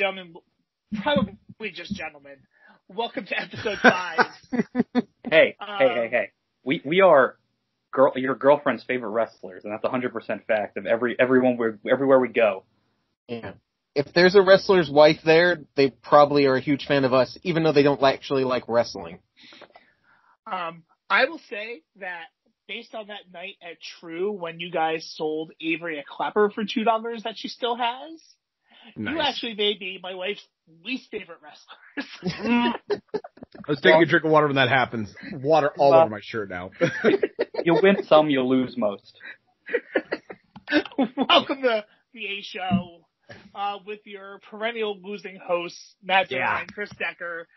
gentlemen, probably just gentlemen, welcome to episode 5. Hey. We are your girlfriend's favorite wrestlers, and that's 100% fact of everywhere we go. Yeah. If there's a wrestler's wife there, they probably are a huge fan of us, even though they don't actually like wrestling. I will say that based on that night at True, when you guys sold Avery a clapper for $2 that she still has, nice. You actually may be my wife's least favorite wrestlers. I was taking a drink of water when that happens. Water all over my shirt now. You'll win some, you'll lose most. Welcome to the A Show with your perennial losing hosts, Matt Dillon and Chris Decker,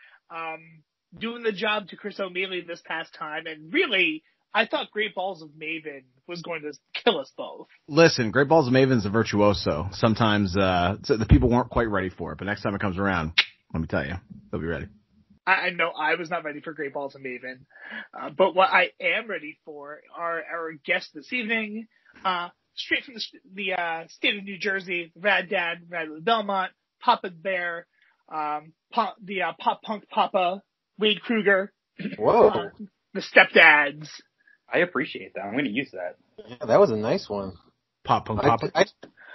doing the job to Chris O'Mealy this past time. And really, I thought Great Balls of Maven was going to kill us both. Listen, Great Balls of Maven's a virtuoso. Sometimes the people weren't quite ready for it, but next time it comes around, let me tell you, they'll be ready. I know I was not ready for Great Balls of Maven, but what I am ready for are our guests this evening, straight from the state of New Jersey, Rad Dad, RadleyBelmont, Papa Bear, the Pop Punk Papa, Wade Kruger. Whoa. The stepdads. I appreciate that. I'm going to use that. Yeah, that was a nice one. Pop Punk Papa.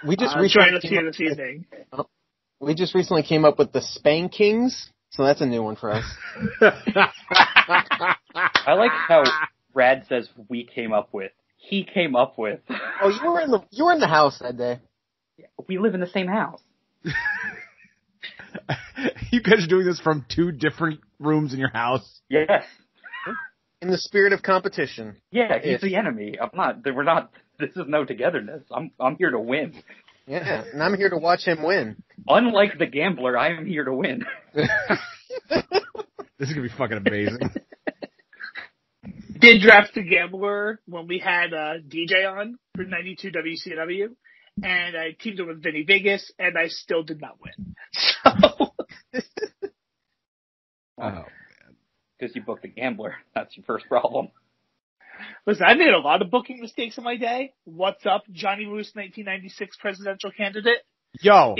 We just join us here this evening. We just recently came up with the Spankings. So that's a new one for us. I like how Rad says we came up with. He came up with. Oh, you were in the house that day. We live in the same house. You guys are doing this from 2 different rooms in your house? Yes. In the spirit of competition. Yeah, he's the enemy. We're not. This is no togetherness. I'm here to win. Yeah, and I'm here to watch him win. Unlike the gambler, I am here to win. This is going to be fucking amazing. Did draft the gambler when we had DJ on for 92 WCW, and I teamed him with Vinny Vegas, and I still did not win. So. Oh, man. Because you booked the gambler. That's your first problem. Listen, I made a lot of booking mistakes in my day. What's up, Johnny Moose, 1996 presidential candidate? Yo,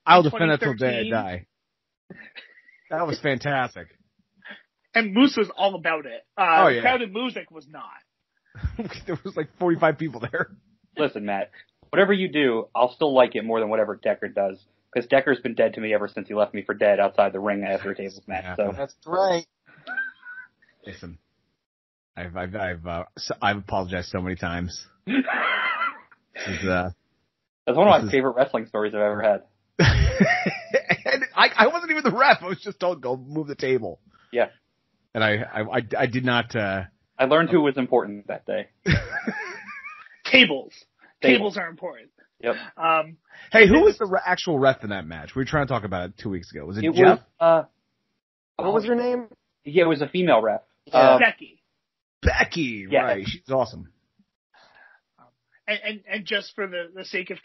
I'll defend that till day I die. That was fantastic. And Moose was all about it. Crowded Music was not. There was like 45 people there. Listen, Matt, whatever you do, I'll still like it more than whatever Decker does. Because Decker's been dead to me ever since he left me for dead outside the ring after a tables match. Yeah, so that's right. Listen. I've apologized so many times. That's one of my favorite wrestling stories I've ever had. And I wasn't even the ref. I was just told go move the table. Yeah. And I did not. I learned who was important that day. Tables. Tables are important. Yep. Hey, who was the actual ref in that match? We were trying to talk about it 2 weeks ago. Was it Jeff? What was her name? Yeah, it was a female ref. Becky, yeah. Right. She's awesome. And just for the sake of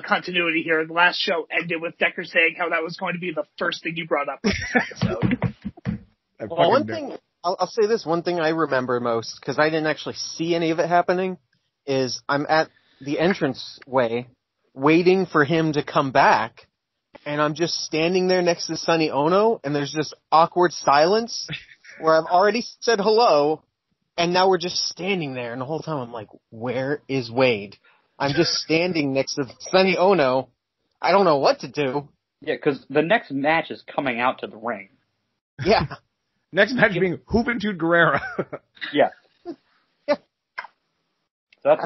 continuity here, the last show ended with Decker saying how that was going to be the first thing you brought up on this episode. Well, one thing, I'll say this, one thing I remember most, because I didn't actually see any of it happening, is I'm at the entranceway waiting for him to come back, and I'm just standing there next to Sonny Ono, and there's just awkward silence where I've already said hello, and now we're just standing there, and the whole time I'm like, where is Wade? I'm just standing next to Sonny Ono. I don't know what to do. Yeah, because the next match is coming out to the ring. Yeah. Next match being Juventud Guerrera. Yeah. So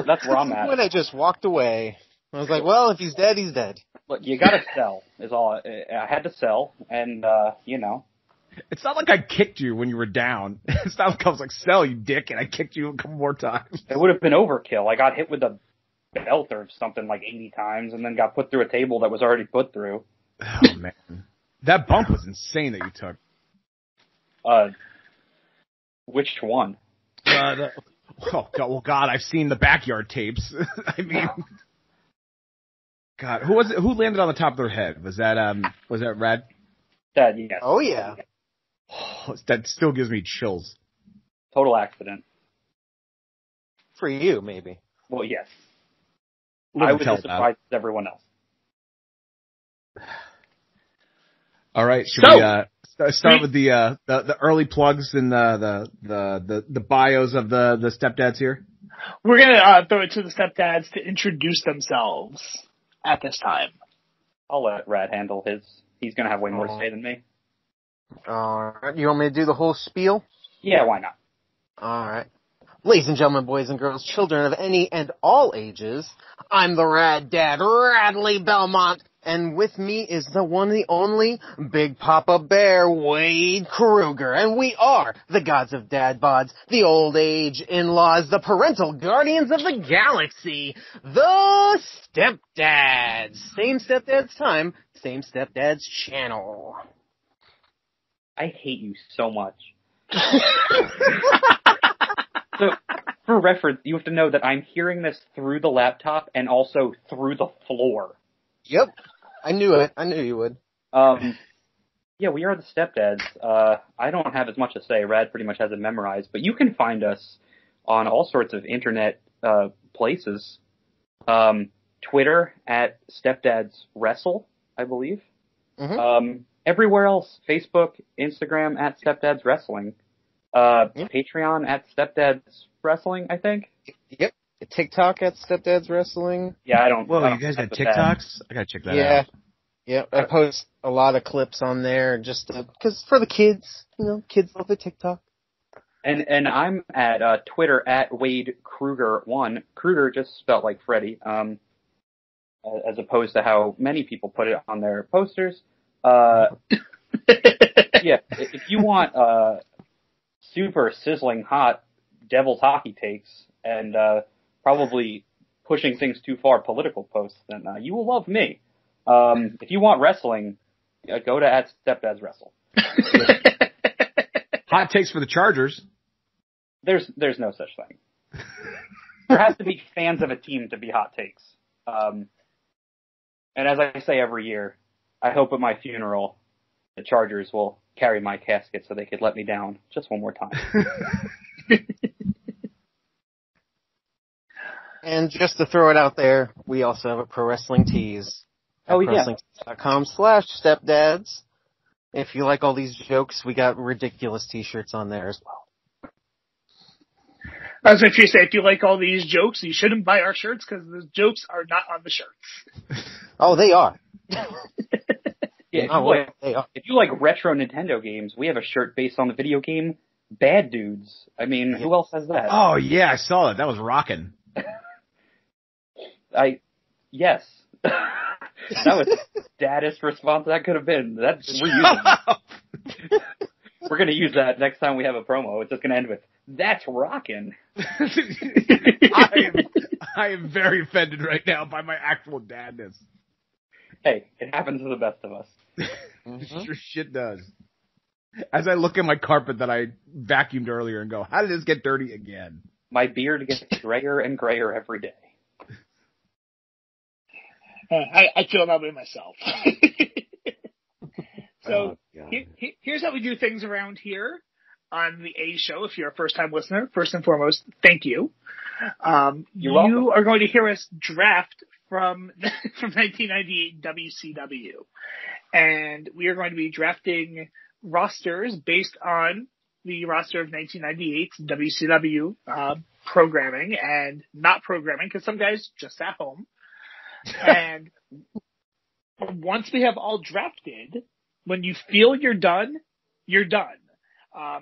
that's where I'm at. When I just walked away. I was like, well, if he's dead, he's dead. Look, you gotta sell, is all. I had to sell, and, It's not like I kicked you when you were down. It's not like I was like, sell, you dick, and I kicked you a couple more times. It would have been overkill. I got hit with a belt or something like 80 times, and then got put through a table that was already put through. Oh, man. That bump was insane that you took. Which one? God, I've seen the backyard tapes. I mean, God, who was it? Who landed on the top of their head? Was that Rad? That, yes. Oh yeah. That still gives me chills. Total accident. For you, maybe. Well, yes. I was as surprised as everyone else. All right. Should we start with the early plugs and the bios of the stepdads here? We're gonna throw it to the stepdads to introduce themselves at this time. I'll let Rad handle his. He's gonna have way more to say than me. Alright, you want me to do the whole spiel? Yeah, why not? Alright. Ladies and gentlemen, boys and girls, children of any and all ages, I'm the Rad Dad, RadleyBelmont, and with me is the one, the only, Big Papa Bear, Wade Kruger, and we are the gods of dad bods, the old age in-laws, the parental guardians of the galaxy, the Stepdads. Same Stepdads time, same Stepdads channel. I hate you so much. So, for reference, you have to know that I'm hearing this through the laptop and also through the floor. Yep. I knew it. I knew you would. Yeah, we are the Stepdads. I don't have as much to say. Rad pretty much has it memorized. But you can find us on all sorts of internet places. Twitter at StepdadsWrestle, I believe. Mm-hmm. Everywhere else, Facebook, Instagram at Stepdads Wrestling. Patreon at Stepdads Wrestling, I think. Yep. TikTok at Stepdads Wrestling. Yeah, I don't. Whoa, I don't you guys got with TikToks? I gotta check that out. Yeah. I post a lot of clips on there just because for the kids, kids love the TikTok. And I'm at Twitter at Wade Kruger1. Kruger just spelled like Freddy, as opposed to how many people put it on their posters. Yeah, if you want super sizzling hot devil's hockey takes and probably pushing things too far political posts, then you will love me. If you want wrestling, go to at Stepdads Wrestle. Hot takes for the Chargers. There's no such thing. There has to be fans of a team to be hot takes. And as I say every year, I hope at my funeral the Chargers will carry my casket so they could let me down just one more time. And just to throw it out there, we also have a Pro Wrestling Tees. Oh, yeah. ProWrestlingTees.com/stepdads. If you like all these jokes, we got ridiculous t-shirts on there as well. As if you say, if you like all these jokes, you shouldn't buy our shirts because the jokes are not on the shirts. Oh, they are. Yeah, if you like retro Nintendo games, we have a shirt based on the video game Bad Dudes. I mean, who else has that? Oh, yeah, I saw that. That was rocking. Yes. That was the daddest response that could have been. We're using that. We're going to use that next time we have a promo. It's just going to end with, "That's rockin'." I am very offended right now by my actual dadness. Hey, it happens to the best of us. Sure shit does. As I look at my carpet that I vacuumed earlier and go, how did this get dirty again? My beard gets grayer and grayer every day. I feel that way myself. So here's how we do things around here on the A Show. If you're a first-time listener, first and foremost, thank you. You are going to hear us draft from 1998 WCW. And we are going to be drafting rosters based on the roster of 1998's WCW programming and not programming, because some guys just sat home. And once we have all drafted, when you feel you're done, you're done.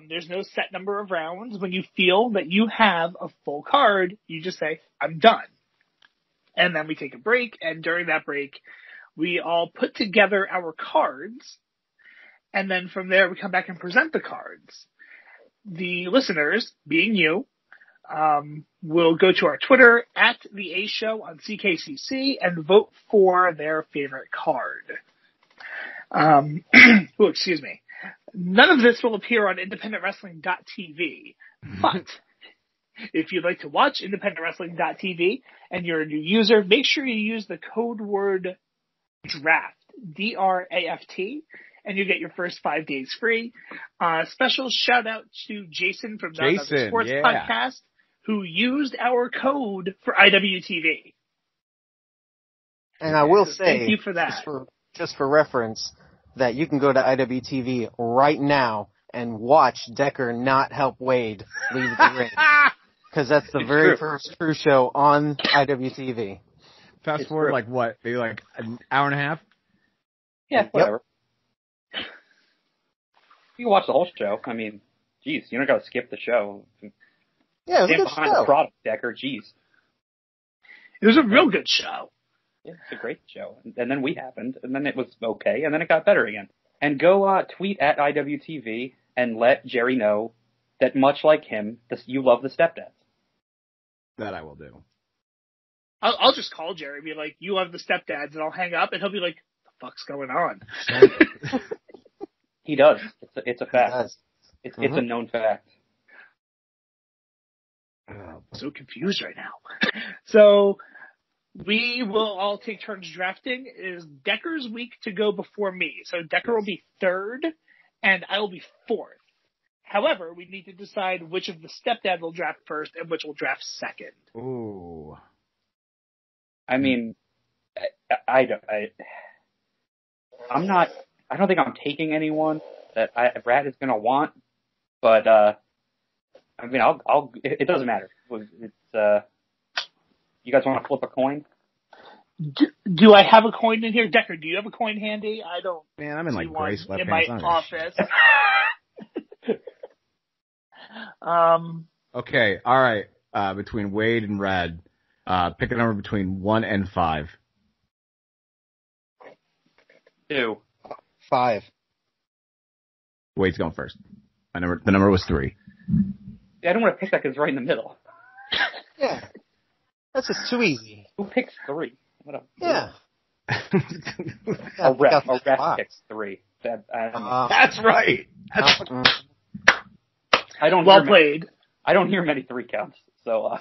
There's no set number of rounds. When you feel that you have a full card, you just say, "I'm done." And then we take a break, and during that break, we all put together our cards, and then from there we come back and present the cards. The listeners, being you, will go to our Twitter at the A Show on CKCC and vote for their favorite card. Excuse me. None of this will appear on independentwrestling.tv, but if you'd like to watch independentwrestling.tv and you're a new user, make sure you use the code word DRAFT, DRAFT, and you get your first 5 days free. Special shout out to Jason from the Sports Podcast, who used our code for IWTV. And I will say, thank you for that. Just for reference, that you can go to IWTV right now and watch Decker not help Wade leave the ring. Because that's the very first True show on IWTV. Fast forward, like what? Maybe like an hour and a half? Yeah, whatever. Yep. You can watch the whole show. I mean, geez, you don't got to skip the show. Yeah, it was a good behind show. the product, Decker. Geez. It was a real good show. Yeah, it's a great show. And then we happened, and then it was okay, and then it got better again. And go tweet at IWTV and let Jerry know that much like him, you love the stepdads. That I will do. I'll just call Jerry and be like, you love the stepdads, and I'll hang up, and he'll be like, the fuck's going on? He does. It's a fact. He does. It's a known fact. I'm so confused right now. So we will all take turns drafting. It is Decker's week to go before me. So Decker will be third, and I will be fourth. However, we need to decide which of the stepdad will draft first and which will draft second. Ooh. I mean, I don't think I'm taking anyone that Brad is going to want, but, I mean, it doesn't matter. It's, you guys want to flip a coin? Do I have a coin in here? Decker, do you have a coin handy? I don't. Man, I'm in like gray sweatpants. In my office. Okay, all right. Between Wade and Rad, pick a number between 1 and 5. 2. 5. Wade's going first. The number was 3. I don't want to pick that because it's right in the middle. Yeah. That's just too easy. Who picks 3? Yeah. A ref picks 3. That's right. I don't. Well played. I don't hear many 3 counts, so.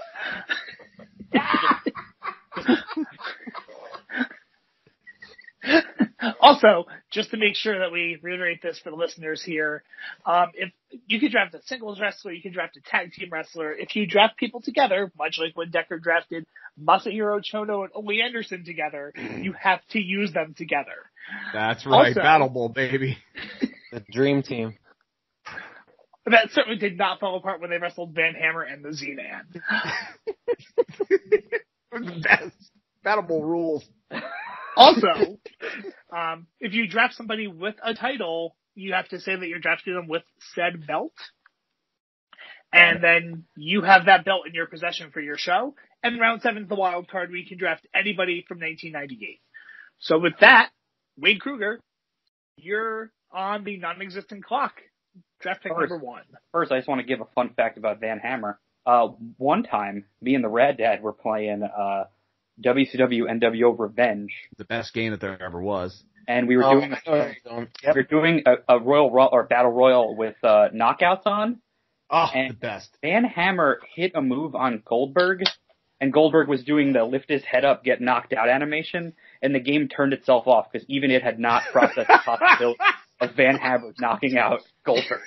Also, just to make sure that we reiterate this for the listeners here, if you could draft a singles wrestler, you can draft a tag team wrestler. If you draft people together, much like when Decker drafted Masahiro Chono and Ole Anderson together, you have to use them together. That's right. Also, Battle Bowl, baby. The dream team. That certainly did not fall apart when they wrestled Van Hammer and the Z-Man. The best. Battle Bowl rules. Also, if you draft somebody with a title, you have to say that you're drafting them with said belt. And then you have that belt in your possession for your show. And round 7 is the wild card where you can draft anybody from 1998. So with that, Wade Kruger, you're on the non-existent clock. Draft pick number 1. First, I just want to give a fun fact about Van Hammer. One time, me and the Rad Dad were playing WCW NWO Revenge. The best game that there ever was. And we were doing a Royal or Battle Royal with knockouts on. Oh, and the best. Van Hammer hit a move on Goldberg, and Goldberg was doing the lift his head up, get knocked out animation, and the game turned itself off because even it had not processed the possibility of Van Hammer knocking out Goldberg.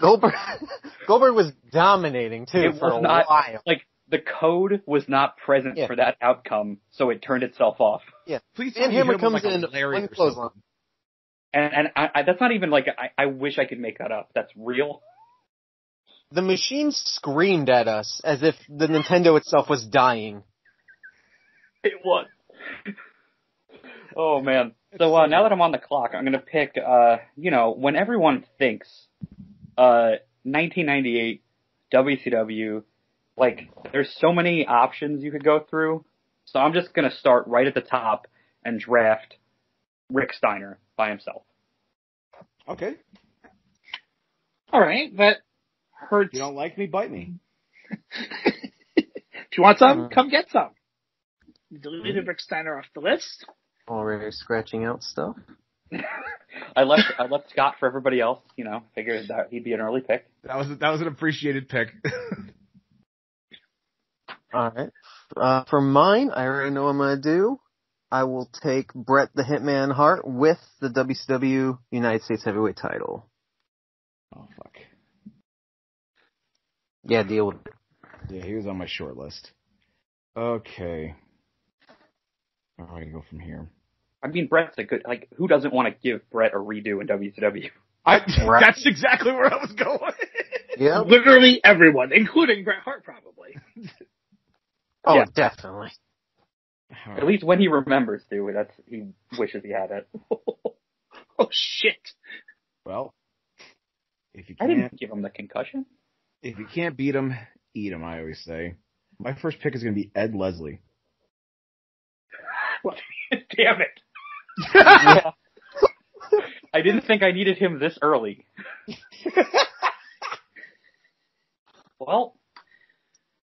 Goldberg was dominating too for a while. Like the code was not present for that outcome, so it turned itself off. Yeah, please. Van Hammer comes in one clothesline. And that's not even like I wish I could make that up. That's real. The machine screamed at us as if the Nintendo itself was dying. It was. Oh man. So now that I'm on the clock, I'm gonna pick. When everyone thinks 1998 WCW, like there's so many options you could go through. So I'm just gonna start right at the top and draft Rick Steiner by himself. Okay. All right, that hurts. If you don't like me, bite me. If you want some, come get some. Deleted Rick Steiner off the list. Already scratching out stuff. I left Scott for everybody else. Figured that he'd be an early pick. That was an appreciated pick. All right. For mine, I already know what I'm gonna do. I will take Bret the Hitman Hart with the WCW United States Heavyweight title. Oh fuck. Yeah, deal with it. Yeah, he was on my short list. Okay. Where do I go from here? I mean, Brett's a good, who doesn't want to give Brett a redo in WCW? That's exactly where I was going. Yeah. Literally everyone, including Bret Hart, probably. Oh, Yeah. definitely. At least when he remembers to, he wishes he had it. Oh, shit. Well, if you I can't, didn't give him the concussion. if you can't beat him, eat him. I always say. My first pick is going to be Ed Leslie. Damn it. Yeah. I didn't think I needed him this early. Well,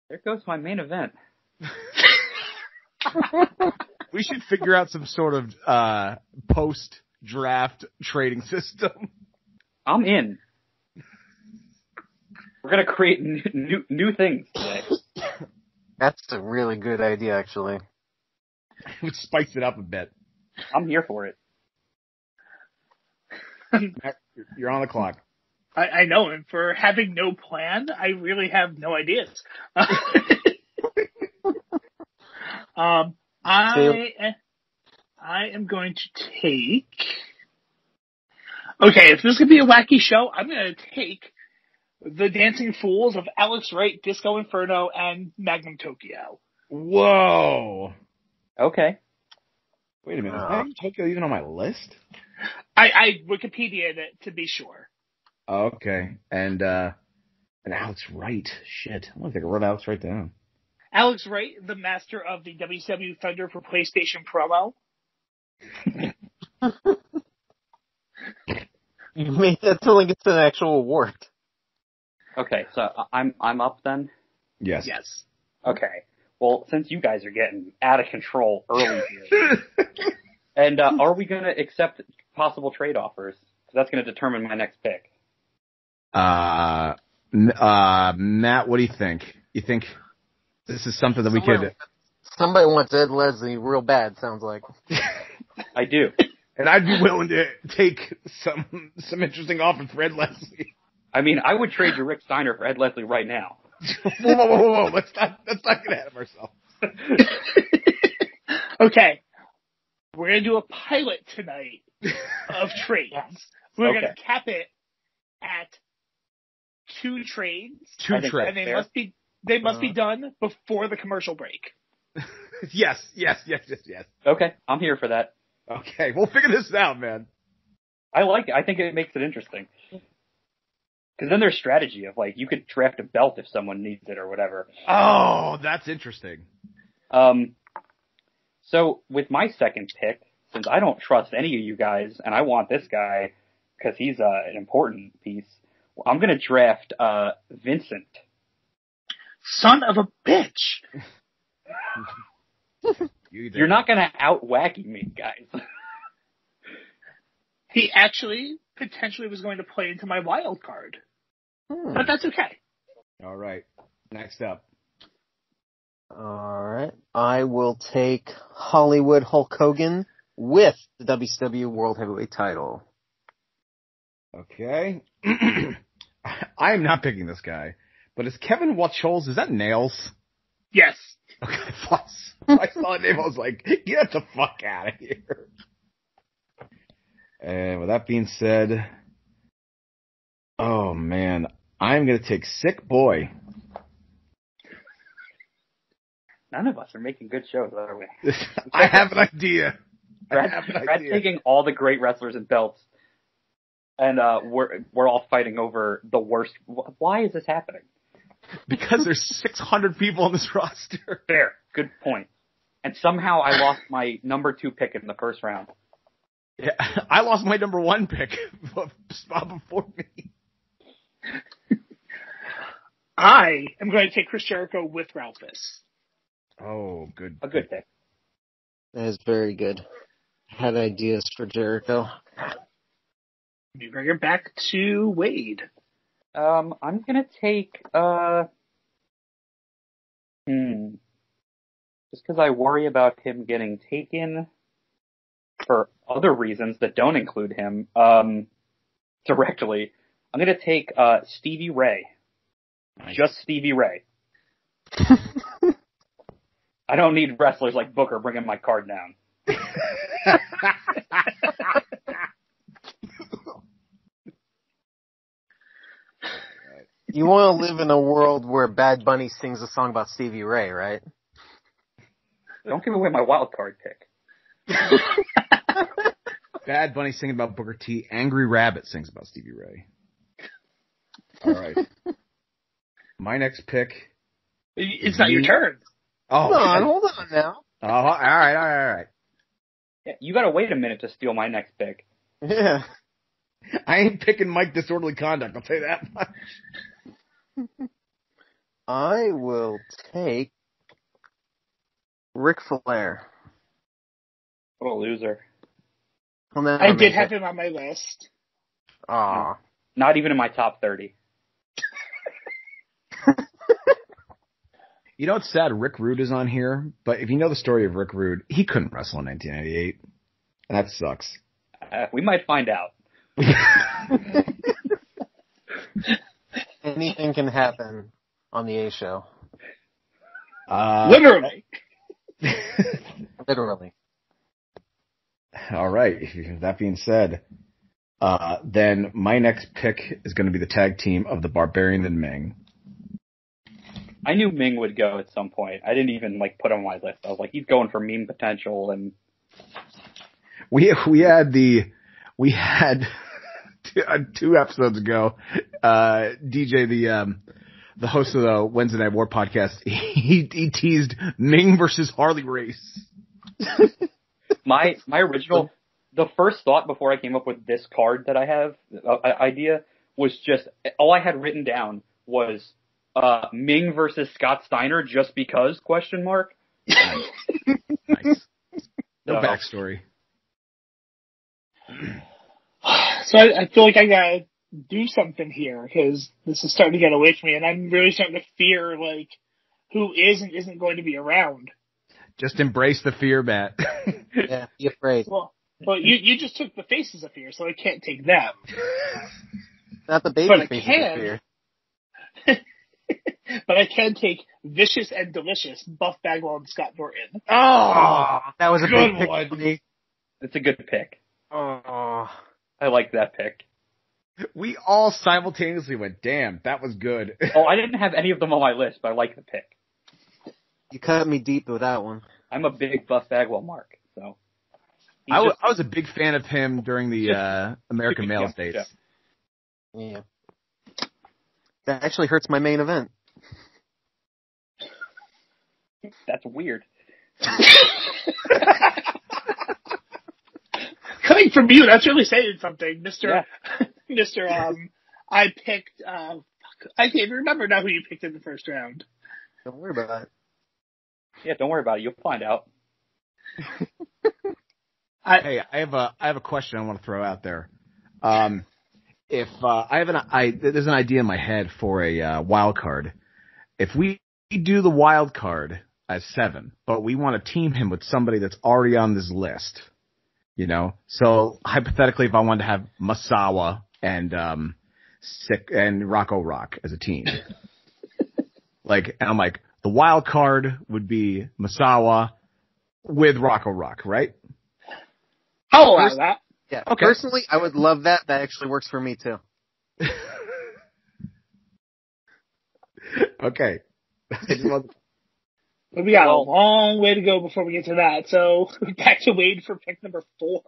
there goes my main event. We should figure out some sort of post-draft trading system. I'm in. We're gonna create new things today. That's a really good idea, actually. Which spice it up a bit. I'm here for it. Matt, you're on the clock. I know, and for having no plan, I really have no ideas. I am going to take... Okay, if this is going to be a wacky show, I'm going to take the Dancing Fools of Alex Wright, Disco Inferno, and Magnum Tokyo. Whoa. Okay. Wait a minute. Is Magnum Tokyo even on my list? I Wikipedia'd it to be sure. Okay. And Alex Wright. Shit. I don't think I wrote Alex Wright down. Alex Wright, the master of the WCW Thunder for PlayStation promo. You made that sound like it's an actual award. Okay, so I'm up then? Yes. Yes. Okay. Well, since you guys are getting out of control early here, and are we going to accept possible trade offers? Because that's going to determine my next pick. Matt, what do you think? You think this is something that we could... Somebody wants Ed Leslie real bad, sounds like. I do. And I'd be willing to take some interesting offers for Ed Leslie. I mean, I would trade you Rick Steiner for Ed Leslie right now. Whoa. Let's not get ahead of ourselves. Okay. We're going to do a pilot tonight of trades. We're going to cap it at 2 trades. 2 trades. And they must be done before the commercial break. Yes. Okay, I'm here for that. Okay, we'll figure this out, man. I like it. I think it makes it interesting. Because then there's strategy of, you could draft a belt if someone needs it or whatever. Oh, that's interesting. So, with my second pick, since I don't trust any of you guys, and I want this guy because he's an important piece, I'm going to draft Vincent. Son of a bitch! You're not going to out-wacky me, guys. He actually potentially was going to play into my wild card. But that's okay. All right. Next up. All right. I will take Hollywood Hulk Hogan with the WCW World Heavyweight title. Okay. I am not picking this guy. But is Kevin Wachols, is that Nails? Yes. Okay, I saw the name, I was like, get the fuck out of here. And with that being said, oh man, I'm going to take Sick Boy. None of us are making good shows, are we? I have an idea. Brad's taking all the great wrestlers and belts, and we're all fighting over the worst. Why is this happening? Because there's 600 people on this roster. Fair. Good point. And somehow I lost my number 2 pick in the first round. Yeah, I lost my number 1 pick spot before me. I am going to take Chris Jericho with Ralphus. Oh, good. A good pick. That is very good. Had ideas for Jericho. You bring it back to Wade. I'm gonna take, just because I worry about him getting taken for other reasons that don't include him, directly, I'm gonna take, Stevie Ray. Nice. Just Stevie Ray. I don't need wrestlers like Booker bringing my card down. You want to live in a world where Bad Bunny sings a song about Stevie Ray, right? Don't give away my wild card pick. Bad Bunny singing about Booker T. Angry Rabbit sings about Stevie Ray. All right. My next pick. It's not your turn. Oh, hold on now. Oh, all right. Yeah, you gotta wait a minute to steal my next pick. Yeah. I ain't picking Mike Disorderly Conduct, I'll tell you that much. I will take Ric Flair. What a loser. I did have him on my list. Aw. Not even in my top 30. You know what's sad? Rick Rude is on here, but if you know the story of Rick Rude, he couldn't wrestle in 1998. And that sucks. We might find out. Anything can happen on the A show. Literally. Literally. All right. That being said, then my next pick is going to be the tag team of the Barbarian and Ming. I knew Ming would go at some point. I didn't even put him on my list. I was like, he's going for meme potential, and we had 2 episodes ago, DJ, the host of the Wednesday Night War podcast, he teased Ming versus Harley Race. My original, the first thought before I came up with this card that I have, idea, was just, all I had written down was, Ming versus Scott Steiner just because, ? Nice. No backstory. So I feel like I gotta do something here, because this is starting to get away from me, and I'm really starting to fear, who is and isn't going to be around. Just embrace the fear, Matt. Yeah, be afraid. Well, you just took the faces of fear, so I can't take them. Not the baby But I faces can. of fear. But I can take Vicious and Delicious, Buff Bagwell and Scott Norton. Oh, that was a good big pick one. for me. It's a good pick. Oh. I like that pick. We all simultaneously went, damn, that was good. Oh, I didn't have any of them on my list, but I like the pick. You cut me deep with that one. I'm a big Buff Bagwell mark, so. I was a big fan of him during the American Males dates. Yeah. That actually hurts my main event. That's weird. Coming from you, that's really saying something, Mr. Yeah. Mr. I picked, I can't even remember now who you picked in the first round. Don't worry about it. Yeah, don't worry about it. You'll find out. Hey, I have a question I want to throw out there. If there's an idea in my head for a wild card. If we do the wild card as 7, but we want to team him with somebody that's already on this list, so hypothetically, if I wanted to have Masawa and Rocco Rock as a team, and I'm like, the wild card would be Masawa with Rocco Rock, right? I'll allow that. Yeah. Okay. Personally, I would love that. That actually works for me too. Okay. But we got a long way to go before we get to that. So back to Wade for pick number 4.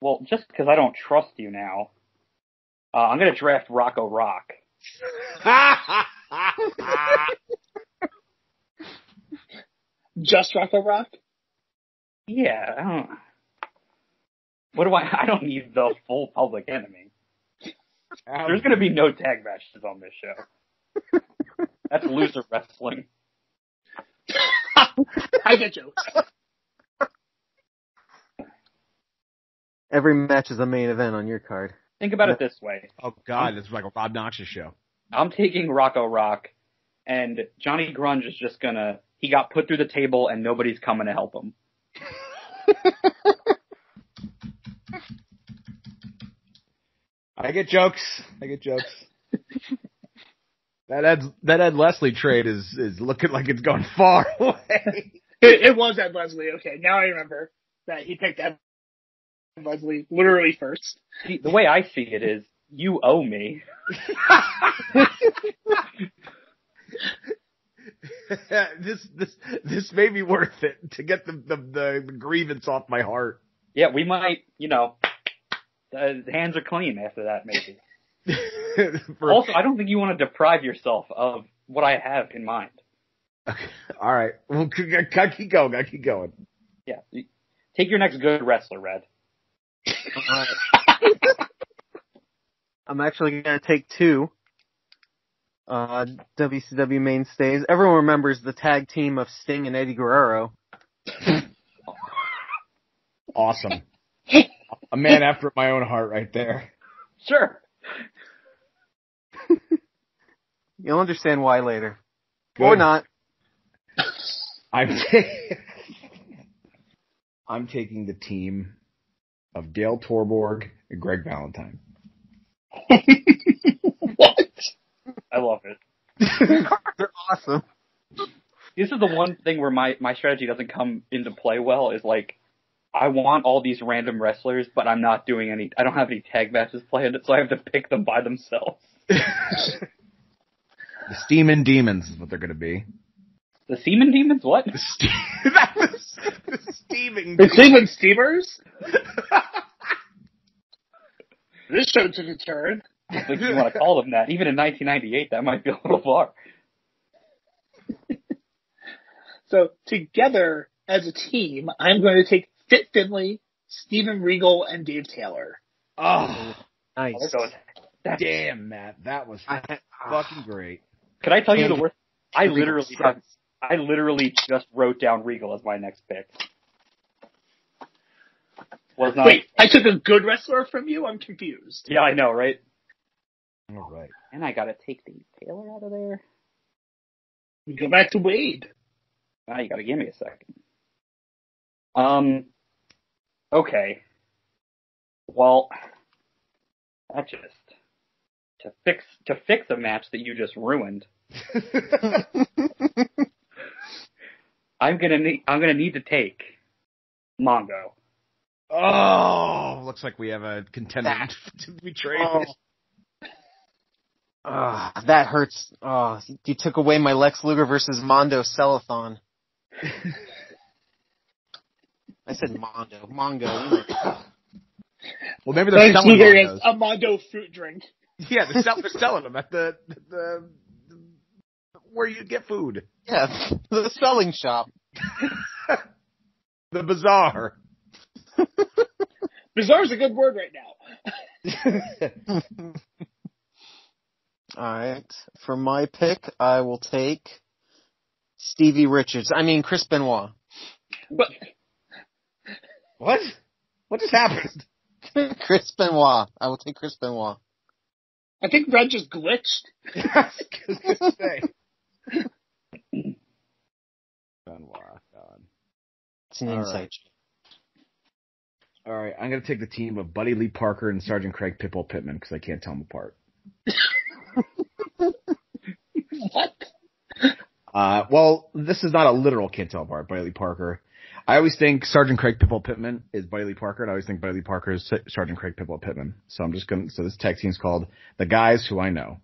Well, just because I don't trust you now, I'm going to draft Rocco Rock. Just Rocco Rock? Yeah. I don't need the full Public Enemy. There's going to be no tag matches on this show. That's loser wrestling. I get jokes. Every match is a main event on your card. Think about it this way. Oh, God, it's like a Rob Noxious show. I'm taking Rocco Rock, and Johnny Grunge is just he got put through the table and nobody's coming to help him. I get jokes. That Ed Leslie trade is looking like it's going far away. It was Ed Leslie. Okay, now I remember. that he picked Evan Leslie literally first. See, the way I see it is, you owe me. This may be worth it to get the grievance off my heart. Yeah, we might, the hands are clean after that, maybe. Also, I don't think you want to deprive yourself of what I have in mind. Okay. All right. Well, gotta keep going. Yeah. Take your next good wrestler, Red. I'm actually going to take two WCW mainstays. Everyone remembers the tag team of Sting and Eddie Guerrero. Awesome. A man after my own heart right there. Sure. You'll understand why later. Good. Or not. I'm taking the team of Dale Torborg and Greg Valentine. What? I love it. They're awesome. This is the one thing where my strategy doesn't come into play well, is like, I want all these random wrestlers, but I don't have any tag matches planned, so I have to pick them by themselves. The Steamin' Demons is what they're going to be. The Seaman Demons? What? The Steaming The Cleveland Steamers? This show took a turn. I don't think you want to call them that. Even in 1998, that might be a little far. So together as a team, I'm going to take Fit Finlay, Steven Regal, and Dave Taylor. Oh, Nice. damn, Matt. That was fucking great. Can I tell you the worst? I literally just wrote down Regal as my next pick. Wait, I took a good wrestler from you? I'm confused. Yeah, I know, right? All right. And I gotta take Dave Taylor out of there. We go back to Wade. Now you gotta give me a second. Okay. Well, that just to fix a match that you just ruined. I'm gonna need to take Mongo. Oh, looks like we have a contender to be traded. That hurts. Oh, you took away my Lex Luger versus Mondo Cellathon. I said Mondo. Mongo. Well, maybe they're Lex selling Luger Mondos. is a Mondo fruit drink. Yeah, they're selling them at the where you get food. Yeah, the selling shop. The bazaar. Bizarre is a good word right now. Alright. For my pick, I will take Chris Benoit. But What? What just happened? Chris Benoit. I will take Chris Benoit. I think Red just glitched. Benoit, God. It's an All inside right. joke. All right, I'm going to take the team of Buddy Lee Parker and Sergeant Craig Pitbull Pittman because I can't tell them apart. What? Well, this is not a literal can't tell apart, Buddy Lee Parker. I always think Sergeant Craig Pitbull Pittman is Buddy Lee Parker, and I always think Buddy Lee Parker is Sergeant Craig Pitbull Pittman. So so this tag team's called The Guys Who I Know.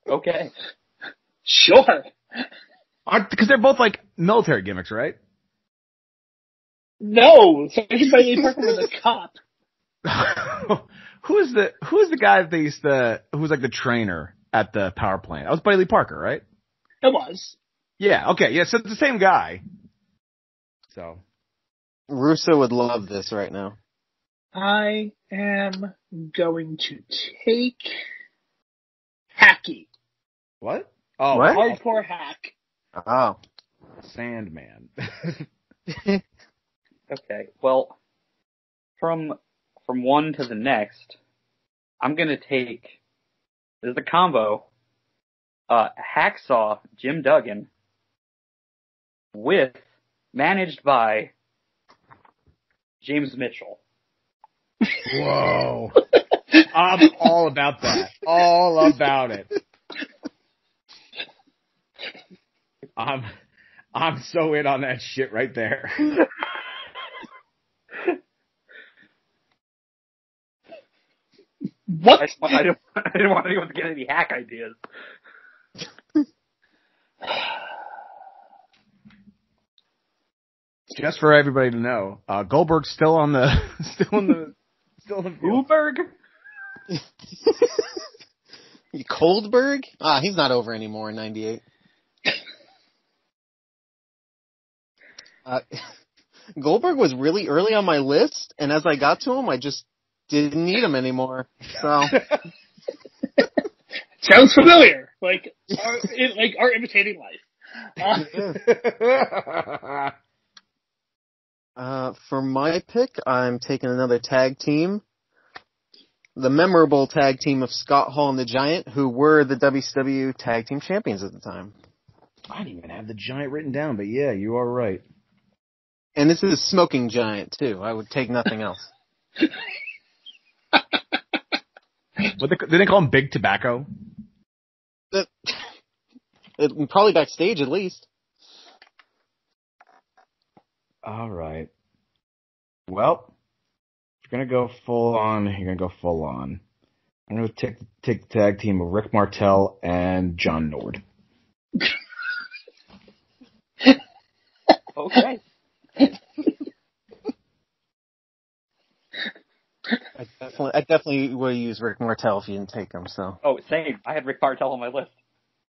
Okay. Sure. Because they're both like military gimmicks, right? No, Sergeant Buddy Lee Parker was a cop. Who is the guy that who was like the trainer at the power plant? That was Buddy Lee Parker, right? It was. Yeah, okay, yeah, so it's the same guy. So. Russo would love this right now. I am going to take Hacky. What? Oh, What? Hardcore hack. Oh. Sandman. Okay, well, from one to the next, I'm gonna take, this is a combo, Hacksaw Jim Duggan managed by James Mitchell. Whoa. I'm all about that. All about it. I'm so in on that shit right there. What? I didn't want anyone to get any hack ideas. Just for everybody to know, Goldberg's still on the field. Goldberg? Coldberg? He's not over anymore in 98. Goldberg was really early on my list, and as I got to him, I just didn't need him anymore. So Sounds familiar. Like our imitating life. For my pick, I'm taking another tag team. The memorable tag team of Scott Hall and the Giant, who were the WCW tag team champions at the time. I didn't even have the Giant written down, but yeah, you are right. And this is a smoking giant, too. I would take nothing else. Did they call him Big Tobacco? Probably backstage, at least. All right. Well, if you're going to go full on, you're going to go full on. I'm going to take the tag team of Rick Martel and John Nord. Okay. I definitely would use Rick Martel if you didn't take him, so. Oh, same. I had Rick Martel on my list.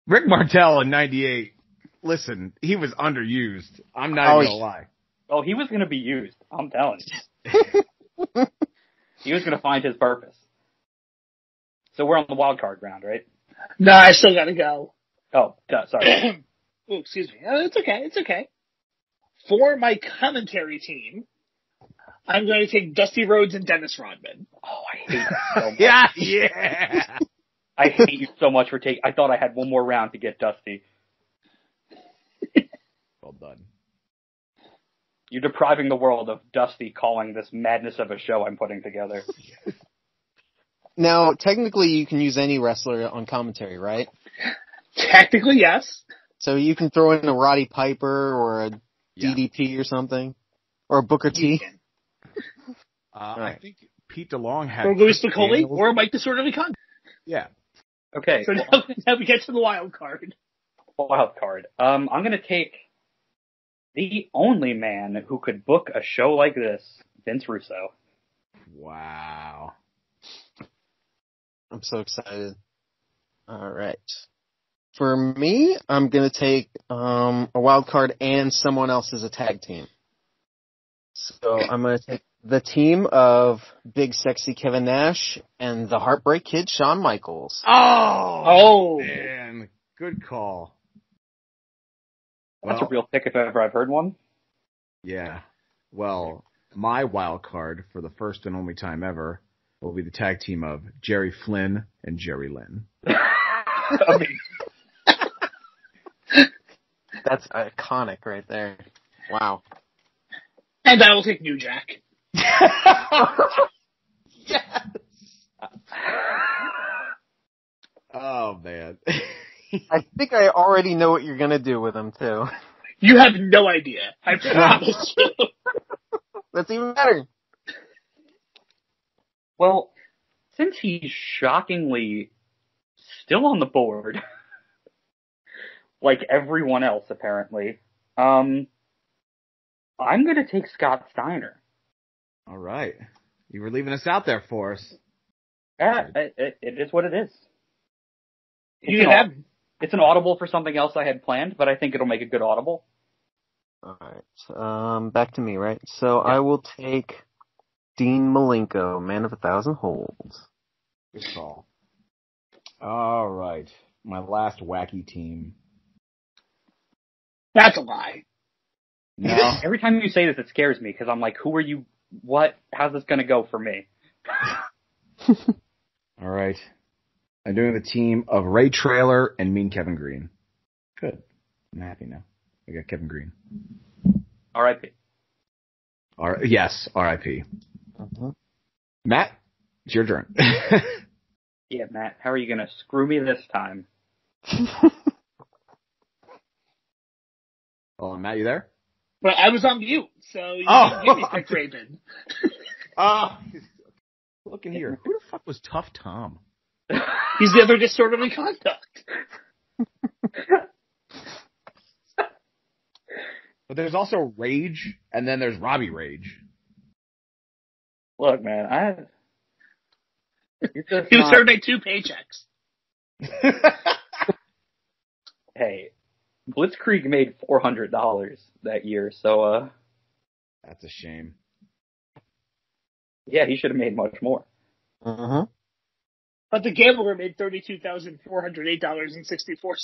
Rick Martel in 98. Listen, he was underused. I'm not even going to lie. Oh, he was going to be used. I'm telling you. He was going to find his purpose. So we're on the wild card round, right? No, I still gotta go. Oh, sorry. Oh, excuse me. It's okay. It's okay. For my commentary team, I'm going to take Dusty Rhodes and Dennis Rodman. Oh, I hate that so much. Yeah. I hate you so much for taking. I thought I had one more round to get Dusty. Well done. You're depriving the world of Dusty calling this madness of a show I'm putting together. Now, technically, you can use any wrestler on commentary, right? Technically, yes. So you can throw in a Roddy Piper or a DDP or something, or a Booker T. Right. I think Pete DeLong had... Or Louis Piccoli, or Mike Disorderly Con. Yeah. Okay. So now we get to the wild card. Wild card. I'm going to take the only man who could book a show like this, Vince Russo. Wow. I'm so excited. All right. For me, I'm going to take a wild card and someone else as a tag team. So I'm going to take the team of Big Sexy Kevin Nash and the Heartbreak Kid Shawn Michaels. Oh, man. Good call. That's a real pick if ever I've heard one. Yeah. Well, my wild card for the first and only time ever will be the tag team of Jerry Flynn and Jerry Lynn. I mean, that's iconic right there. Wow. And I will take New Jack. Yes. Oh, man. I think I already know what you're going to do with him, too. You have no idea. I promise you. That's even better. well, since he's shockingly still on the board, like everyone else apparently, I'm going to take Scott Steiner. All right. You were leaving us out there for us. Yeah, it is what it is. It's an audible for something else I had planned, but I think it'll make a good audible. All right. Back to me, right? So yeah. I will take Dean Malenko, Man of 1,000 Holds. Good call. All right. My last wacky team. That's a lie. No. Every time you say this, it scares me because I'm like, who are you? What? How's this going to go for me? All right. I'm doing the team of Ray Traylor and Mean Kevin Green. Good. I'm happy now. I got Kevin Green. R.I.P. Yes, R.I.P. Uh-huh. Matt, it's your turn. Yeah, Matt, how are you going to screw me this time? Oh, Matt, you there? But I was on mute, so you didn't give me pick Raven. Look in here. Who the fuck was Tough Tom? He's the other disorderly conduct. But there's also Rage, and then there's Robbie Rage. Look, man, you're just He was not... served by 2 paychecks. Hey, Blitzkrieg made $400 that year, so That's a shame. yeah, he should have made much more. Uh-huh. But the gambler made $32,408.64.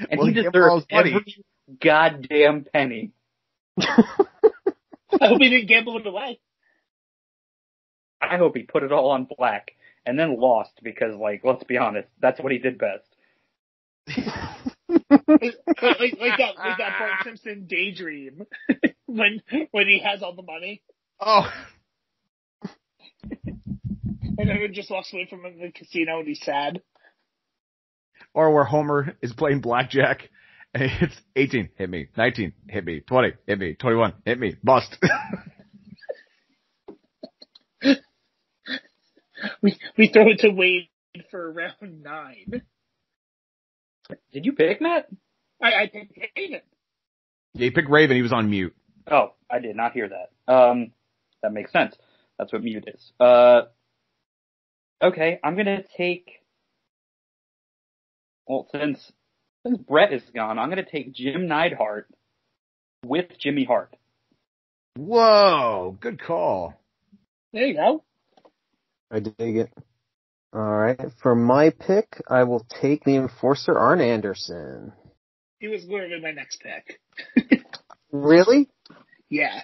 And Well, he he gave her all deserves his money. every goddamn penny. I hope he didn't gamble it away. I hope he put it all on black and then lost because, like, let's be honest, that's what he did best. like that Bart Simpson daydream when he has all the money Oh, and everyone just walks away from him in the casino and he's sad. or where Homer is playing blackjack, and it's 18, hit me, 19, hit me, 20, hit me, 21, hit me, bust. We throw it to Wade for round 9. Did you pick Matt? I picked Raven. Yeah, he picked Raven, he was on mute. Oh, I did not hear that. That makes sense. That's what mute is. Okay, I'm gonna take. Well, since Brett is gone, I'm gonna take Jim Neidhart with Jimmy Hart. Whoa, good call. There you go. I dig it. All right. For my pick, I will take the Enforcer, Arn Anderson. He was literally my next pick. Really? Yeah.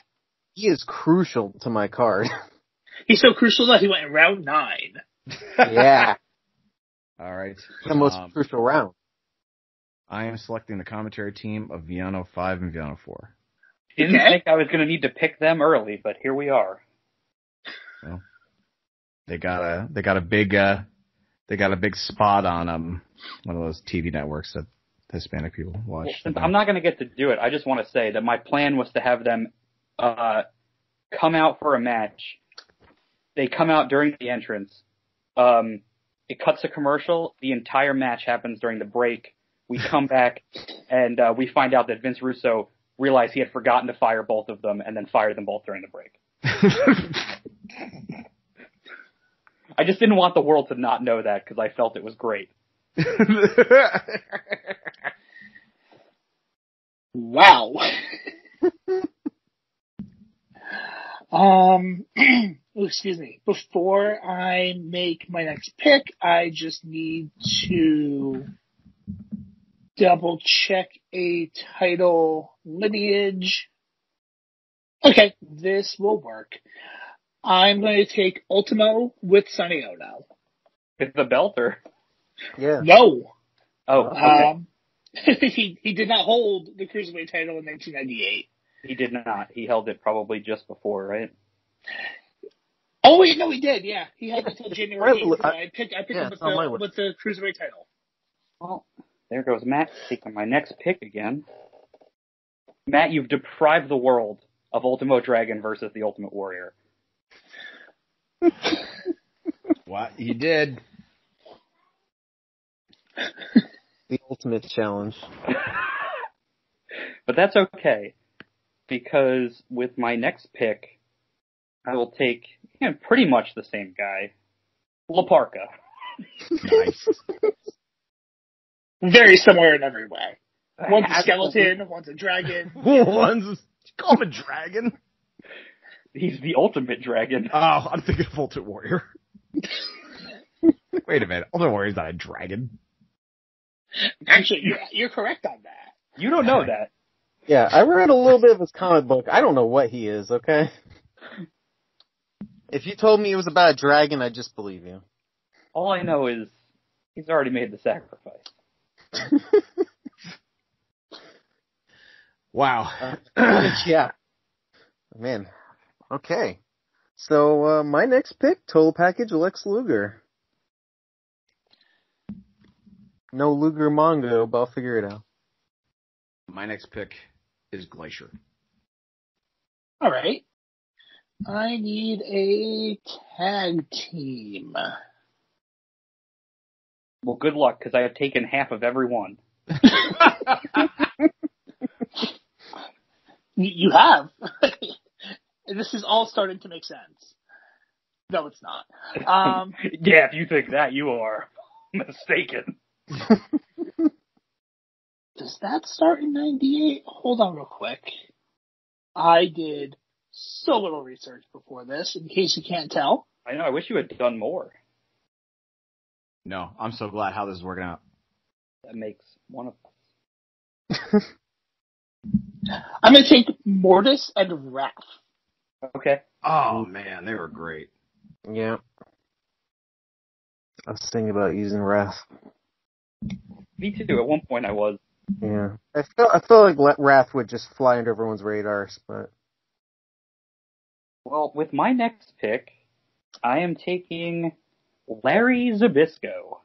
He is crucial to my card. He's so crucial that he went in round 9. Yeah. All right. The most crucial round. I am selecting the commentary team of Viano 5 and Viano 4. Didn't think I was gonna need to pick them early, but here we are. Well, they got a big spot on one of those TV networks that Hispanic people watch. Well, since I'm not gonna get to do it, I just want to say that my plan was to have them come out for a match. They come out during the entrance. It cuts a commercial. The entire match happens during the break. We come back and we find out that Vince Russo realized he had forgotten to fire both of them and then fired them both during the break. I just didn't want the world to not know that because I felt it was great. Wow. Excuse me. Before I make my next pick, I just need to double check a title lineage. Okay, this will work. I'm going to take Ultimo with Sonny Ono. It's the belter. Yeah. No. Oh, okay. He did not hold the Cruiserweight title in 1998. He did not. He held it probably just before, right? Oh wait, no, he did. Yeah, he held it until January 8th. I picked him with the Cruiserweight title. Well, there goes Matt taking my next pick again. Matt, you've deprived the world of Ultimo Dragon versus the Ultimate Warrior. What? He did. The ultimate challenge. But that's okay, because with my next pick, I will take pretty much the same guy, La Parka. Nice. Very similar in every way. One's a skeleton, one's a dragon. Call him a dragon. He's the ultimate dragon. Oh, I'm thinking of Ultimate Warrior. Wait a minute. Ultimate Warrior's not a dragon. Actually, you're correct on that. You don't know that. Yeah, I read a little bit of his comic book. I don't know what he is, okay? If you told me it was about a dragon, I'd just believe you. All I know is he's already made the sacrifice. Wow. Yeah. Man. Okay. So, my next pick, total package, Lex Luger. No Luger Mongo, but I'll figure it out. My next pick is Glacier. All right. I need a tag team. Well, good luck, because I have taken half of every one. You have. This is all starting to make sense. No, it's not. Yeah, if you think that, you are mistaken. Does that start in 98? Hold on real quick. I did so little research before this, in case you can't tell. I know, I wish you had done more. No, I'm so glad how this is working out. That makes one of us. I'm going to take Mortis and Wrath. Okay. Oh, man, they were great. Yeah. I was thinking about using Wrath. Me too, at one point I was. Yeah. I feel like Wrath would just fly under everyone's radars, but... Well, with my next pick, I am taking Larry Zbyszko.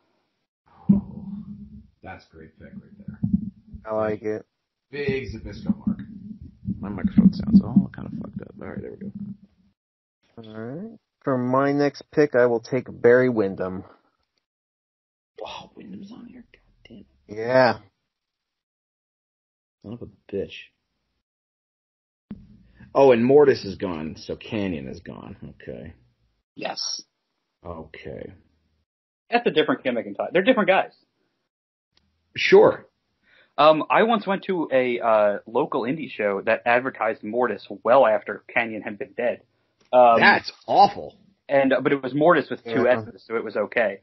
That's a great pick right there. I like it. Big Zbyszko mark. My microphone sounds all kind of fucked up. All right, there we go. Alright. For my next pick, I will take Barry Windham. Oh, Wyndham's on here. God damn it. Yeah. Son of a bitch. Oh, and Mortis is gone, so Canyon is gone. Okay. Yes. Okay. That's a different gimmick and tie. They're different guys. Sure. I once went to a local indie show that advertised Mortis well after Canyon had been dead. That's awful. But it was Mortis with two S's, so it was okay.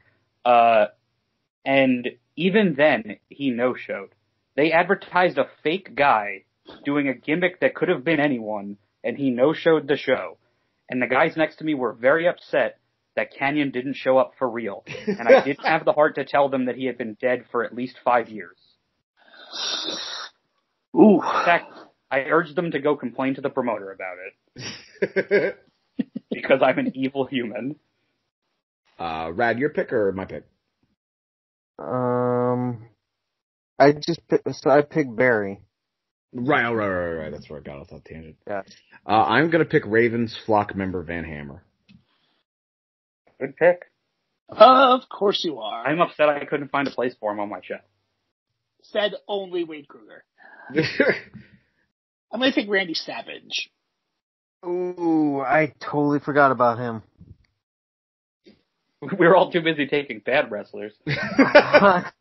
And even then, he no-showed. They advertised a fake guy doing a gimmick that could have been anyone, and he no-showed the show. And the guys next to me were very upset that Canyon didn't show up for real. And I didn't have the heart to tell them that he had been dead for at least 5 years. Ooh. In fact, I urged them to go complain to the promoter about it. Because I'm an evil human. Rad, your pick or my pick? I picked Barry. Right. That's where I got off that tangent. Yeah. I'm gonna pick Ravens flock member Van Hammer. Good pick. Of course you are. I'm upset I couldn't find a place for him on my show. Said only Wade Kruger. I'm going to take Randy Savage. Ooh, I totally forgot about him. We were all too busy taking bad wrestlers. Yeah.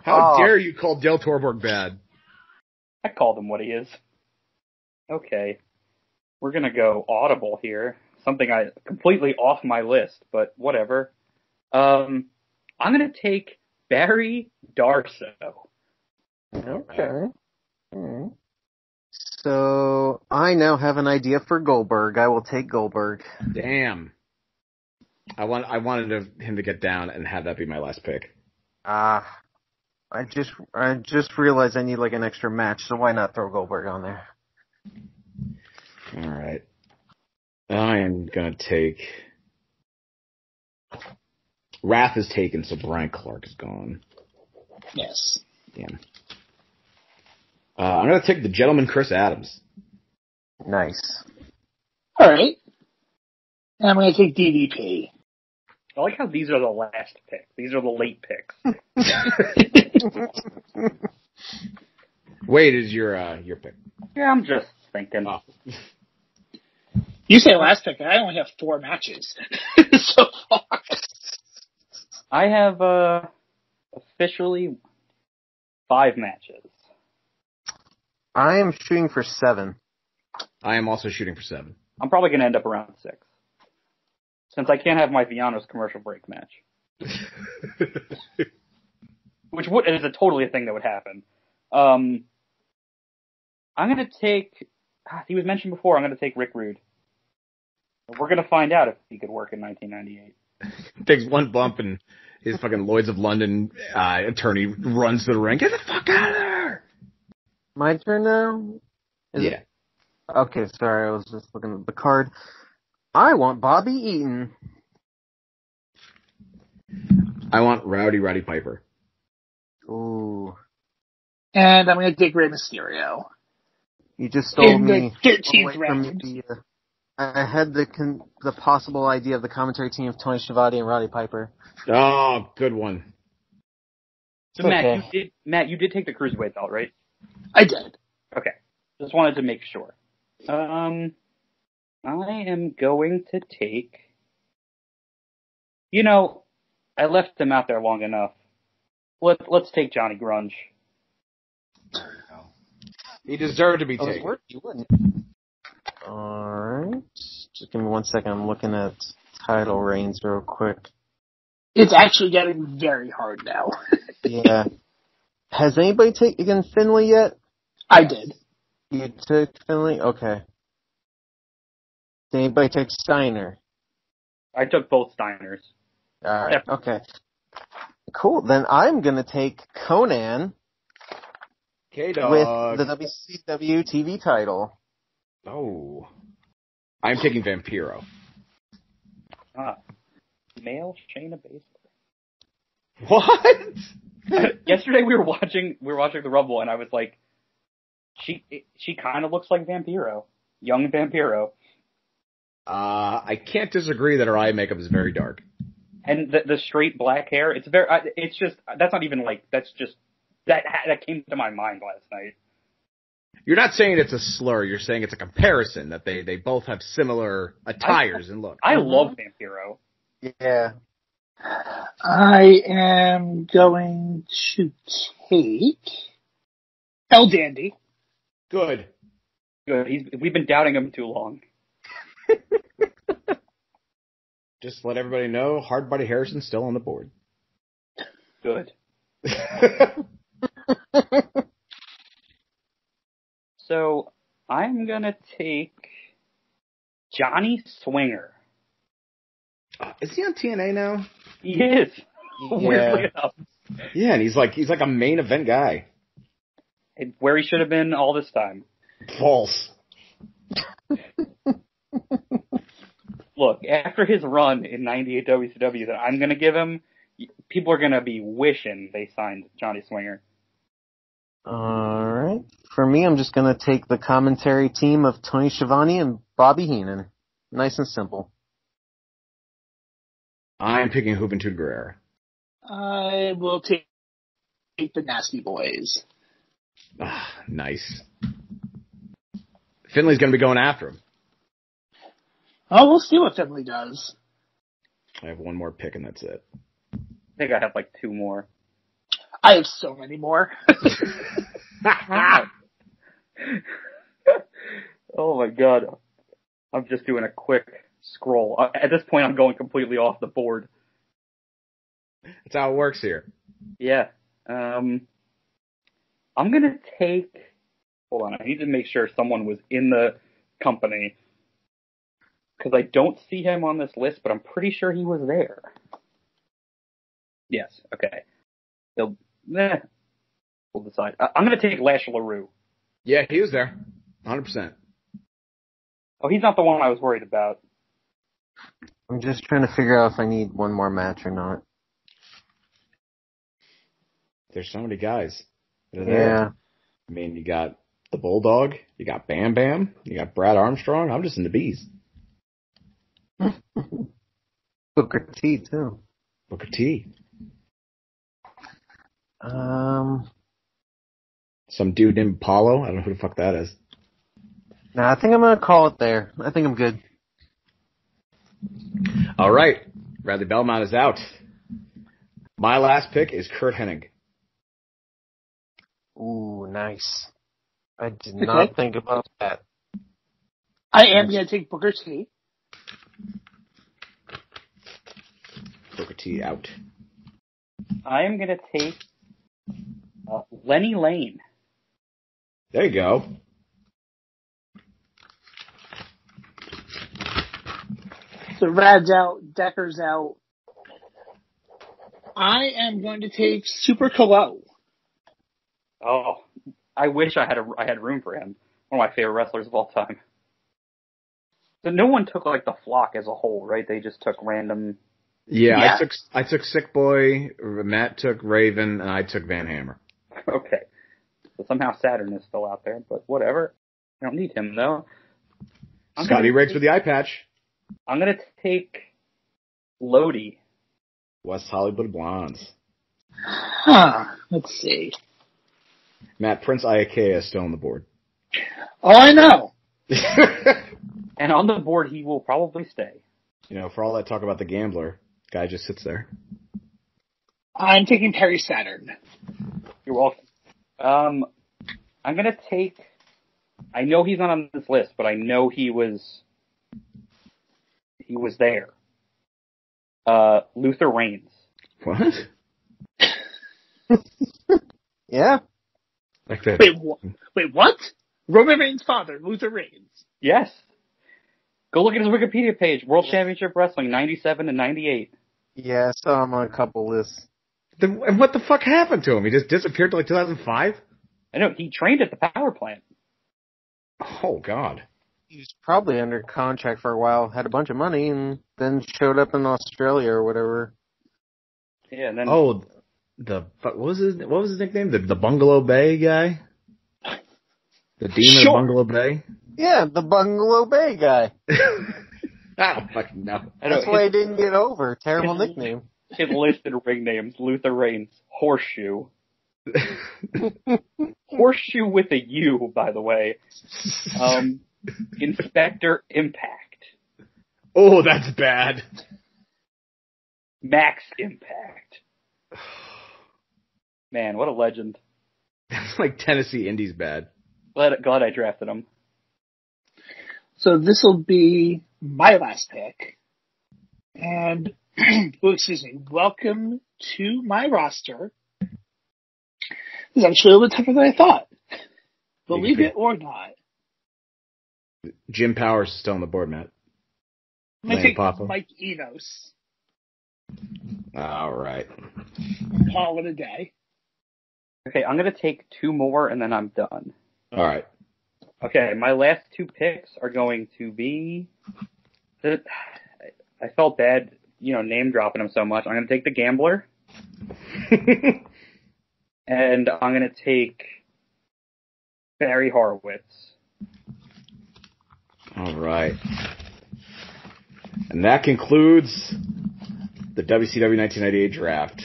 How dare you call Del Torborg bad? I called him what he is. Okay. We're gonna go audible here. Something I completely off my list, but whatever. I'm gonna take Barry Darso. Okay. Right. So I now have an idea for Goldberg. I will take Goldberg. Damn. I wanted him to get down and have that be my last pick. I just realized I need like an extra match, so why not throw Goldberg on there? All right. I am gonna take. Wrath is taken, so Brian Clark is gone. Yes. Damn. I'm gonna take the gentleman Chris Adams. Nice. All right. And I'm going to take DDP. I like how these are the last picks. These are the late picks. Wade is your pick. Yeah, I'm just thinking. Oh. You say last pick. I only have 4 matches so far. I have officially 5 matches. I am shooting for 7. I am also shooting for 7. I'm probably going to end up around 6. Since I can't have my Vianos commercial break match. Which is totally a thing that would happen. I'm going to take... He was mentioned before. I'm going to take Rick Rude. We're going to find out if he could work in 1998. Takes one bump and his fucking Lloyds of London attorney runs to the ring. Get the fuck out of there! My turn now? Yeah. Okay, sorry, I was just looking at the card. I want Bobby Eaton. I want Roddy Piper. Ooh. And I'm going to take Rey Mysterio. You just stole In me the 13th away from round. me. I had the possible idea of the commentary team of Tony Schiavone and Roddy Piper. Oh, good one. So Okay. Matt, you did take the cruiserweight belt, right? I did. Okay. Just wanted to make sure. I am going to take. You know, I left them out there long enough. Let's take Johnny Grunge. He deserved to be I was taken. worried you wouldn't. Alright. Just give me 1 second. I'm looking at title reigns real quick. It's actually getting very hard now. Yeah. Has anybody taken Finlay yet? I did. You took Finlay? Okay. Did anybody take Steiner? I took both Steiners. Alright, okay. Cool. Then I'm gonna take Conan K-Dog. with the WCW TV title. Oh. I'm taking Vampiro. Male Shayna Baszler. What? Yesterday we were watching the Rumble, and I was like, she kind of looks like Vampiro, young Vampiro. I can't disagree that her eye makeup is very dark. And the straight black hair, it's just that's not even like that's just that came to my mind last night. You're not saying it's a slur. You're saying it's a comparison that they both have similar attires and look. I love Vampiro. Yeah. I am going to take El Dandy. Good. We've been doubting him too long. Just let everybody know, Hard Body Harrison's still on the board. Good. So I'm gonna take Johnny Swinger. Is he on TNA now? He is. Yeah. Weirdly enough. Yeah, and he's like a main event guy. Where he should have been all this time. False. Look, after his run in '98 WCW that I'm gonna give him, people are gonna be wishing they signed Johnny Swinger. Alright. For me, I'm just gonna take the commentary team of Tony Schiavone and Bobby Heenan. Nice and simple. I'm picking Juventud Guerrera. I will take the Nasty Boys. Ah, nice. Finley's going to be going after him. Oh, we'll see what Finley does. I have one more pick, and that's it. I think I have like two more. I have so many more. Oh my god. I'm just doing a quick scroll. At this point, I'm going completely off the board. That's how it works here. Yeah. I'm gonna take... Hold on, I need to make sure someone was in the company. Because I don't see him on this list, but I'm pretty sure he was there. Yes, okay. We'll decide. I'm gonna take Lash LaRue. Yeah, he was there. 100%. Oh, he's not the one I was worried about. I'm just trying to figure out if I need one more match or not. There's so many guys that are there. Yeah. I mean, you got the Bulldog, you got Bam Bam, you got Brad Armstrong. I'm just in the bees. Booker T, too. Booker T. Some dude named Apollo. I don't know who the fuck that is. Nah, I think I'm gonna call it there. I think I'm good. All right. Radley Belmont is out. My last pick is Kurt Hennig. Ooh, nice. I did not think about that. I am going to take Booker T. Booker T out. I am gonna take Lenny Lane. There you go. So Rad's out, Decker's out. I am going to take Super Colo. Oh, I wish I had room for him. One of my favorite wrestlers of all time. So no one took like the flock as a whole, right? They just took random. Yeah. I took Sick Boy, Matt took Raven, and I took Van Hammer. Okay. So somehow Saturn is still out there, but whatever. I don't need him, though. Scotty Riggs with the eye patch. I'm going to take Lodi. West Hollywood Blondes. Let's see. Matt, Prince Iakea is still on the board. Oh, I know. And on the board, he will probably stay. You know, for all that talk about the gambler, guy just sits there. I'm taking Perry Saturn. You're welcome. I'm going to take... I know he's not on this list, but I know he was there. Luther Reigns. What? Yeah. Like that. Wait, what? Roman Reigns' father, Luther Reigns. Yes. Go look at his Wikipedia page. World Championship Wrestling, 97 and 98. Yeah, I saw him on a couple lists. And what the fuck happened to him? He just disappeared to like 2005? I know, he trained at the power plant. Oh, God. He was probably under contract for a while, had a bunch of money, and then showed up in Australia or whatever. Yeah, and then... Oh, what was his nickname? The Bungalow Bay guy? The Demon of Bungalow Bay? Yeah, the Bungalow Bay guy. I don't fucking know. That's why he didn't get over. Terrible nickname. His listed ring names, Luther Reigns, Horseshoe. Horseshoe with a U, by the way. Inspector Impact. Oh, that's bad. Max Impact. Man, what a legend. That's like Tennessee Indies bad. Glad I drafted him. So this will be my last pick. And, welcome to my roster. It's actually a little bit tougher than I thought. Believe it or not. Jim Powers is still on the board, Matt. I'm going to take Mike Enos. All right. Call it a day. Okay, I'm going to take two more and then I'm done. All right. Okay, my last two picks are going to be... I felt bad, name dropping him so much. I'm going to take the Gambler. And I'm going to take Barry Horowitz. All right. And that concludes the WCW 1998 draft.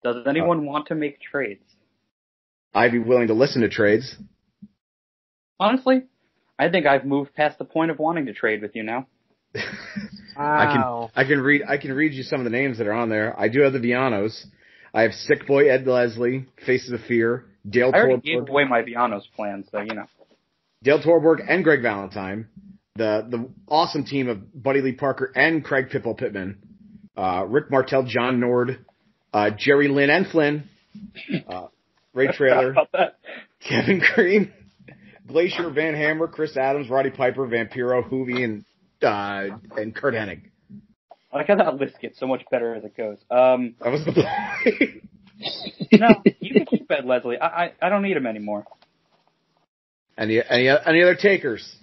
Does anyone want to make trades? I'd be willing to listen to trades. Honestly, I think I've moved past the point of wanting to trade with you now. Wow. I can read you some of the names that are on there. I do have the Vianos. I have Sick Boy Ed Leslie, Faces of Fear, Dale I already Torborg. gave away my Vianos plan, so Dale Torborg and Greg Valentine. The awesome team of Buddy Lee Parker and Craig Pitbull Pittman. Rick Martel, John Nord, Jerry Lynn and Flynn, Ray Traylor, Kevin Green, Glacier, Van Hammer, Chris Adams, Roddy Piper, Vampiro, Hoovy, and Kurt Hennig. I like how that list gets so much better as it goes. That was the play. No, you can keep Ed Leslie. I don't need him anymore. Any other takers?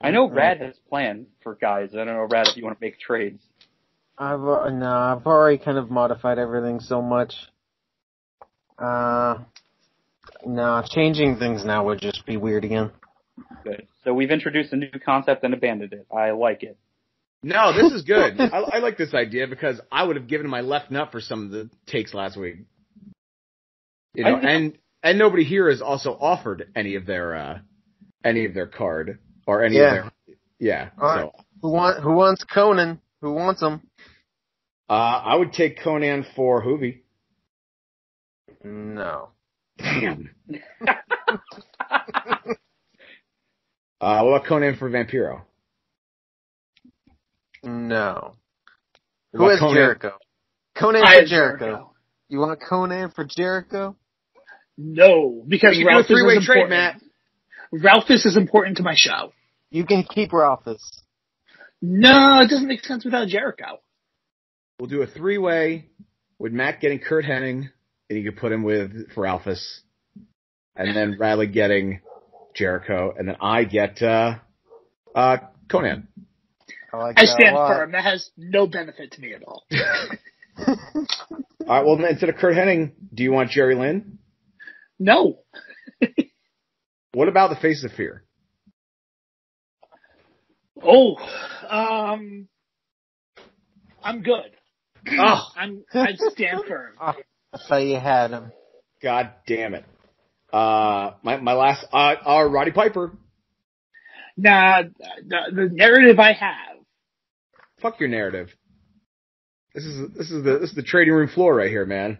I know Rad has plans for guys. I don't know, Rad, if you want to make trades. I've already kind of modified everything so much. Changing things now would just be weird again. Good. So we've introduced a new concept and abandoned it. I like it. No, this is good. I like this idea because I would have given my left nut for some of the takes last week. And nobody here has also offered any of their card or any of their Right. So who wants Conan? Who wants him? I would take Conan for Hoovy. No. Damn. What about Conan for Vampiro? No. What Who has Conan? Jericho? Conan I for have Jericho. You want Conan for Jericho? No, because We can do a Ralphus three-way is trade, important. Matt. Ralphus is important to my show. You can keep Ralphus. No, it doesn't make sense without Jericho. We'll do a three-way with Matt getting Kurt Hennig, and you can put him for Ralphus, and then Radley getting Jericho, and then I get Conan. I stand firm. That has no benefit to me at all. All right, well, instead of Kurt Hennig, do you want Jerry Lynn? No. What about the Face of Fear? Oh, I'm good. Oh, I'd stand firm. I thought you had him. God damn it. My last, Roddy Piper. Nah, the narrative I have. Fuck your narrative. This is the trading room floor right here, man.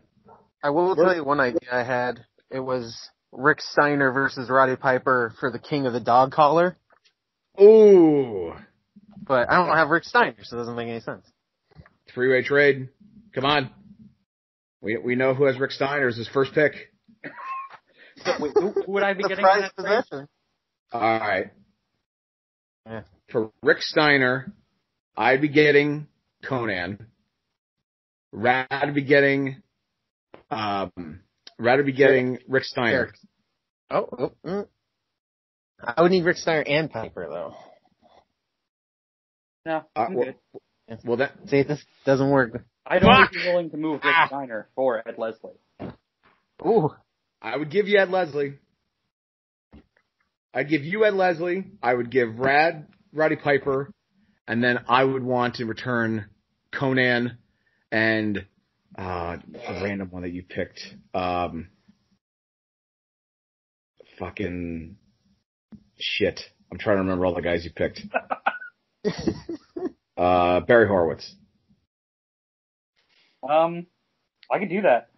I will tell you one idea I had. It was Rick Steiner versus Roddy Piper for the King of the Dog Collar. Ooh. But I don't have Rick Steiner, so it doesn't make any sense. Three-way trade. Come on. We know who has Rick Steiner as his first pick. So, wait, who would I be getting in Surprise that trade? possession. All right. Yeah. For Rick Steiner, I'd be getting Conan. Rad would be getting Rick Steiner. I would need Rick Steiner and Piper, though. No, I'm good. Well, that See, this doesn't work. I'd only be willing to move Rick Steiner for Ed Leslie. Ooh. I would give you Ed Leslie. I'd give you Ed Leslie. I would give Roddy Piper, and then I would want to return Conan and a random one that you picked. Fucking shit. I'm trying to remember all the guys you picked. Barry Horowitz. I could do that.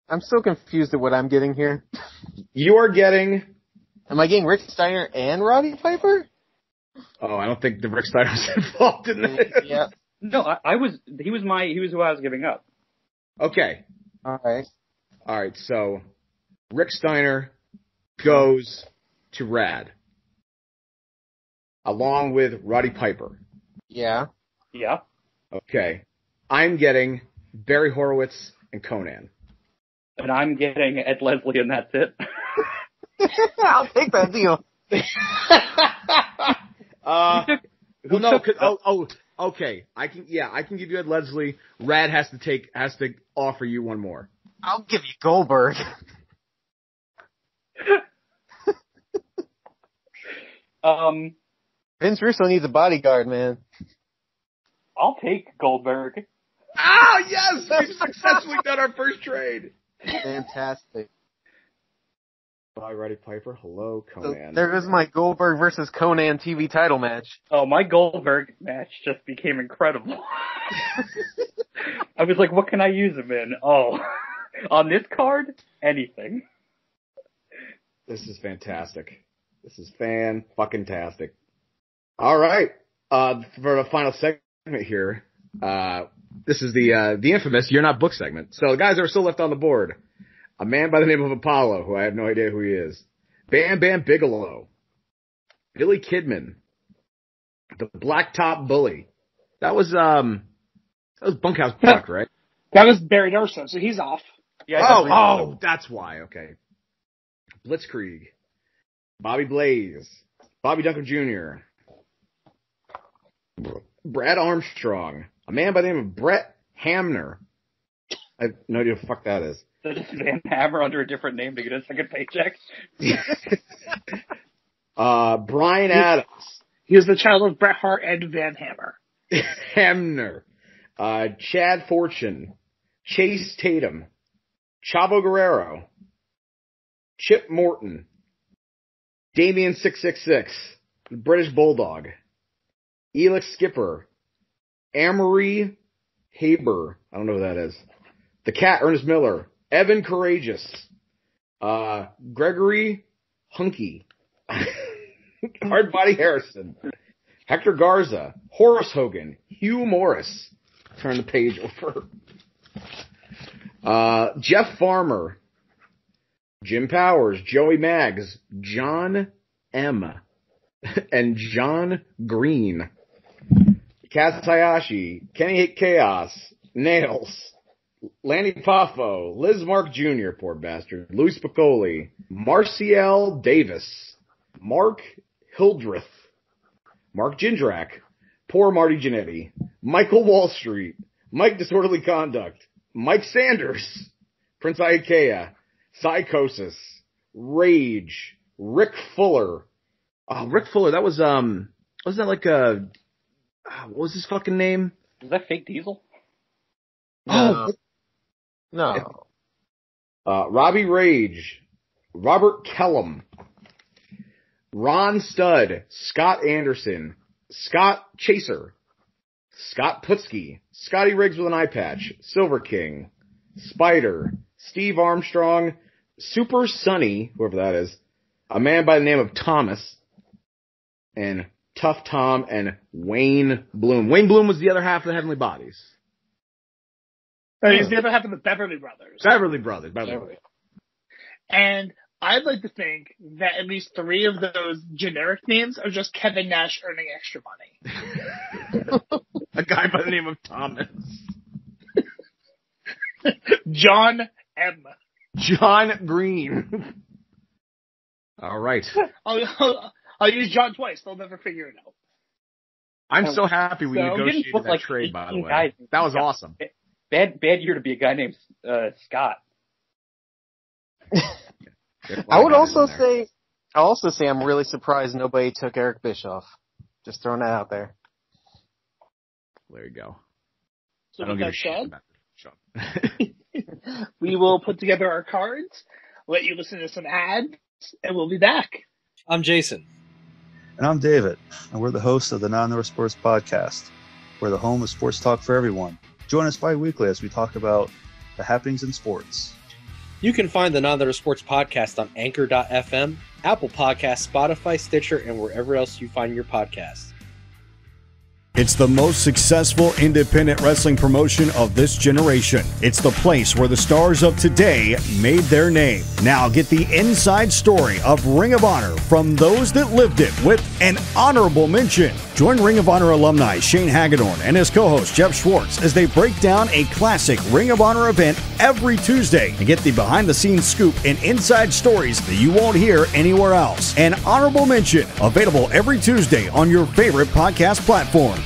I'm so confused at what I'm getting here. You are getting. Am I getting Rick Steiner and Roddy Piper? Oh, I don't think the Rick Steiner was involved in this. Yeah. No, he was who I was giving up. Okay. All right. So Rick Steiner goes to Rad, along with Roddy Piper. Yeah. Yeah. Okay. I'm getting Barry Horowitz and Conan. And I'm getting Ed Leslie, and that's it. I'll take that deal. Okay. I can give you Ed Leslie. Rad has to offer you one more. I'll give you Goldberg. Vince Russo needs a bodyguard, man. I'll take Goldberg. Ah, yes! We've successfully done our first trade. Fantastic. Bye, Roddy Piper. Hello, Conan. So there goes my Goldberg versus Conan TV title match. Oh, my Goldberg match just became incredible. I was like, what can I use him in? Oh, on this card? Anything. This is fantastic. This is fan-fucking-tastic. All right. For the final segment here, this is the infamous You're Not Booked segment. So the guys that are still left on the board. A man by the name of Apollo, who I have no idea who he is. Bam Bam Bigelow. Billy Kidman. The Blacktop Bully. That was Bunkhouse Buck, right? That was Barry Darso, so he's off. Yeah. That's why. Okay. Blitzkrieg. Bobby Blaze. Bobby Duncan Jr. Brad Armstrong. A man by the name of Brett Hamner. I have no idea what the fuck that is. That is Van Hammer under a different name to get a second paycheck. Brian Adams. He was the child of Bret Hart and Van Hammer. Hamner. Chad Fortune. Chase Tatum. Chavo Guerrero. Chip Morton. Damien 666. The British Bulldog. Elix Skipper. Amory Haber. I don't know who that is. The Cat, Ernest Miller. Evan Courageous. Gregory Hunky. Hardbody Harrison. Hector Garza. Horace Hogan. Hugh Morris. Turn the page over. Jeff Farmer. Jim Powers. Joey Maggs. John M. and John Green. Kaz Hayashi. Kenny Hit Chaos. Nails. Lanny Poffo, Liz Mark Jr., poor bastard, Louis Piccoli, Marciel Davis, Mark Hildreth, Mark Jindrak, poor Marty Jannetty, Michael Wall Street, Mike Disorderly Conduct, Mike Sanders, Prince Ikea, Psychosis, Rage, Rick Fuller. Oh, Rick Fuller. That was wasn't that like a what was his fucking name? Was that Fake Diesel? No. Oh, No. Robbie Rage, Robert Kellum, Ron Studd, Scott Anderson, Scott Chaser, Scott Putski, Scotty Riggs with an eye patch, Silver King, Spider, Steve Armstrong, Super Sonny, whoever that is, a man by the name of Thomas, and Tough Tom, and Wayne Bloom. Wayne Bloom was the other half of the Heavenly Bodies. He's the other half of the Beverly Brothers. Beverly Brothers. And I'd like to think that at least 3 of those generic names are just Kevin Nash earning extra money. A guy by the name of Thomas. John M. John Green. All right. I'll use John twice. They'll never figure it out. I'm so happy we So negotiated that like trade, by the way. Guys. That was awesome. Bad year to be a guy named Scott. I'll also say I'm really surprised nobody took Eric Bischoff. Just throwing that out there. There you go. So I don't with give a that shit said, about Bischoff. we will put together our cards, let you listen to some ads, and we'll be back. I'm Jason. And I'm David, and we're the hosts of the Non-North Sports Podcast. We're the home of sports talk for everyone. Join us bi-weekly as we talk about the happenings in sports. You can find the Non-North Sports Podcast on Anchor.fm, Apple Podcasts, Spotify, Stitcher, and wherever else you find your podcasts. It's the most successful independent wrestling promotion of this generation. It's the place where the stars of today made their name. Now get the inside story of Ring of Honor from those that lived it with an honorable mention. Join Ring of Honor alumni Shane Hagedorn and his co-host Jeff Schwartz as they break down a classic Ring of Honor event every Tuesday and get the behind-the-scenes scoop and inside stories that you won't hear anywhere else. An honorable mention, available every Tuesday on your favorite podcast platforms.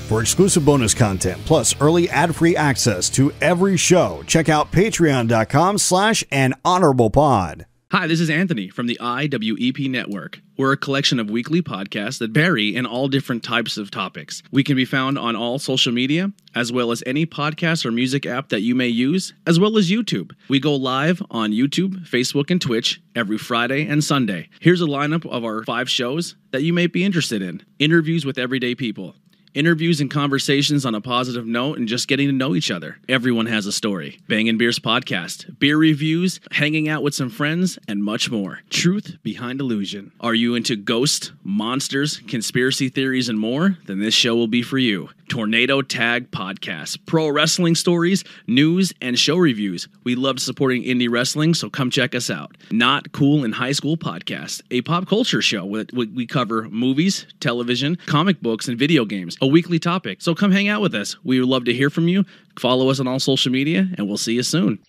For exclusive bonus content, plus early ad-free access to every show, check out patreon.com/anhonorablepod. Hi, this is Anthony from the IWEP Network. We're a collection of weekly podcasts that vary in all different types of topics. We can be found on all social media, as well as any podcast or music app that you may use, as well as YouTube. We go live on YouTube, Facebook, and Twitch every Friday and Sunday. Here's a lineup of our 5 shows that you may be interested in. Interviews with everyday people. Interviews and conversations on a positive note and just getting to know each other. Everyone has a story. Bangin' Beers Podcast, beer reviews, hanging out with some friends, and much more. Truth behind illusion. Are you into ghosts, monsters, conspiracy theories, and more? Then this show will be for you. Tornado Tag Podcast. Pro wrestling stories, news, and show reviews. We love supporting indie wrestling, so come check us out. Not Cool in High School Podcast. A pop culture show. We cover movies, television, comic books, and video games. A weekly topic. So come hang out with us. We would love to hear from you. Follow us on all social media, and we'll see you soon.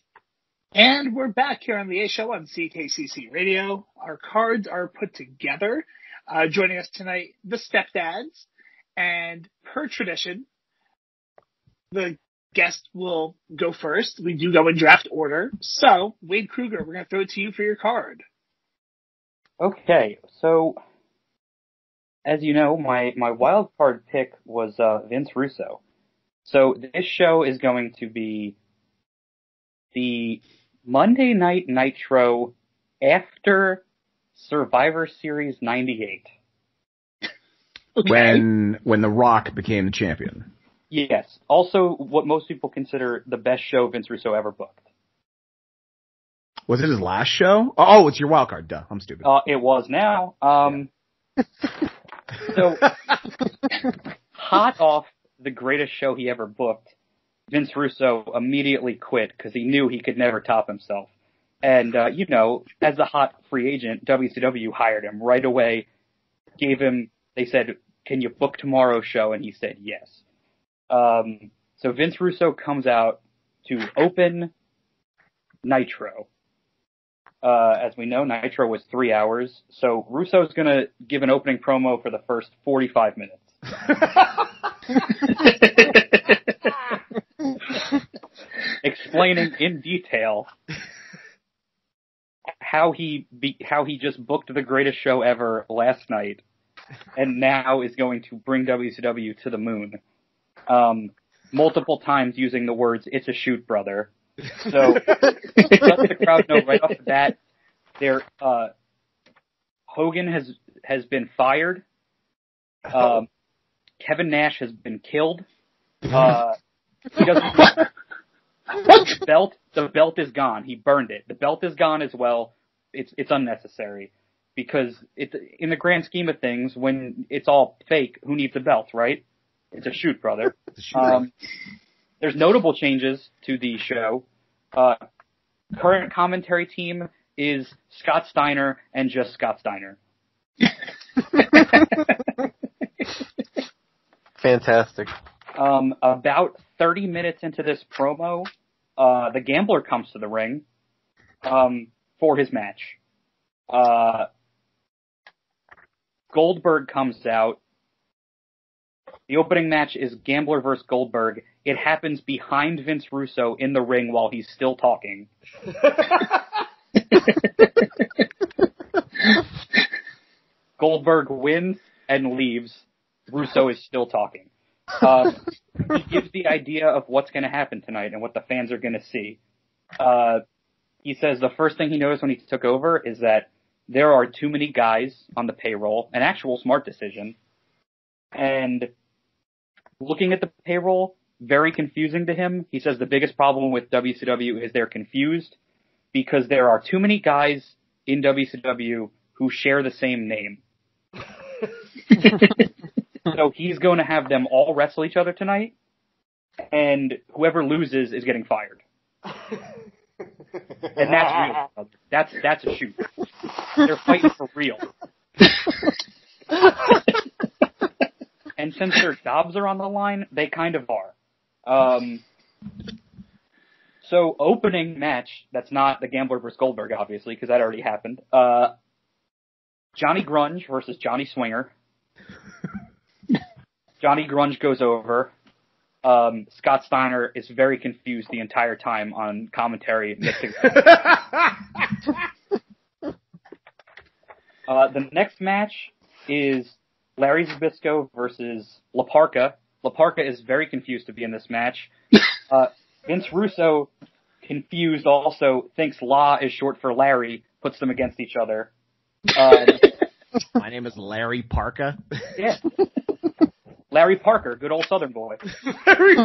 And we're back here on the A Show on CKCC Radio. Our cards are put together. Joining us tonight, the Stepdads. And per tradition, the guest will go first. We do go in draft order. So, Wade Kruger, we're going to throw it to you for your card. Okay, so as you know, my wild card pick was Vince Russo. So this show is going to be the Monday Night Nitro after Survivor Series 98. Okay. When The Rock became the champion. Yes. Also, what most people consider the best show Vince Russo ever booked. Was it his last show? Oh, it's your wild card. Duh, I'm stupid. It was now. So, hot off the greatest show he ever booked, Vince Russo immediately quit because he knew he could never top himself. And, as a hot free agent, WCW hired him right away, they said, can you book tomorrow's show? And he said yes. So Vince Russo comes out to open Nitro. As we know, Nitro was 3 hours. So Russo's going to give an opening promo for the first 45 minutes. Explaining in detail how he just booked the greatest show ever last night, and now is going to bring WCW to the moon. Multiple times using the words "It's a shoot, brother." So let the crowd know right off the bat. Hogan has been fired. Kevin Nash has been killed. He doesn't. The belt is gone. He burned it. The belt is gone as well. It's unnecessary because in the grand scheme of things, when it's all fake, who needs a belt, right? It's a shoot, brother. There's notable changes to the show. Current commentary team is Scott Steiner and just Scott Steiner. Fantastic. About 30 minutes into this promo, the Gambler comes to the ring for his match. Goldberg comes out. The opening match is Gambler versus Goldberg. It happens behind Vince Russo in the ring while he's still talking. Goldberg wins and leaves. Russo is still talking. He gives the idea of what's going to happen tonight and what the fans are going to see. He says the first thing he noticed when he took over is that there are too many guys on the payroll, an actual smart decision. And looking at the payroll, very confusing to him. He says the biggest problem with WCW is they're confused because there are too many guys in WCW who share the same name. So he's going to have them all wrestle each other tonight, and whoever loses is getting fired. And that's real. That's a shoot. They're fighting for real. And since their jobs are on the line, they kind of are. So opening match, that's not the Gambler versus Goldberg, obviously, because that already happened. Johnny Grunge versus Johnny Swinger. Johnny Grunge goes over. Scott Steiner is very confused the entire time on commentary. The next match is Larry Zbyszko versus La Parka. La Parka is very confused to be in this match. Vince Russo, confused also, thinks La is short for Larry, puts them against each other. My name is Larry Parka. Yeah. Larry Parker, good old Southern boy. Larry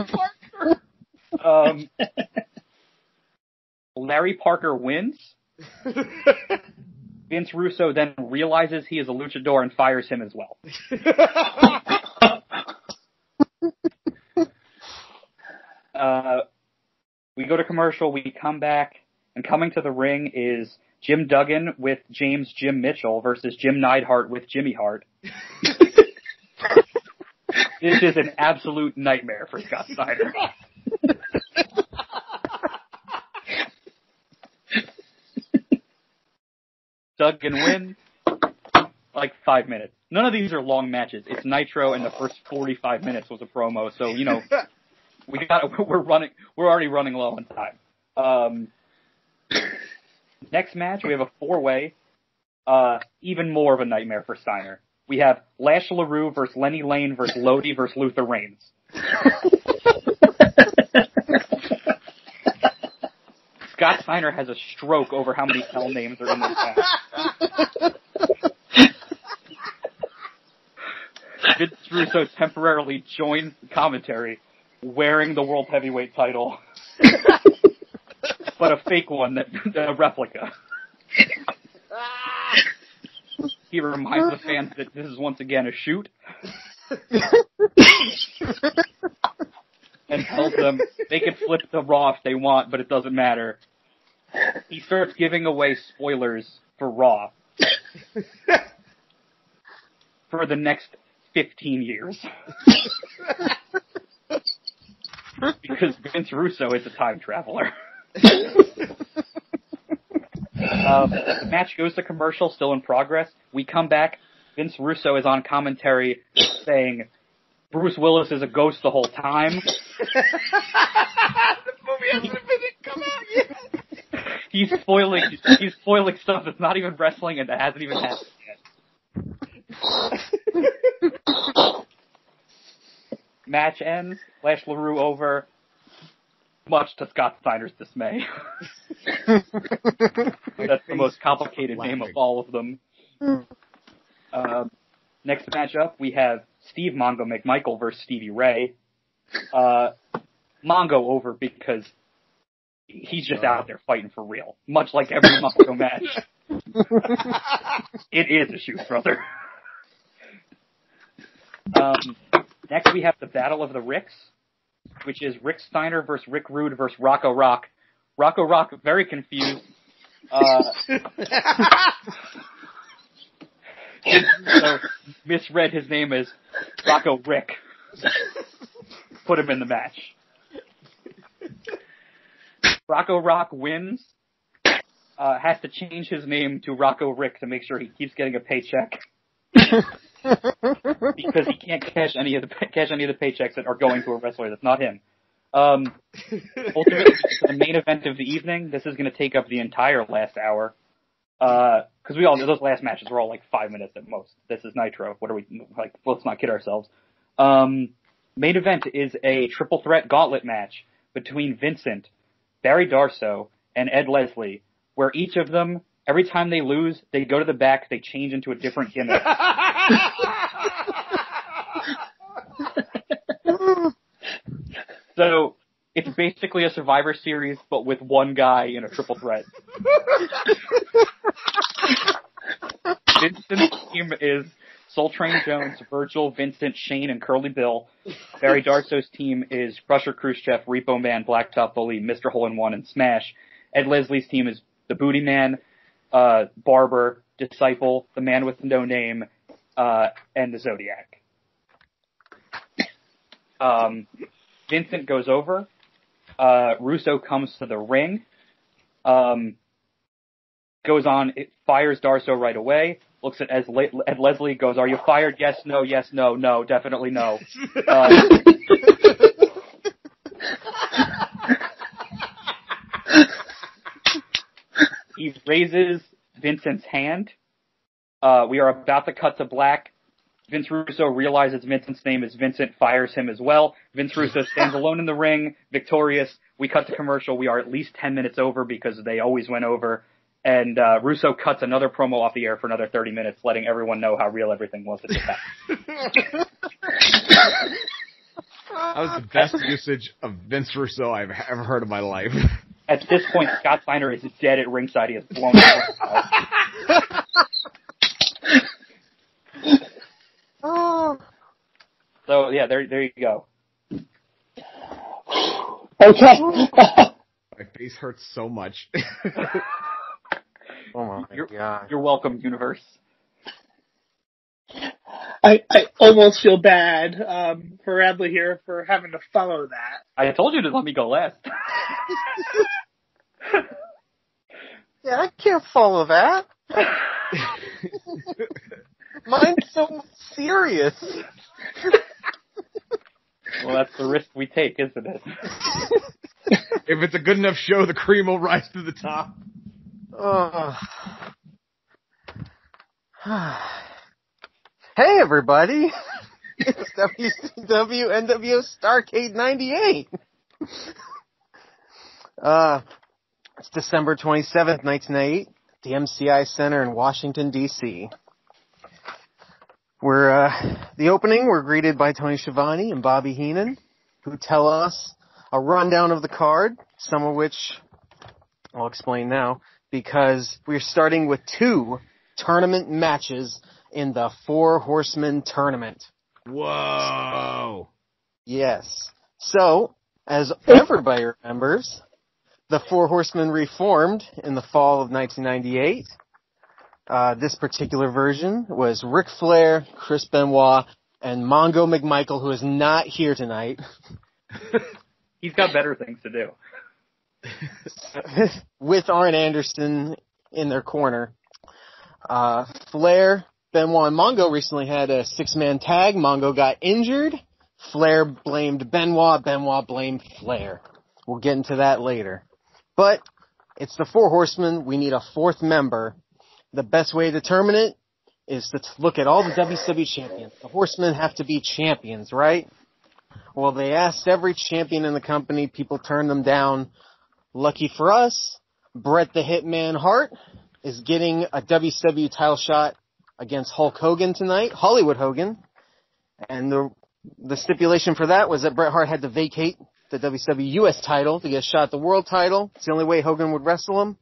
Parker. Larry Parker wins. Vince Russo then realizes he is a luchador and fires him as well. We go to commercial, we come back, and coming to the ring is Jim Duggan with James Jim Mitchell versus Jim Neidhart with Jimmy Hart. This is an absolute nightmare for Scott Steiner. Duggan wins like 5 minutes. None of these are long matches. It's Nitro, and the first 45 minutes was a promo. So we're already running low on time. Next match, we have a 4-way. Even more of a nightmare for Steiner. We have Lash LaRue versus Lenny Lane versus Lodi versus Luther Reigns. Scott Steiner has a stroke over how many hell names are in this match. Vince Russo temporarily joins the commentary wearing the World Heavyweight title, but a fake one, a replica. He reminds the fans that this is once again a shoot. And tells them they can flip the Raw if they want, but it doesn't matter. He starts giving away spoilers for Raw for the next 15 years. Because Vince Russo is a time traveler. The match goes to commercial, still in progress. We come back. Vince Russo is on commentary saying, Bruce Willis is a ghost the whole time. The movie hasn't come out yet. He's spoiling stuff that's not even wrestling and that hasn't even happened yet. Match ends. Flash LaRue over. Much to Scott Steiner's dismay. That's the most complicated name of all of them. Next matchup, we have Steve Mongo McMichael versus Stevie Ray. Mongo over because he's just out there fighting for real, much like every Mongo match. It is a shoot, brother. Next, we have the Battle of the Ricks, which is Rick Steiner versus Rick Rude versus Rocco Rock. Rocco Rock, very confused. So misread his name as Rocco Rick. Put him in the match. Rocco Rock wins. Has to change his name to Rocco Rick to make sure he keeps getting a paycheck. Because he can't cash any of the paychecks that are going to a wrestler that's not him. Ultimately, for the main event of the evening, this is going to take up the entire last hour. Because we all know those last matches were all like 5 minutes at most. This is Nitro. What are we, like, let's not kid ourselves. Main event is a triple threat gauntlet match between Vincent, Barry Darsow, and Ed Leslie, where each of them, every time they lose, they go to the back, they change into a different gimmick. So, it's basically a Survivor Series, but with one guy in a triple threat. Vincent's team is Soul Train Jones, Virgil, Vincent, Shane, and Curly Bill. Barry Darso's team is Crusher Khrushchev, Repo Man, Blacktop Bully, Mr. Hole-in-One, and Smash. Ed Leslie's team is the Booty Man, Barber, Disciple, the Man with No Name, and the Zodiac. Vincent goes over. Russo comes to the ring. Goes on, it fires Darsow right away. Looks at Ed Leslie, goes, "Are you fired? Yes, no, definitely no." He raises Vincent's hand. We are about to cut to black. Vince Russo realizes Vincent's name is Vincent, fires him as well. Vince Russo stands alone in the ring, victorious. We cut to commercial. We are at least 10 minutes over because they always went over. And Russo cuts another promo off the air for another 30 minutes, letting everyone know how real everything was at the time. That was the best usage of Vince Russo I've ever heard in my life. At this point, Scott Steiner is dead at ringside. He has blown up. So, yeah, there you go. Okay. My face hurts so much. Oh my God. You're welcome, universe. I almost feel bad for Radley here for having to follow that. I told you to let me go last. Yeah, I can't follow that. Mine's so serious. Well, that's the risk we take, isn't it? If it's a good enough show, the cream will rise to the top. Hey, everybody. It's WCW NWO Starrcade 98. It's December 27th, 1998, the MCI Center in Washington, D.C. The opening, we're greeted by Tony Schiavone and Bobby Heenan, who tell us a rundown of the card, some of which I'll explain now, because we're starting with 2 tournament matches in the Four Horsemen tournament. Whoa! Yes. So, as everybody remembers, the Four Horsemen reformed in the fall of 1998. This particular version was Ric Flair, Chris Benoit, and Mongo McMichael, who is not here tonight. He's got better things to do. With Arn Anderson in their corner. Flair, Benoit, and Mongo recently had a 6-man tag. Mongo got injured. Flair blamed Benoit. Benoit blamed Flair. We'll get into that later. But It's the Four Horsemen. We need a fourth member. The best way to determine it is to look at all the WCW champions. The Horsemen have to be champions, right? Well, they asked every champion in the company. People turned them down. Lucky for us, Bret the Hitman Hart is getting a WCW title shot against Hulk Hogan tonight, Hollywood Hogan. And the stipulation for that was that Bret Hart had to vacate the WCW US title to get a shot at the world title. It's the only way Hogan would wrestle him.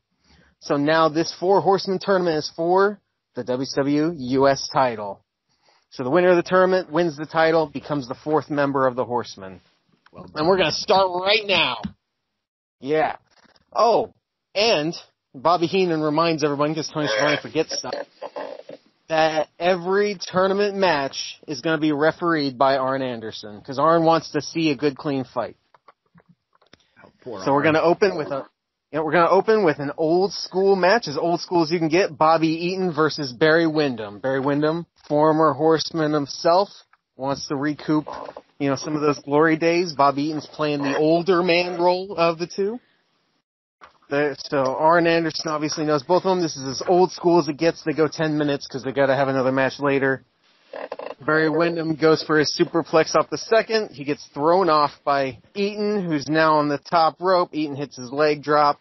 So now this Four Horsemen tournament is for the WCW US title. So the winner of the tournament wins the title, becomes the fourth member of the Horsemen. And we're going to start right now. Yeah. Oh, and Bobby Heenan reminds everyone, because Tony Schiavone forgets stuff, that every tournament match is going to be refereed by Arn Anderson, because Arn wants to see a good, clean fight. So we're going to open with an old school match, as old school as you can get. Bobby Eaton versus Barry Windham. Barry Windham, former Horseman himself, wants to recoup, some of those glory days. Bobby Eaton's playing the older man role of the two. So Arn Anderson obviously knows both of them. This is as old school as it gets. They go 10 minutes because they got to have another match later. Barry Windham goes for his superplex off the second. He gets thrown off by Eaton, who's now on the top rope. Eaton hits his leg drop,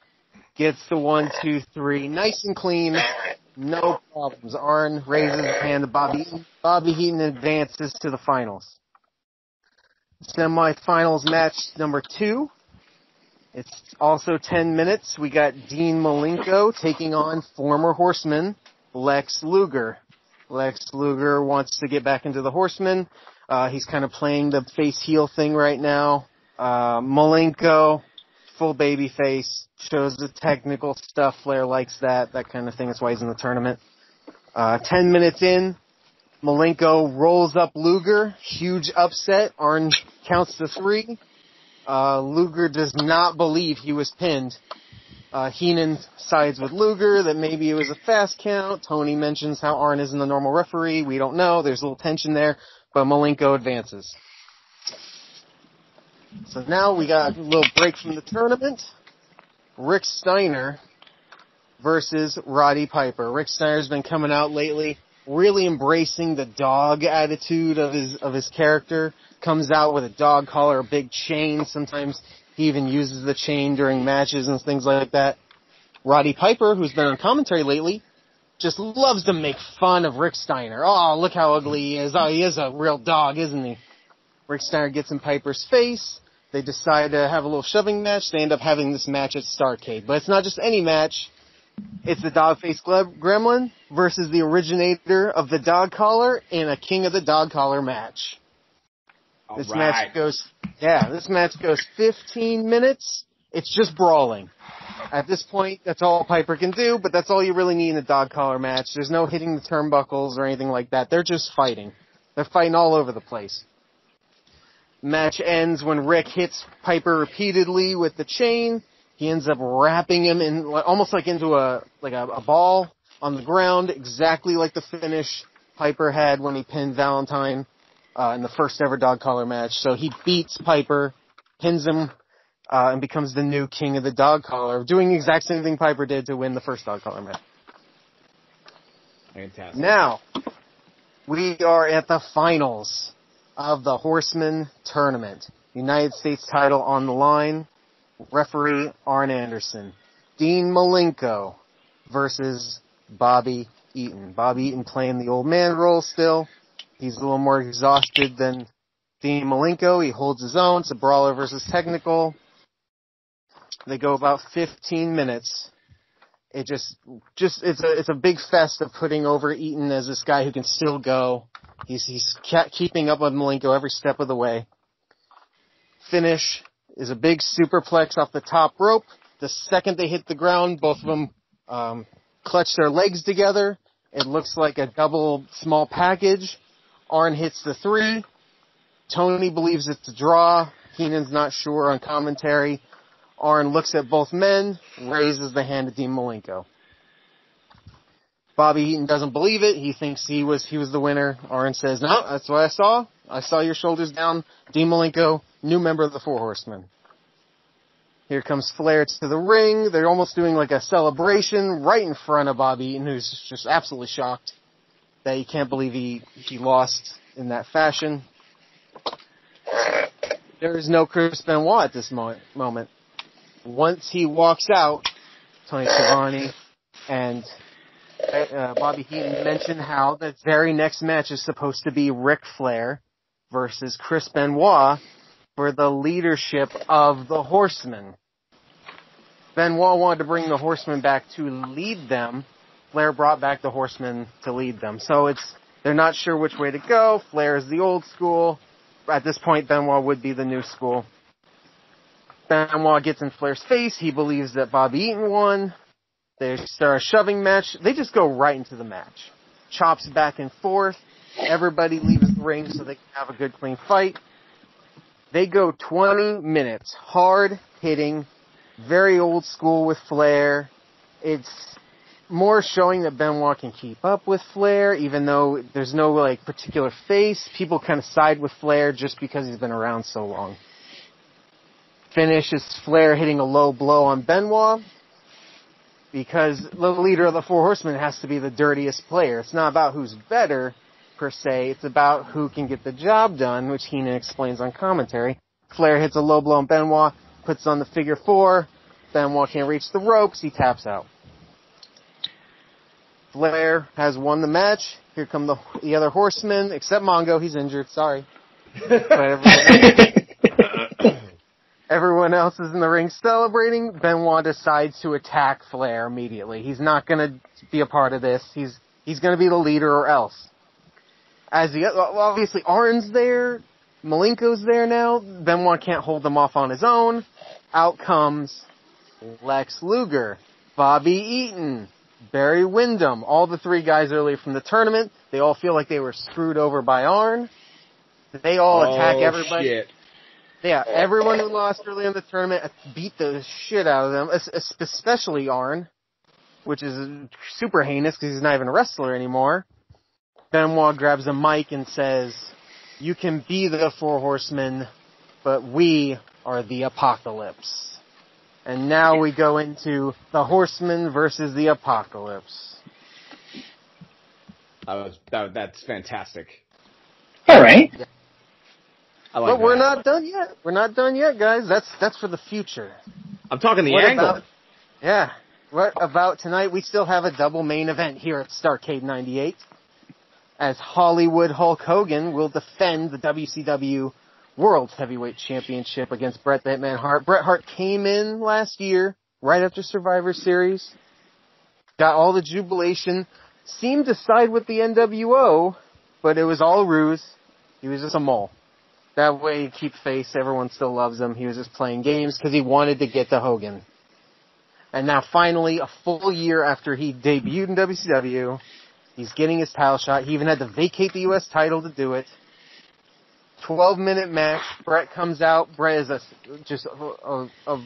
gets the 1, 2, 3, nice and clean, no problems. Arn raises his hand to Bobby Eaton. Bobby Eaton advances to the finals. Semi-finals match number 2. It's also 10 minutes. We got Dean Malenko taking on former Horseman Lex Luger. Lex Luger wants to get back into the Horsemen. He's kind of playing the face-heel thing right now. Malenko, full baby face, shows the technical stuff. Flair likes that kind of thing. That's why he's in the tournament. 10 minutes in, Malenko rolls up Luger. Huge upset. Arn counts to 3. Luger does not believe he was pinned. Heenan sides with Luger that maybe it was a fast count. Tony mentions how Arn isn't a normal referee. We don't know. There's a little tension there, but Malenko advances. So now we got a little break from the tournament. Rick Steiner versus Roddy Piper. Rick Steiner's been coming out lately, really embracing the dog attitude of his character. Comes out with a dog collar, a big chain. Sometimes he even uses the chain during matches and things like that. Roddy Piper, who's been on commentary lately, just loves to make fun of Rick Steiner. Oh, look how ugly he is. Oh, he is a real dog, isn't he? Rick Steiner gets in Piper's face. They decide to have a little shoving match. They end up having this match at Starrcade. But it's not just any match. It's the Dog-Faced Gremlin versus the originator of the dog collar in a King of the Dog Collar match. This match goes 15 minutes. It's just brawling. At this point, that's all Piper can do, but that's all you really need in a dog collar match. There's no hitting the turnbuckles or anything like that. They're just fighting. They're fighting all over the place. Match ends when Rick hits Piper repeatedly with the chain. He ends up wrapping him in almost like into a ball on the ground, exactly like the finish Piper had when he pinned Valentine in the first ever dog collar match. So he beats Piper, pins him, and becomes the new king of the dog collar, doing the exact same thing Piper did to win the first dog collar match. Fantastic. Now, we are at the finals of the Horseman Tournament. United States title on the line. Referee Arn Anderson. Dean Malenko versus Bobby Eaton. Bobby Eaton playing the old man role still. He's a little more exhausted than Dean Malenko. He holds his own. It's a brawler versus technical. They go about 15 minutes. It's a big fest of putting over Eaton as this guy who can still go. He's keeping up with Malenko every step of the way. Finish is a big superplex off the top rope. The second they hit the ground, both of them clutch their legs together. It looks like a double small package. Arn hits the 3. Tony believes it's a draw. Heenan's not sure on commentary. Arn looks at both men, raises the hand to Dean Malenko. Bobby Eaton doesn't believe it. He thinks he was the winner. Arn says, no, that's what I saw. I saw your shoulders down. Dean Malenko, new member of the Four Horsemen. Here comes Flair to the ring. They're almost doing like a celebration right in front of Bobby Eaton, who's just absolutely shocked that he can't believe he lost in that fashion. There is no Chris Benoit at this moment. Once he walks out, Tony Schiavone and Bobby Heenan mentioned how the very next match is supposed to be Ric Flair versus Chris Benoit for the leadership of the Horsemen. Benoit wanted to bring the Horsemen back to lead them. Flair brought back the Horsemen to lead them. So they're not sure which way to go. Flair is the old school. At this point, Benoit would be the new school. Benoit gets in Flair's face. He believes that Bobby Eaton won. They start a shoving match. They just go right into the match. Chops back and forth. Everybody leaves the ring so they can have a good, clean fight. They go 20 minutes. Hard hitting. Very old school with Flair. It's more showing that Benoit can keep up with Flair, even though there's no particular face. People kind of side with Flair just because he's been around so long. Finish is Flair hitting a low blow on Benoit, because the leader of the Four Horsemen has to be the dirtiest player. It's not about who's better, per se. It's about who can get the job done, which Heenan explains on commentary. Flair hits a low blow on Benoit, puts on the figure four. Benoit can't reach the ropes. He taps out. Flair has won the match. Here come the other Horsemen, except Mongo. He's injured. Sorry. But everyone else is in the ring celebrating. Benoit decides to attack Flair immediately. He's not going to be a part of this. He's going to be the leader or else. Obviously Arn's there. Malenko's there now. Benoit can't hold them off on his own. Out comes Lex Luger, Bobby Eaton, Barry Windham, all the three guys earlier from the tournament. They all feel like they were screwed over by Arn. They all attack everybody. Shit. Yeah, everyone who lost early in the tournament beat the shit out of them, especially Arn, which is super heinous because he's not even a wrestler anymore. Benoit grabs a mic and says, "You can be the Four Horsemen, but we are the Apocalypse." And now we go into the Horsemen versus the Apocalypse. That's fantastic. All right. Yeah. But we're not done yet. We're not done yet, guys. That's for the future. I'm talking the angle. What about tonight? We still have a double main event here at Starrcade 98. As Hollywood Hulk Hogan will defend the WCW World Heavyweight Championship against Bret the Hitman Hart. Bret Hart came in last year, right after Survivor Series, got all the jubilation, seemed to side with the NWO, but it was all a ruse. He was just a mole. That way, he keep face, everyone still loves him. He was just playing games because he wanted to get to Hogan. And now finally, a full year after he debuted in WCW, he's getting his title shot. He even had to vacate the U.S. title to do it. 12-minute match. Bret comes out. Bret is a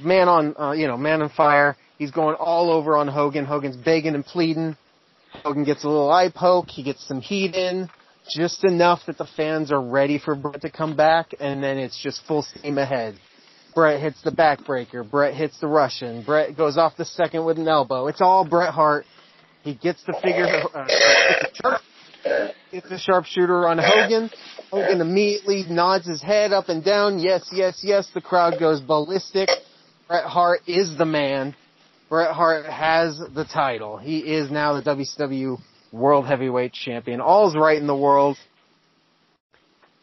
man on, man on fire. He's going all over on Hogan. Hogan's begging and pleading. Hogan gets a little eye poke. He gets some heat in. Just enough that the fans are ready for Bret to come back, and then it's just full steam ahead. Bret hits the backbreaker. Bret hits the Russian. Bret goes off the second with an elbow. It's all Bret Hart. He gets the gets the sharpshooter on Hogan. Hogan immediately nods his head up and down. Yes, yes, yes. The crowd goes ballistic. Bret Hart is the man. Bret Hart has the title. He is now the WCW World Heavyweight Champion. All's right in the world.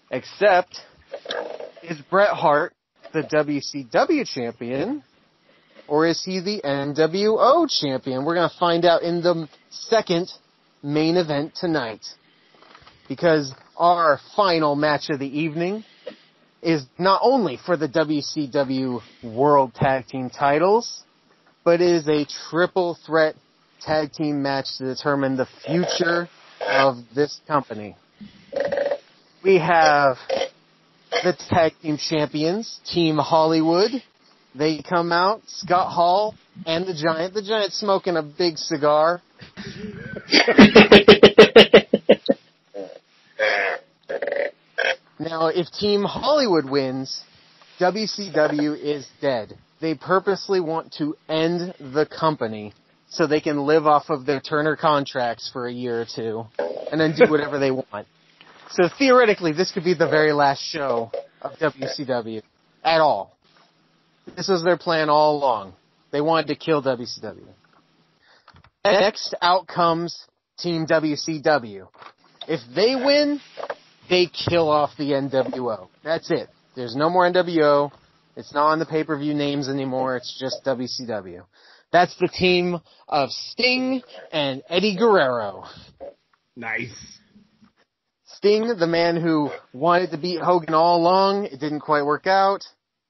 Except, is Bret Hart the WCW champion? Or is he the NWO champion? We're going to find out in the second main event tonight. Because our final match of the evening is not only for the WCW World Tag Team titles, but it is a triple threat tag team match to determine the future of this company. We have the tag team champions, Team Hollywood. They come out, Scott Hall and the Giant. The Giant smoking a big cigar. Now, if Team Hollywood wins, WCW is dead. They purposely want to end the company so they can live off of their Turner contracts for a year or two and then do whatever they want. So theoretically, this could be the very last show of WCW at all. This was their plan all along. They wanted to kill WCW. Next out comes Team WCW. If they win, they kill off the NWO. That's it. There's no more NWO. It's not on the pay-per-view names anymore. It's just WCW. That's the team of Sting and Eddie Guerrero. Nice. Sting, the man who wanted to beat Hogan all along. It didn't quite work out.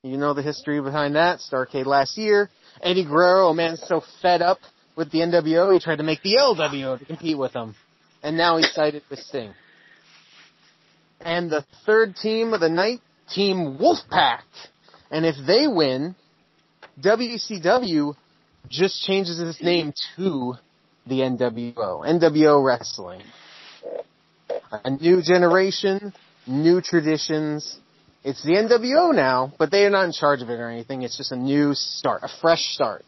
You know the history behind that. Starrcade last year. Eddie Guerrero, a man so fed up with the NWO, he tried to make the LWO to compete with him. And now he's sided with Sting. And the third team of the night, Team Wolfpack. And if they win, WCW just changes its name to the NWO. NWO Wrestling. A new generation, new traditions. It's the NWO now, but they are not in charge of it or anything. It's just a new start, a fresh start.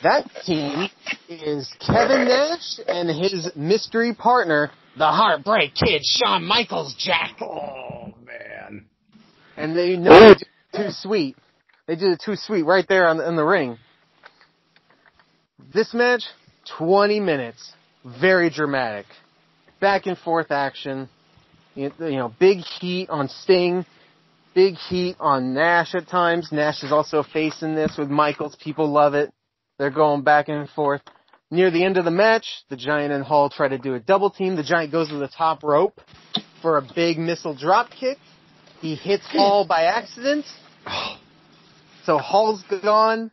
That team is Kevin Nash and his mystery partner, the Heartbreak Kid, Shawn Michaels, Jack. Oh, man. And they know they did it too sweet. They did it too sweet right there in the ring. This match, 20 minutes. Very dramatic. Back and forth action. You know, big heat on Sting. Big heat on Nash at times. Nash is also facing this with Michaels. People love it. They're going back and forth. Near the end of the match, the Giant and Hall try to do a double team. The Giant goes to the top rope for a big missile drop kick. He hits Hall by accident. So Hall's gone.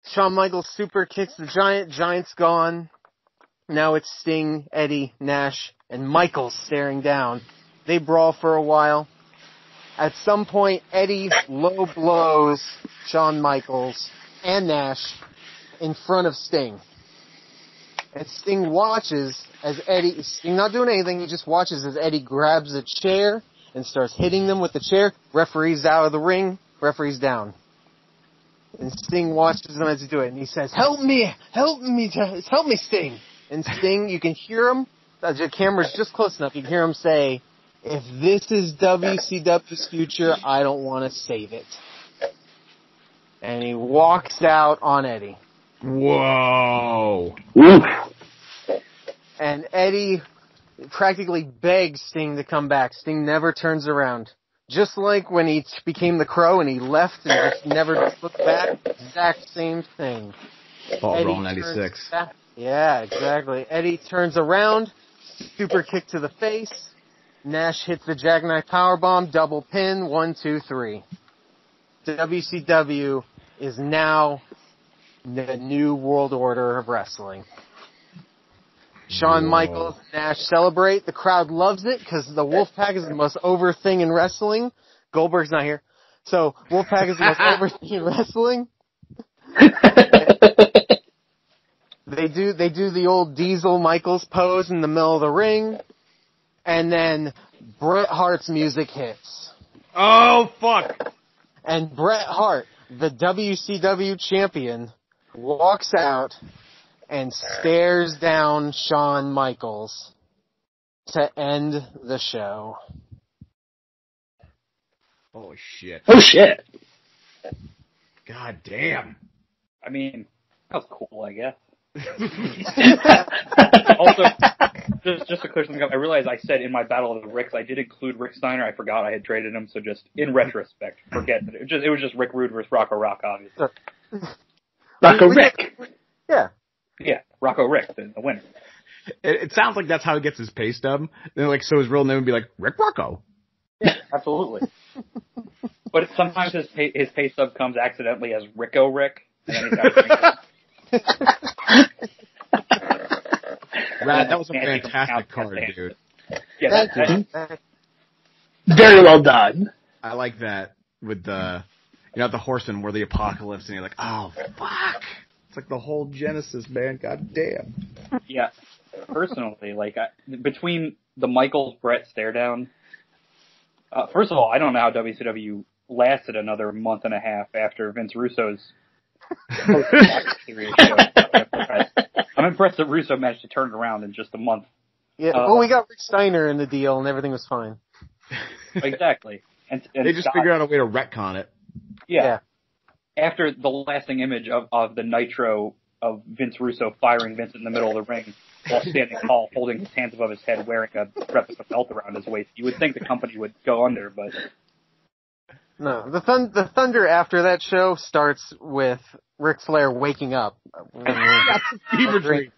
Shawn Michaels super kicks the Giant. Giant's gone. Now it's Sting, Eddie, Nash, and Michaels staring down. They brawl for a while. At some point, Eddie low blows Shawn Michaels and Nash in front of Sting. And Sting watches as Sting not doing anything, he just watches as Eddie grabs a chair and starts hitting them with the chair. Referee's out of the ring, referee's down. And Sting watches them as he do it, and he says, help me, Sting. And Sting, you can hear him, the camera's just close enough, you can hear him say, if this is WCW's future, I don't want to save it. And he walks out on Eddie. Whoa. And Eddie practically begs Sting to come back. Sting never turns around. Just like when he became the Crow and he left and just never looked back, exact same thing. Fall Brawl 96. Yeah, exactly. Eddie turns around, super kick to the face. Nash hits the jackknife powerbomb, double pin, 1, 2, 3. WCW is now the new world order of wrestling. Shawn Michaels and Nash celebrate. The crowd loves it because the Wolfpack is the most over thing in wrestling. Goldberg's not here. So Wolfpack is the most over thing in wrestling. They do the old Diesel Michaels pose in the middle of the ring. And then Bret Hart's music hits. Oh, fuck. And Bret Hart, the WCW champion, walks out and stares down Shawn Michaels to end the show. Oh, shit. Oh, shit. God damn. I mean, that was cool, I guess. Also, just to clear something up, I realized I said in my Battle of the Ricks, I did include Rick Steiner. I forgot I had traded him, so just in retrospect, forget that it was just Rick Rude versus Rocco Rock, obviously. Rocco Rick. Yeah. Yeah, Rocco Rick, the winner. It sounds like that's how he gets his pay stub. Then, like, so his real name would be like Rick Rocco. Yeah, absolutely. But sometimes his pay stub comes accidentally as Ricco Rick, and then he's got Rad, that was a fantastic card, dude. Yeah, Very well done. I like that with the horseman where the apocalypse and you're like, oh, fuck. It's like the whole Genesis, man. God damn. Yeah. Personally, like, between the Michaels-Brett stare down, first of all, I don't know how WCW lasted another month and a half after Vince Russo's post-series show. I'm impressed that Russo managed to turn it around in just a month. Yeah, well, we got Rick Steiner in the deal, and everything was fine. Exactly. And they just figured out a way to retcon it. Yeah. After the lasting image of the Nitro of Vince Russo firing Vince in the middle of the ring while standing tall, holding his hands above his head, wearing a replica belt around his waist, you would think the company would go under, but... No, the thunder after that show starts with Ric Flair waking up. Fever dream.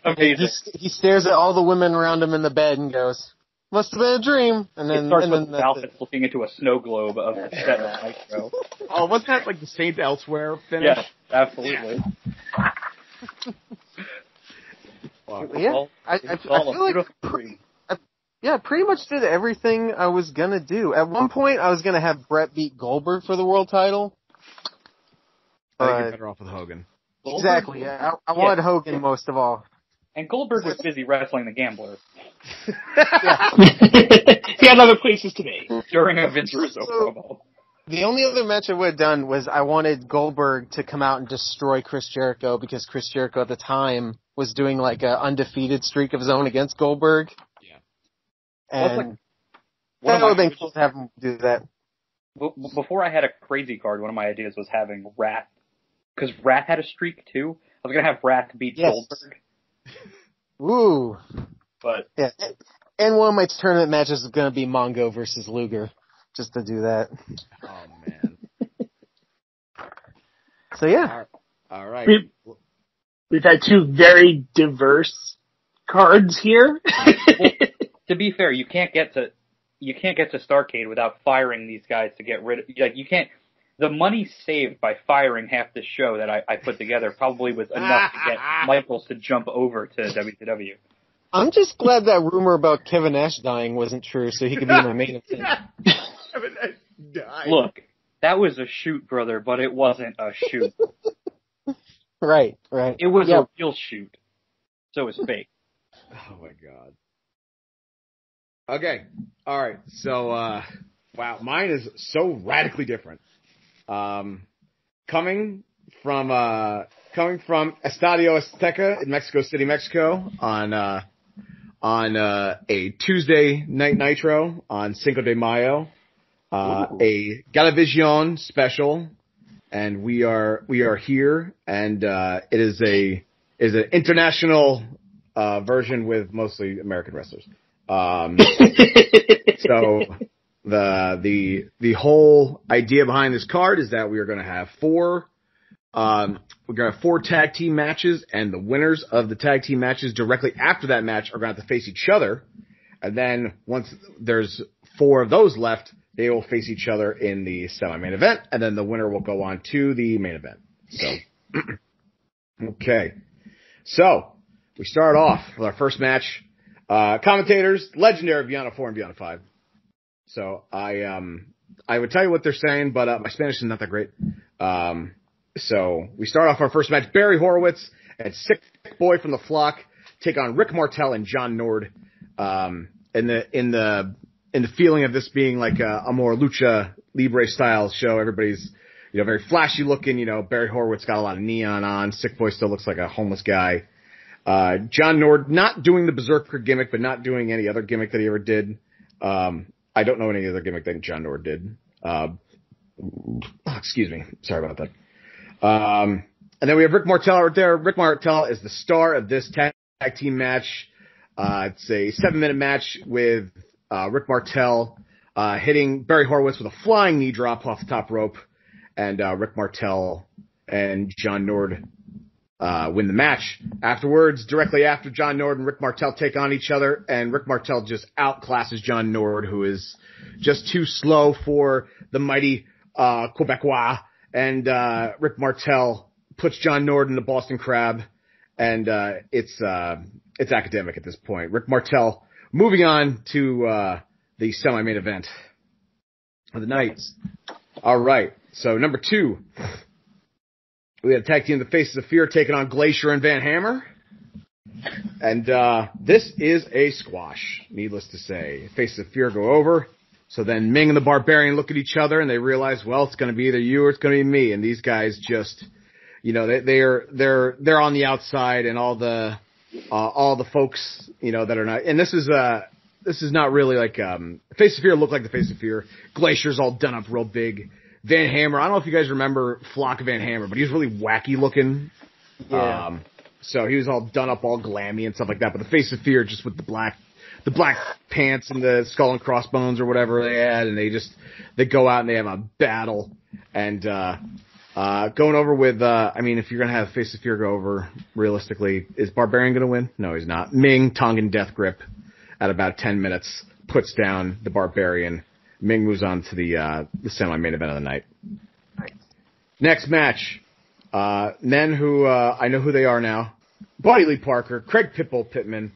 Amazing. He stares at all the women around him in the bed and goes, "Must have been a dream." And then it starts with Alfred looking into a snow globe of the set of Nitro. Oh, wasn't that like the Saint Elsewhere finish? Yes, absolutely. Yeah, I feel like pretty much did everything I was gonna do. At one point, I was gonna have Brett beat Goldberg for the world title. I think you're better off with Hogan. Exactly. Yeah, I wanted Hogan most of all. And Goldberg was busy wrestling the Gambler. He had other places to be. During a Vince Russo promo. The only other match I would have done was I wanted Goldberg to come out and destroy Chris Jericho, because Chris Jericho at the time was doing like an undefeated streak of his own against Goldberg. Yeah. And that would have been cool to have him do that. Before I had a crazy card, one of my ideas was having Wrath. Because Wrath had a streak too. I was going to have Wrath beat Goldberg. Ooh. But yeah. And one of my tournament matches is going to be Mongo versus Luger. Just to do that. Oh, man. So, yeah. All right. We've had two very diverse cards here. Well, to be fair, you can't get to Starrcade without firing these guys to get rid of, like, you can't, the money saved by firing half the show that I put together probably was enough to get Michaels to jump over to WCW. I'm just glad that rumor about Kevin Nash dying wasn't true, so he could be in the main event. Kevin Nash died. Look, that was a shoot, brother, but it wasn't a shoot. Right. It was a real shoot. So it was fake. Oh my god. Okay. Alright. So, wow, mine is so radically different. Coming from Estadio Azteca in Mexico City, Mexico on a Tuesday night Nitro on Cinco de Mayo, a Galavision special, and we are here, and it is an international version with mostly American wrestlers. So the whole idea behind this card is that we are going to have four tag team matches, and the winners of the tag team matches directly after that match are going to have to face each other. And then once there's four of those left, they will face each other in the semi-main event, and then the winner will go on to the main event. So, okay. So, we start off with our first match. Commentators, legendary Beyond 4 and Beyond 5. So, I would tell you what they're saying, but my Spanish is not that great. So we start off our first match. Barry Horowitz and Sick Boy from the Flock take on Rick Martel and John Nord. In the feeling of this being like a more lucha libre style show, everybody's very flashy looking. Barry Horowitz got a lot of neon on. Sick Boy still looks like a homeless guy. John Nord not doing the Berserker gimmick, but not doing any other gimmick that he ever did. I don't know any other gimmick that John Nord did. Excuse me, sorry about that. And then we have Rick Martel right there. Rick Martel is the star of this tag team match. It's a 7-minute match with Rick Martel hitting Barry Horowitz with a flying knee drop off the top rope, and Rick Martel and John Nord win the match. Afterwards, directly after, John Nord and Rick Martel take on each other, and Rick Martel just outclasses John Nord, who is just too slow for the mighty Quebecois. And Rick Martel puts John Nord in the Boston Crab, and it's academic at this point. Rick Martel moving on to the semi-main event of the night. All right, so number 2, we had a tag team, the Faces of Fear, taking on Glacier and Van Hammer, and this is a squash. Needless to say, Faces of Fear go over. So then Ming and the Barbarian look at each other and they realize, well, it's going to be either you or it's going to be me. And these guys just, they're on the outside, and all the folks, that are not. And this is not really like Face of Fear looked like the Face of Fear. Glacier's all done up real big. Van Hammer, I don't know if you guys remember Flock Van Hammer, but he was really wacky looking. Yeah. So he was all done up, all glammy and stuff like that. But the Face of Fear, just with the black pants and the skull and crossbones or whatever they had, and they go out and they have a battle. And going over with, if you're gonna have Face of Fear go over, realistically, is Barbarian gonna win? No, he's not. Ming, Tongan Death Grip, at about 10 minutes, puts down the Barbarian. Ming moves on to the semi-main event of the night. Next match, men who I know who they are now. Buddy Lee Parker, Craig Pitbull Pittman,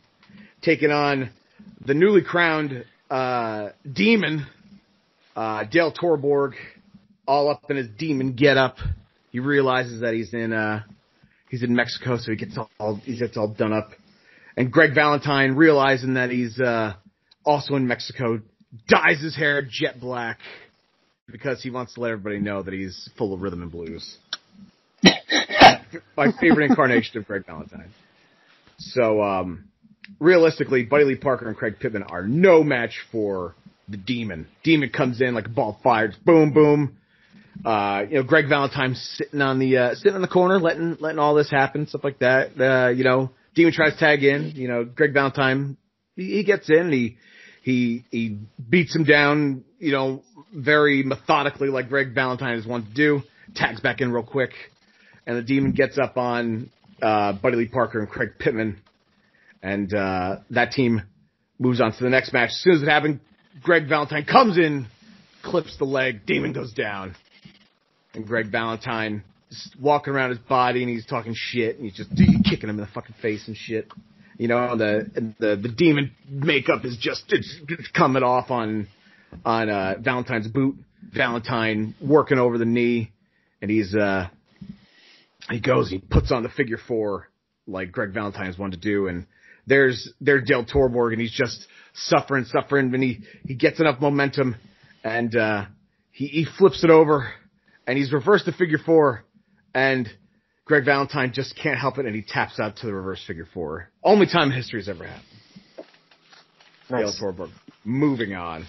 taking on the newly crowned demon, Dale Torborg, all up in his demon getup. He realizes that he's in Mexico, so he gets all done up. And Greg Valentine, realizing that he's also in Mexico, dyes his hair jet black because he wants to let everybody know that he's full of rhythm and blues. My favorite incarnation of Greg Valentine. So, realistically, Buddy Lee Parker and Craig Pittman are no match for the Demon. Demon comes in like a ball fired, boom, boom. Greg Valentine sitting on the corner, letting all this happen, stuff like that. Demon tries to tag in. Greg Valentine, he gets in. He beats him down. Very methodically, like Greg Valentine is wont to do. Tags back in real quick, and the Demon gets up on Buddy Lee Parker and Craig Pittman, and that team moves on to the next match. As soon as it happened, Greg Valentine comes in, clips the leg, Demon goes down, and Greg Valentine is walking around his body, and he's talking shit, and he's just kicking him in the fucking face and shit. The Demon makeup is it's coming off on Valentine's boot. Valentine working over the knee, and he puts on the figure four like Greg Valentine is one to do, and there's Dale Torborg, and he's just suffering, and he gets enough momentum, and he flips it over, and he's reversed the figure four, and Greg Valentine just can't help it, and he taps out to the reverse figure four. Only time in history has ever happened. Nice. Dale Torborg. Moving on.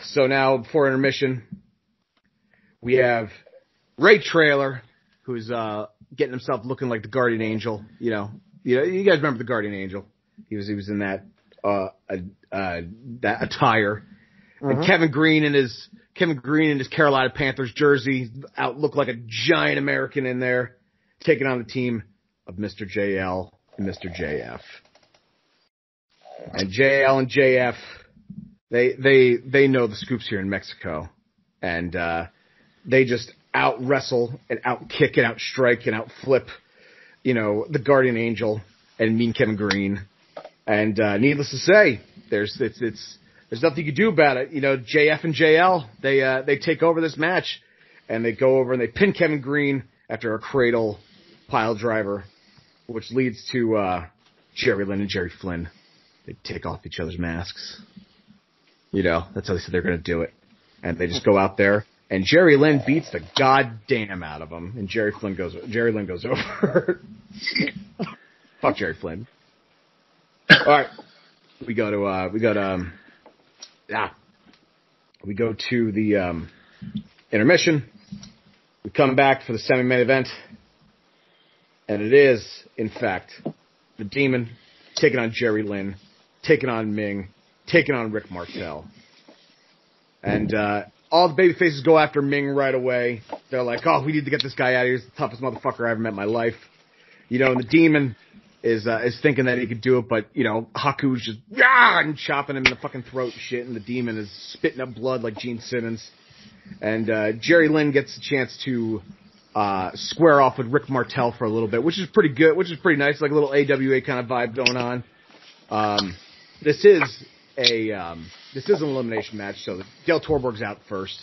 So now, before intermission, we have Ray Traylor, who's getting himself looking like the Guardian Angel. You guys remember the Guardian Angel? He was in that that attire. Mm-hmm. And Kevin Green in his Carolina Panthers jersey looked like a giant American in there, taking on the team of Mr. JL and Mr. JF. And JL and JF, they know the scoops here in Mexico, and they just out wrestle and out kick and out strike and out flip, the Guardian Angel and Mean Kevin Green. And needless to say, there's nothing you can do about it. JF and JL, they take over this match, and they go over and they pin Kevin Green after a cradle pile driver, which leads to Jerry Lynn and Jerry Flynn. They take off each other's masks. That's how they said they're going to do it. And they just go out there, and Jerry Lynn beats the goddamn out of him, and Jerry Lynn goes over. Fuck Jerry Flynn. All right, we go to the intermission. We come back for the semi-main event, and it is, in fact, the Demon taking on Jerry Lynn, taking on Ming, taking on Rick Martel. And all the babyfaces go after Ming right away. They're like, oh, we need to get this guy out of here. He's the toughest motherfucker I ever met in my life. And the Demon is thinking that he could do it, but, Haku's just and chopping him in the fucking throat and shit, and the Demon is spitting up blood like Gene Simmons. And Jerry Lynn gets a chance to square off with Rick Martel for a little bit, which is pretty good, which is pretty nice, like a little AWA kind of vibe going on. This is an elimination match, so Dale Torborg's out first.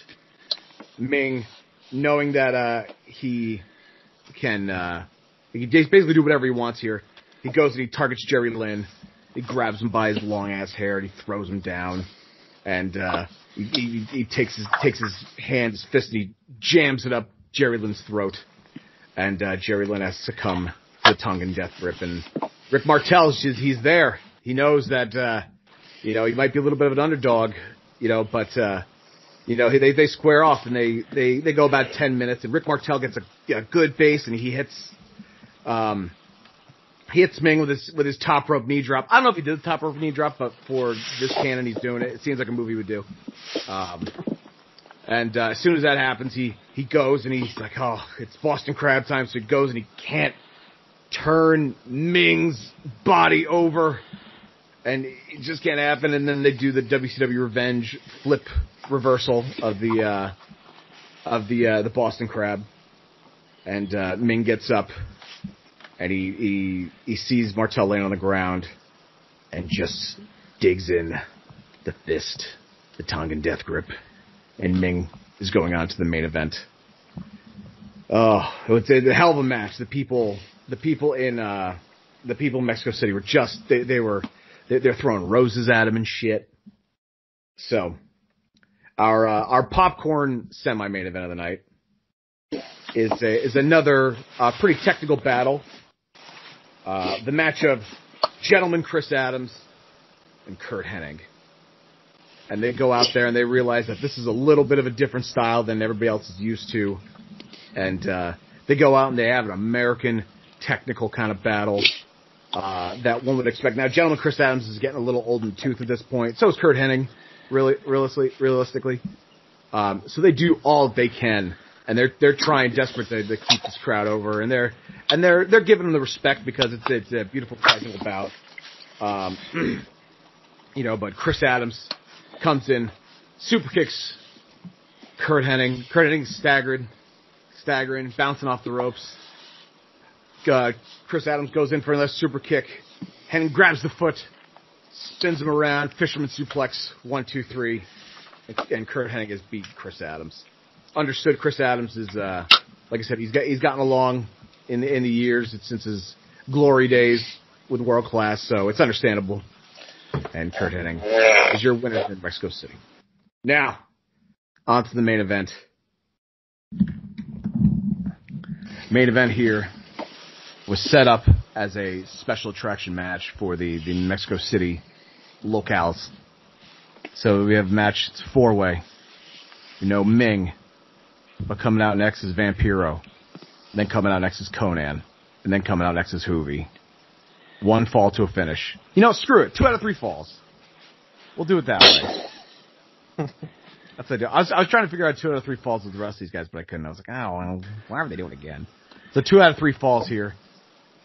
Ming, knowing that he can basically do whatever he wants here, he goes and he targets Jerry Lynn. He grabs him by his long ass hair and he throws him down. and he takes his hand, his fist, and he jams it up Jerry Lynn's throat, and Jerry Lynn has to succumb to the tongue and death grip. And Rick Martel's he's there. He knows that he might be a little bit of an underdog, but they square off, and they go about 10 minutes, and Rick Martel gets a good base, and he hits Ming with his top rope knee drop. I don't know if he did the top rope knee drop, but for this canon, he's doing it. It seems like a movie would do. And as soon as that happens, he goes, and he's like, oh, it's Boston Crab time, so he goes, and he can't turn Ming's body over, and it just can't happen. And then they do the WCW Revenge flip reversal of the Boston Crab, and Ming gets up, and he sees Martel laying on the ground, and just digs in the fist, the tongue and death grip, and Ming is going on to the main event. Oh, it's a hell of a match. The people in Mexico City were just they're throwing roses at him and shit. So our popcorn semi-main event of the night is another pretty technical battle. The match of Gentleman Chris Adams and Curt Hennig. And they go out there and they realize that this is a little bit of a different style than everybody else is used to. And they go out and they have an American technical kind of battle that one would expect. Now, Gentleman Chris Adams is getting a little old in the tooth at this point. So is Curt Hennig, realistically. So they do all they can, and they're trying desperate to keep this crowd over, and they're giving them the respect because it's a beautiful technical bout. But Chris Adams comes in, super kicks Curt Hennig. Curt Hennig staggering, bouncing off the ropes. Chris Adams goes in for another super kick. Hennig grabs the foot, spins him around, fisherman suplex, 1, 2, 3, and Curt Hennig has beat Chris Adams. Understood. Chris Adams is, like I said, he's gotten along in the years since his glory days with World Class, so it's understandable. And Curt Hennig is your winner in Mexico City. Now, on to the main event. Main event here was set up as a special attraction match for the Mexico City locales. So we have a match, it's 4-way. Ming, but coming out next is Vampiro. Then coming out next is Conan. And then coming out next is Hoovy. 1 fall to a finish. Screw it. 2 out of 3 falls. We'll do it that way. That's the deal. I was trying to figure out 2 out of 3 falls with the rest of these guys, but I couldn't. I was like, oh, why are they doing it again? So 2 out of 3 falls here.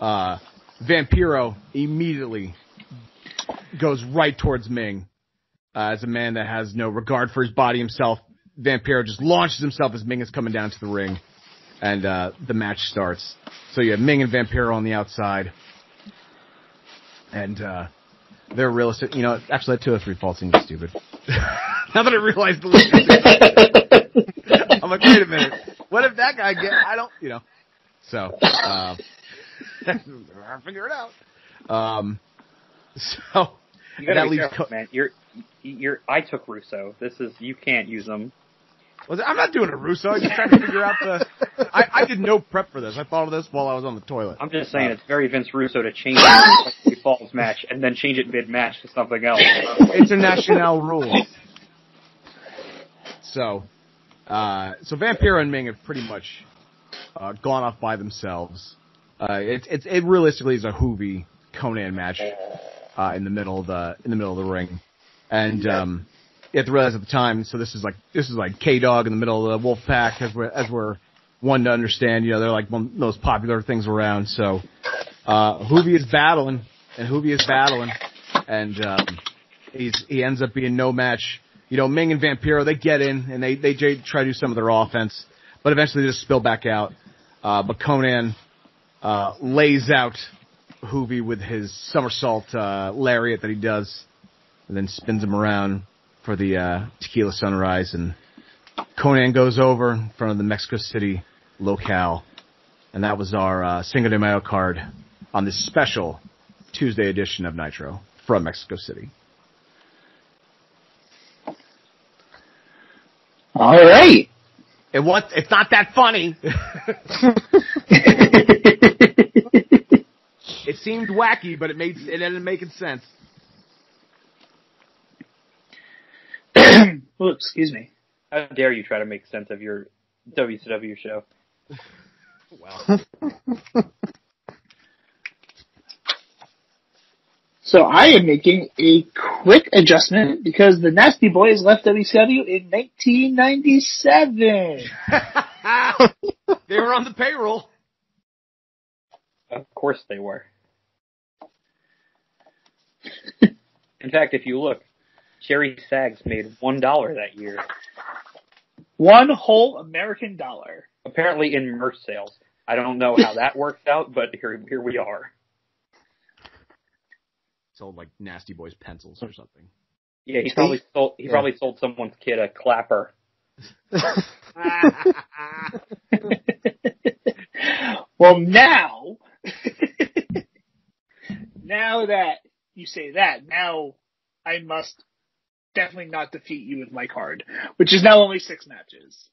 Vampiro immediately goes right towards Ming. As a man that has no regard for his body himself, Vampiro just launches himself as Ming is coming down to the ring. And the match starts. So you have Ming and Vampiro on the outside. And they're realistic. Actually, that 2 out of 3 falls seems stupid. Now that I realize the I'm like, wait a minute. What if that guy I don't. So, I'll figure it out. So, you gotta be careful, man. I took Russo. You can't use them. I'm not doing a Russo. I'm just trying to figure out I did no prep for this. I thought of this while I was on the toilet. I'm just saying it's very Vince Russo to change the Falls match and then change it mid-match to something else. International rules. So Vampiro and Ming have pretty much gone off by themselves. It realistically is a Hoovy Conan match in the middle of the ring, and you have to realize at the time. So this is like K-Dog in the middle of the Wolf Pack, as we're one to understand. They're like one of the most popular things around. So Hoovy is battling, and he ends up being no match. Ming and Vampiro, they get in and they try to do some of their offense, but eventually they just spill back out. But Conan lays out Hoovy with his somersault lariat that he does, and then spins him around for the Tequila Sunrise, and Conan goes over in front of the Mexico City locale, and that was our Cinco de Mayo card on this special Tuesday edition of Nitro from Mexico City. All right. It's not that funny. It seemed wacky, but it ended up making sense. Oh, excuse me. How dare you try to make sense of your WCW show? Well. So I am making a quick adjustment because the Nasty Boys left WCW in 1997. They were on the payroll. Of course they were. In fact, if you look, Jerry Sags made $1 that year. One whole American dollar. Apparently in merch sales. I don't know how that worked out, but here we are. Sold like Nasty Boys pencils or something. Yeah, he probably sold someone's kid a clapper. Well, now that you say that, now I must definitely not defeat you with my card, which is now only 6 matches.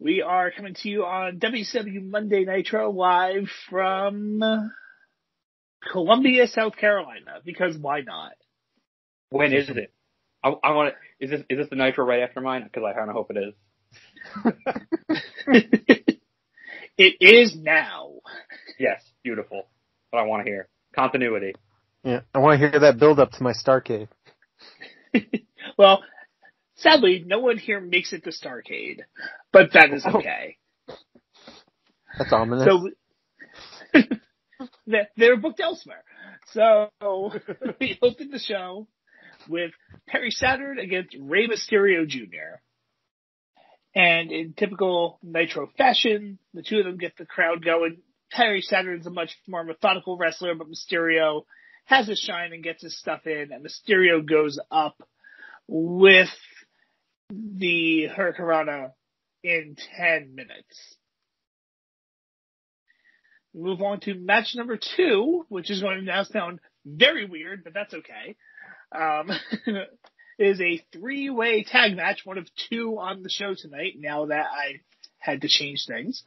We are coming to you on WCW Monday Nitro live from Columbia, South Carolina, because why not? When is it? I want to. Is this the Nitro right after mine? Because I kind of hope it is. It is now. Yes, beautiful. What I want to hear. Continuity. Yeah, I want to hear that build up to my Starcade. Well, sadly, no one here makes it to Starcade, but that is okay. That's ominous. So they're booked elsewhere. So we opened the show with Perry Saturn against Rey Mysterio Jr. And in typical Nitro fashion, the two of them get the crowd going. Perry Saturn's a much more methodical wrestler, but Mysterio has his shine and gets his stuff in, and Mysterio goes up with the Hurricanrana in 10 minutes. We move on to match number 2, which is going to now sound very weird, but that's okay. It is a 3-way tag match, one of 2 on the show tonight, now that I had to change things.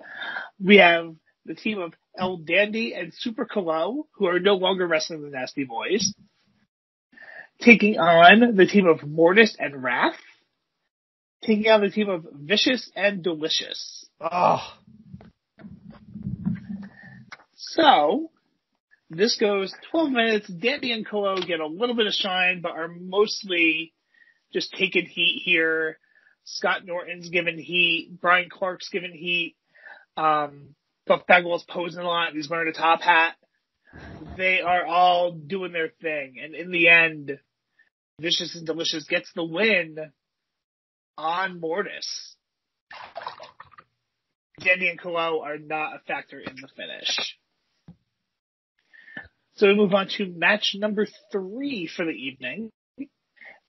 We have the team of El Dandy and Super Colo, who are no longer wrestling the Nasty Boys, taking on the team of Mortis and Wrath, taking on the team of Vicious and Delicious. Oh. So, this goes 12 minutes. Dandy and Colo get a little bit of shine, but are mostly just taking heat here. Scott Norton's given heat. Brian Clark's given heat. Buff Bagwell's posing a lot. He's wearing a top hat. They are all doing their thing. And in the end, Vicious and Delicious gets the win on Mortis. Dandy and Colo are not a factor in the finish. So we move on to match number 3 for the evening.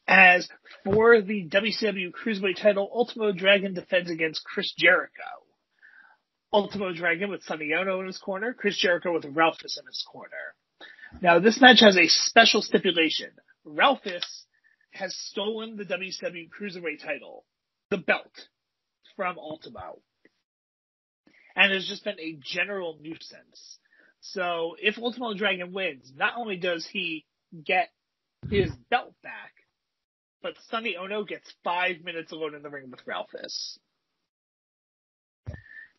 As for the WCW Cruiserweight title, Ultimo Dragon defends against Chris Jericho. Ultimo Dragon with Sonny Ono in his corner, Chris Jericho with Ralphus in his corner. Now this match has a special stipulation. Ralphus has stolen the WCW Cruiserweight title, the belt, from Ultimo. And has just been a general nuisance. So if Ultimo Dragon wins, not only does he get his belt back, but Sonny Ono gets 5 minutes alone in the ring with Ralphus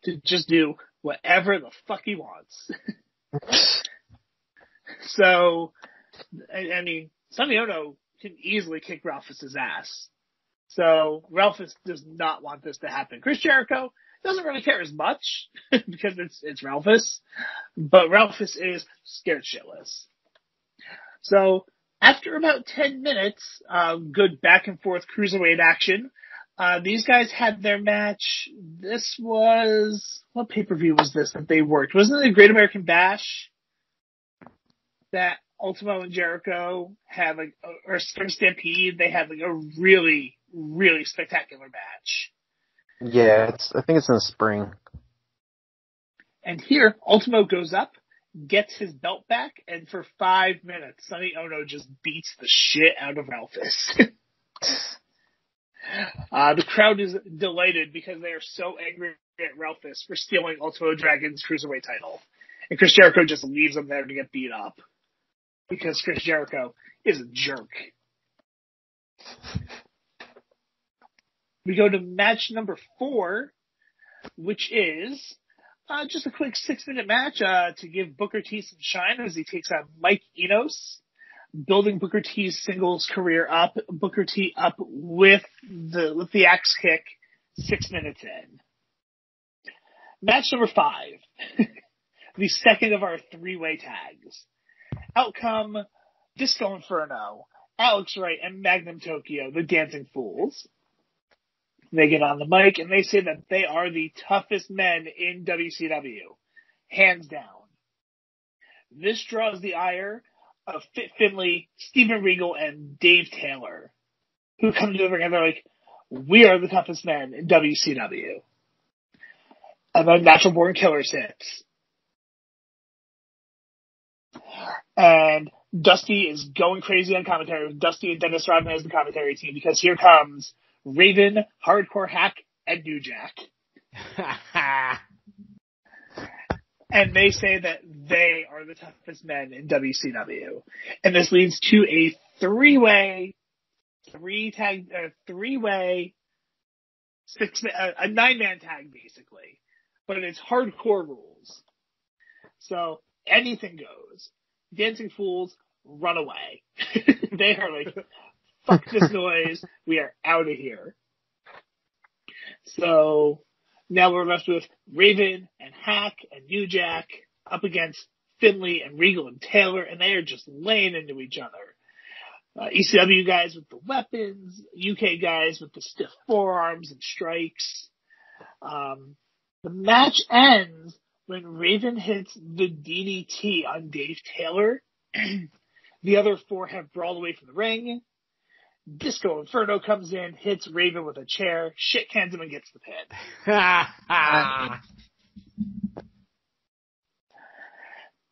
to just do whatever the fuck he wants. So, I mean, Sonny Ono can easily kick Ralphus's ass. So Ralphus does not want this to happen. Chris Jericho doesn't really care as much because it's Ralphus, but Ralphus is scared shitless. So after about 10 minutes, good back and forth cruiserweight action, these guys had their match. This was, what pay-per-view was this that they worked? Wasn't it the Great American Bash that Ultimo and Jericho had or Spring Stampede? They had a really, really spectacular match. Yeah, I think it's in the spring. And here, Ultimo goes up, gets his belt back, and for 5 minutes, Sonny Ono just beats the shit out of Ralphus. The crowd is delighted because they are so angry at Ralphus for stealing Ultimo Dragon's Cruiserweight title. And Chris Jericho just leaves him there to get beat up. Because Chris Jericho is a jerk. We go to match number 4, which is just a quick 6-minute match to give Booker T some shine as he takes on Mike Enos, building Booker T's singles career up. Booker T up with the axe kick 6 minutes in. Match number 5, the second of our 3-way tags. Outcome, Disco Inferno, Alex Wright, and Magnum Tokyo, the Dancing Fools. They get on the mic and they say that they are the toughest men in WCW. Hands down. This draws the ire of Fit Finlay, Steven Regal, and Dave Taylor, who come together and they're like, we are the toughest men in WCW. And then Natural Born Killers hits. And Dusty is going crazy on commentary with Dusty and Dennis Rodman as the commentary team because here comes Raven, Hardcore Hack, and New Jack. And they say that they are the toughest men in WCW. And this leads to a 9-man tag basically. But it's hardcore rules. So anything goes. Dancing Fools run away. They are like, fuck this noise. We are out of here. So now we're left with Raven and Hack and New Jack up against Finlay and Regal and Taylor, and they are just laying into each other. ECW guys with the weapons, UK guys with the stiff forearms and strikes. The match ends when Raven hits the DDT on Dave Taylor. The other 4 have brawled away from the ring. Disco Inferno comes in, hits Raven with a chair, shit cans him and gets the pin.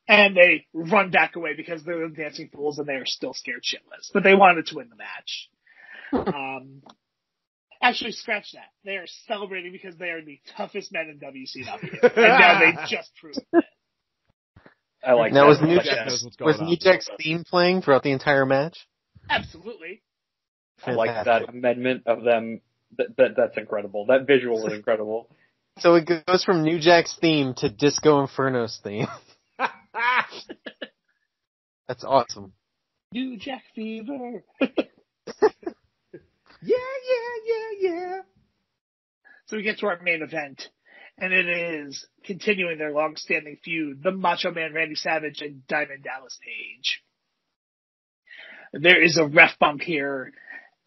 And they run back away because they're the Dancing Fools and they are still scared shitless. But they wanted to win the match. Actually, scratch that. They are celebrating because they are the toughest men in WCW. And now they just proved it. I like now, that. Was New Jack's theme playing throughout the entire match? Absolutely. I like that amendment of them. That's incredible. That visual is incredible. So it goes from New Jack's theme to Disco Inferno's theme. That's awesome. New Jack Fever. Yeah. So we get to our main event, and it is continuing their long-standing feud, the Macho Man Randy Savage and Diamond Dallas Page. There is a ref bump here,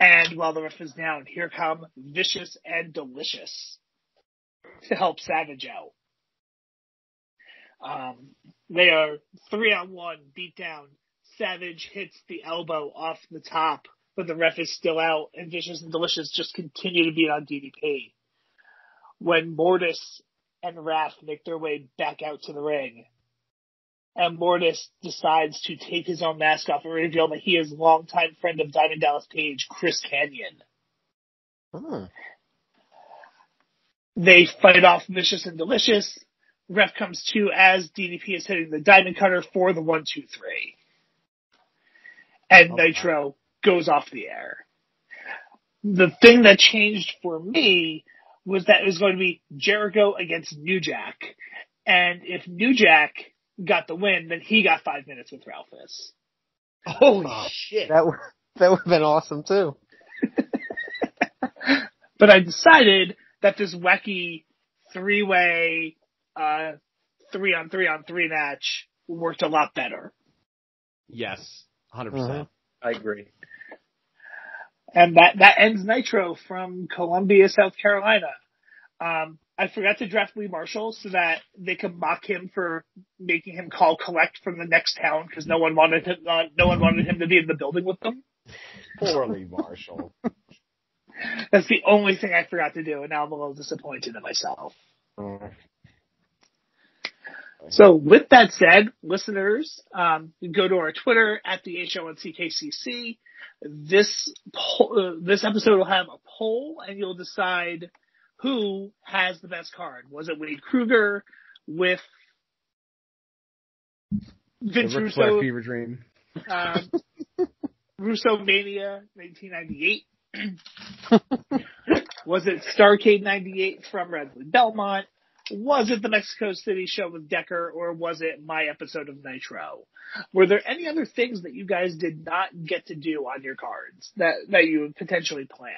and while the ref is down, here come Vicious and Delicious to help Savage out. They are 3-on-1 beat down. Savage hits the elbow off the top, but the ref is still out, and Vicious and Delicious just continue to beat on DDP. When Mortis and Raph make their way back out to the ring, and Mortis decides to take his own mask off and reveal that he is longtime friend of Diamond Dallas Page, Chris Kanyon. They fight off Vicious and Delicious. Ref comes to as DDP is hitting the Diamond Cutter for the 1-2-3. And Nitro goes off the air. The thing that changed for me was that it was going to be Jericho against New Jack. And if New Jack got the win, then he got 5 minutes with Ralphus. Holy shit. That would have been awesome too. But I decided that this wacky 3-way 3-on-3-on-3 match worked a lot better. Yes, 100%. Mm-hmm. I agree. And that ends Nitro from Columbia, South Carolina. I forgot to draft Lee Marshall so that they could mock him for making him call collect from the next town because no one wanted him to be in the building with them. Poor Lee Marshall. That's the only thing I forgot to do, and now I'm a little disappointed in myself. So with that said, listeners, go to our Twitter at the HO1CKCC. This episode will have a poll, and you'll decide who has the best card. Was it Wade Kruger with Vince Russo? Fever Dream. Russo Mania 1998. Was it Starrcade 98 from RadleyBelmont? Was it the Mexico City show with Decker, or was it my episode of Nitro? Were there any other things that you guys did not get to do on your cards that you potentially planned?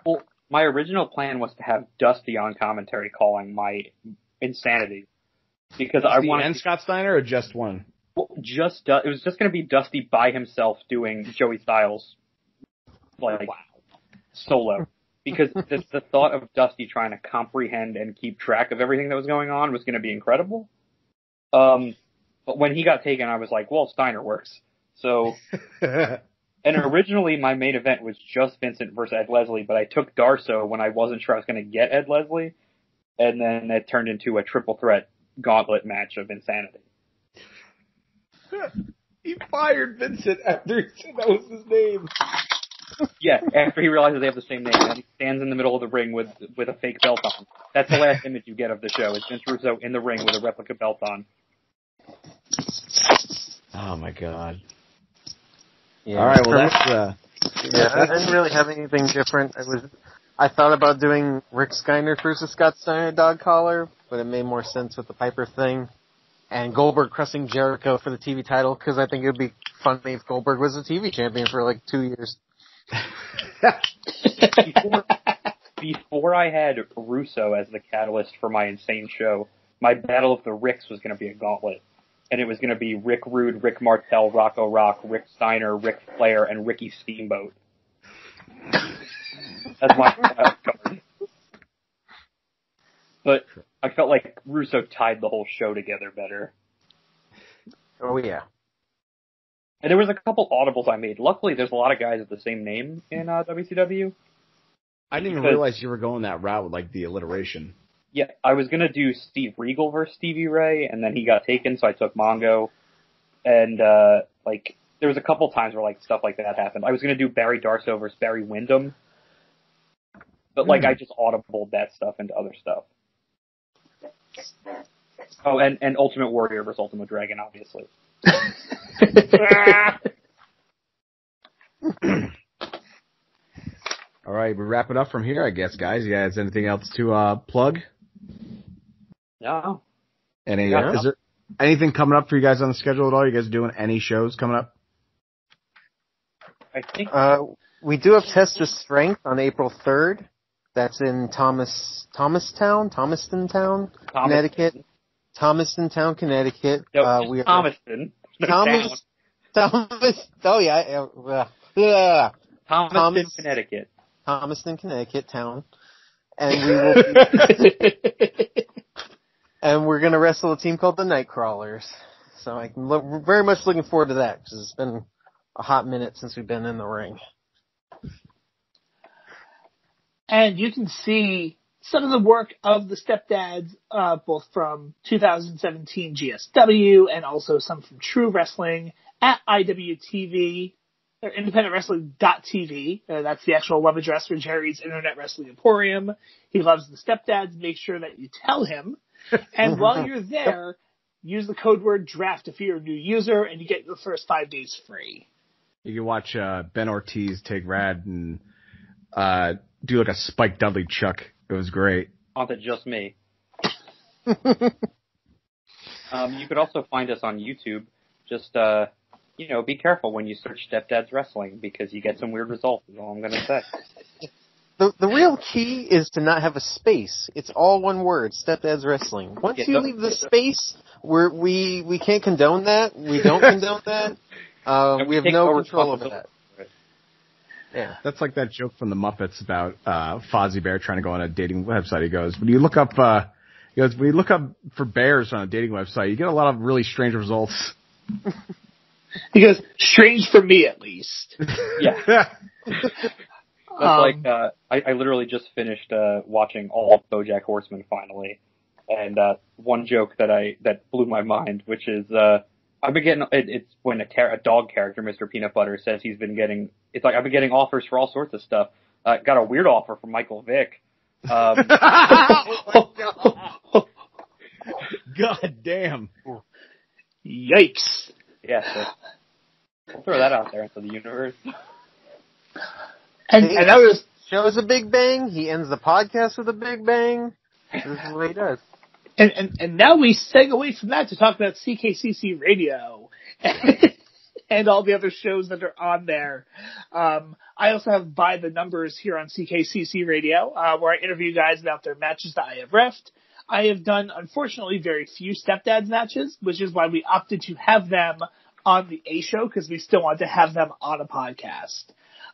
Well, my original plan was to have Dusty on commentary calling my Insanity. Because I wanted... And Scott Steiner, or just one? Well, it was just going to be Dusty by himself doing Joey Styles, solo. Because the thought of Dusty trying to comprehend and keep track of everything that was going on was going to be incredible. But when he got taken, I was like, well, Steiner works. So, and originally my main event was just Vincent versus Ed Leslie, but I took Darso when I wasn't sure I was going to get Ed Leslie, and then it turned into a triple threat gauntlet match of Insanity. He fired Vincent after he said that was his name. Yeah, after he realizes they have the same name, and he stands in the middle of the ring with a fake belt on. That's the last image you get of the show. It's Vince Russo in the ring with a replica belt on. Oh my god. Yeah. All right, well that's I didn't really have anything different. I thought about doing Rick Steiner versus Scott Steiner dog collar, but it made more sense with the Piper thing. And Goldberg crushing Jericho for the TV title, because I think it would be funny if Goldberg was a TV champion for like 2 years. Before I had Russo as the catalyst for my insane show, my Battle of the Ricks was going to be a gauntlet. And it was going to be Rick Rude, Rick Martel, Rocco Rock, Rick Steiner, Ric Flair, and Ricky Steamboat. That's my card. But I felt like Russo tied the whole show together better. Oh, yeah. And there was a couple audibles I made. Luckily, there's a lot of guys with the same name in WCW. I didn't even realize you were going that route with, like, the alliteration. Yeah, I was going to do Steve Regal versus Stevie Ray, and then he got taken, so I took Mongo. And, there was a couple times where, stuff like that happened. I was going to do Barry Darso versus Barry Windham. But, I just audibled that stuff into other stuff. Oh, and Ultimate Warrior versus Ultimate Dragon, obviously. All right, we wrap it up from here, I guess, guys. You guys, anything else to plug? No. Is there anything coming up for you guys on the schedule at all? You guys doing any shows coming up? I think we do have Test of Strength on April 3rd. That's in Thomastown, Connecticut. Thomaston, Connecticut. No, Thomaston. Thomas. Oh yeah. Thomaston, Connecticut. Thomaston, Connecticut town, and we will. And we're gonna wrestle a team called the Nightcrawlers. So I'm very much looking forward to that, because it's been a hot minute since we've been in the ring. And you can see some of the work of the Stepdads, both from 2017 GSW and also some from True Wrestling at IWTV, or IndependentWrestling.tv. That's the actual web address for Jerry's Internet Wrestling Emporium. He loves the Stepdads. Make sure that you tell him. And while you're there, use the code word DRAFT if you're a new user, and you get the first 5 days free. You can watch Ben Ortiz take Rad and do like a Spike Dudley chuck. It was great. On to just me. You could also find us on YouTube. Just, be careful when you search Stepdads Wrestling, because you get some weird results, is all I'm going to say. The real key is to not have a space. It's all one word, Stepdads Wrestling. Once you leave the space, we can't condone that. We don't condone that. We have no control over that. Yeah. That's like that joke from the Muppets about Fozzie Bear trying to go on a dating website. He goes, when you look up when you look up for bears on a dating website, you get a lot of really strange results. He goes, strange for me at least. Yeah. That's I literally just finished watching all of BoJack Horseman finally. And one joke that blew my mind, which is I've been getting it's when a dog character, Mr. Peanut Butter, says he's been getting. It's like I've been getting offers for all sorts of stuff. Got a weird offer from Michael Vick. God damn! Yikes! Yeah, so we'll throw that out there into the universe. And that was shows a big bang. He ends the podcast with a big bang. This is what he does. And now we segue away from that to talk about CKCC Radio and all the other shows that are on there. I also have By the Numbers here on CKCC Radio, where I interview guys about their matches that I have refed. I have done, unfortunately, very few Stepdads matches, which is why we opted to have them on the A show, because we still want to have them on a podcast.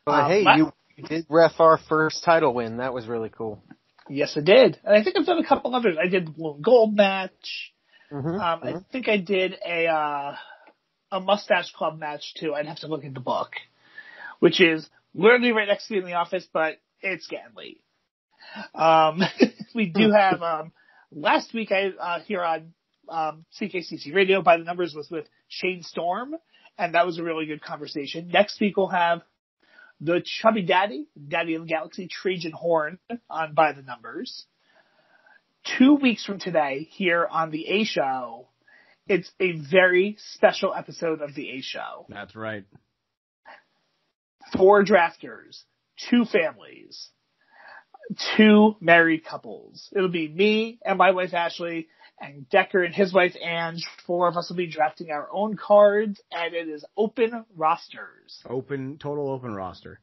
But hey, you did ref our first title win. That was really cool. Yes, I did. And I think I've done a couple others. I did the Blue and Gold match. I think I did a Mustache Club match, too. I'd have to look at the book, which is literally right next to me in the office, but it's getting late. We do have, last week here on CKCC Radio, By the Numbers, was with Shane Storm, and that was a really good conversation. Next week we'll have the Chubby Daddy of the Galaxy, Trajan Horn, on By the Numbers. 2 weeks from today, here on the A Show, it's a very special episode of the A Show. That's right. 4 drafters, 2 families, 2 married couples. It'll be me and my wife Ashley, and Decker and his wife Ange. 4 of us will be drafting our own cards, and it is open rosters. Total open roster.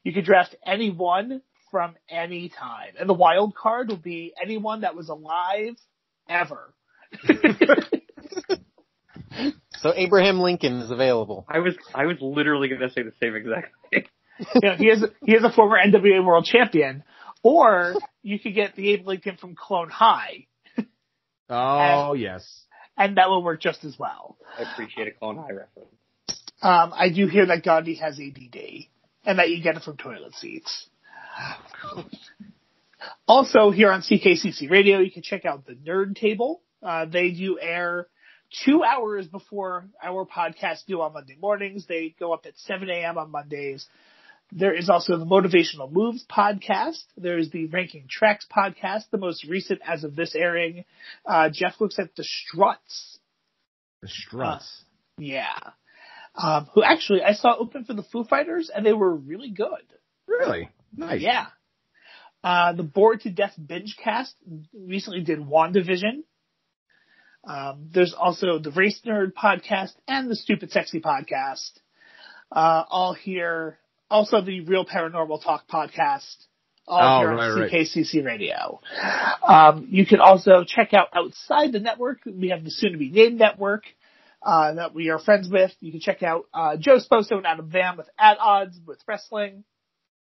You can draft anyone from any time. And the wild card will be anyone that was alive ever. So Abraham Lincoln is available. I was literally going to say the same exact thing. He is a former NWA World Champion. Or you could get the Abe Lincoln from Clone High. Yes. And that will work just as well. I appreciate a Clone High reference. I do hear that Gandhi has ADD, and that you get it from toilet seats. Also, here on CKCC Radio, you can check out the Nerd Table. They do air 2 hours before our podcasts do on Monday mornings. They go up at 7 a.m. on Mondays. There is also the Motivational Moves podcast. There is the Ranking Tracks podcast, the most recent as of this airing. Jeff looks at the Struts. The Struts? Yeah. Who actually I saw open for the Foo Fighters, and they were really good. Really? Nice. Yeah. The Bored to Death Bingecast recently did WandaVision. There's also the Race Nerd podcast and the Stupid Sexy podcast. All here. Also the Real Paranormal Talk podcast. All here on CKCC Radio. You can also check out outside the network. We have the soon-to-be named network that we are friends with. You can check out Joe Sposo and Adam Van with At Odds with Wrestling.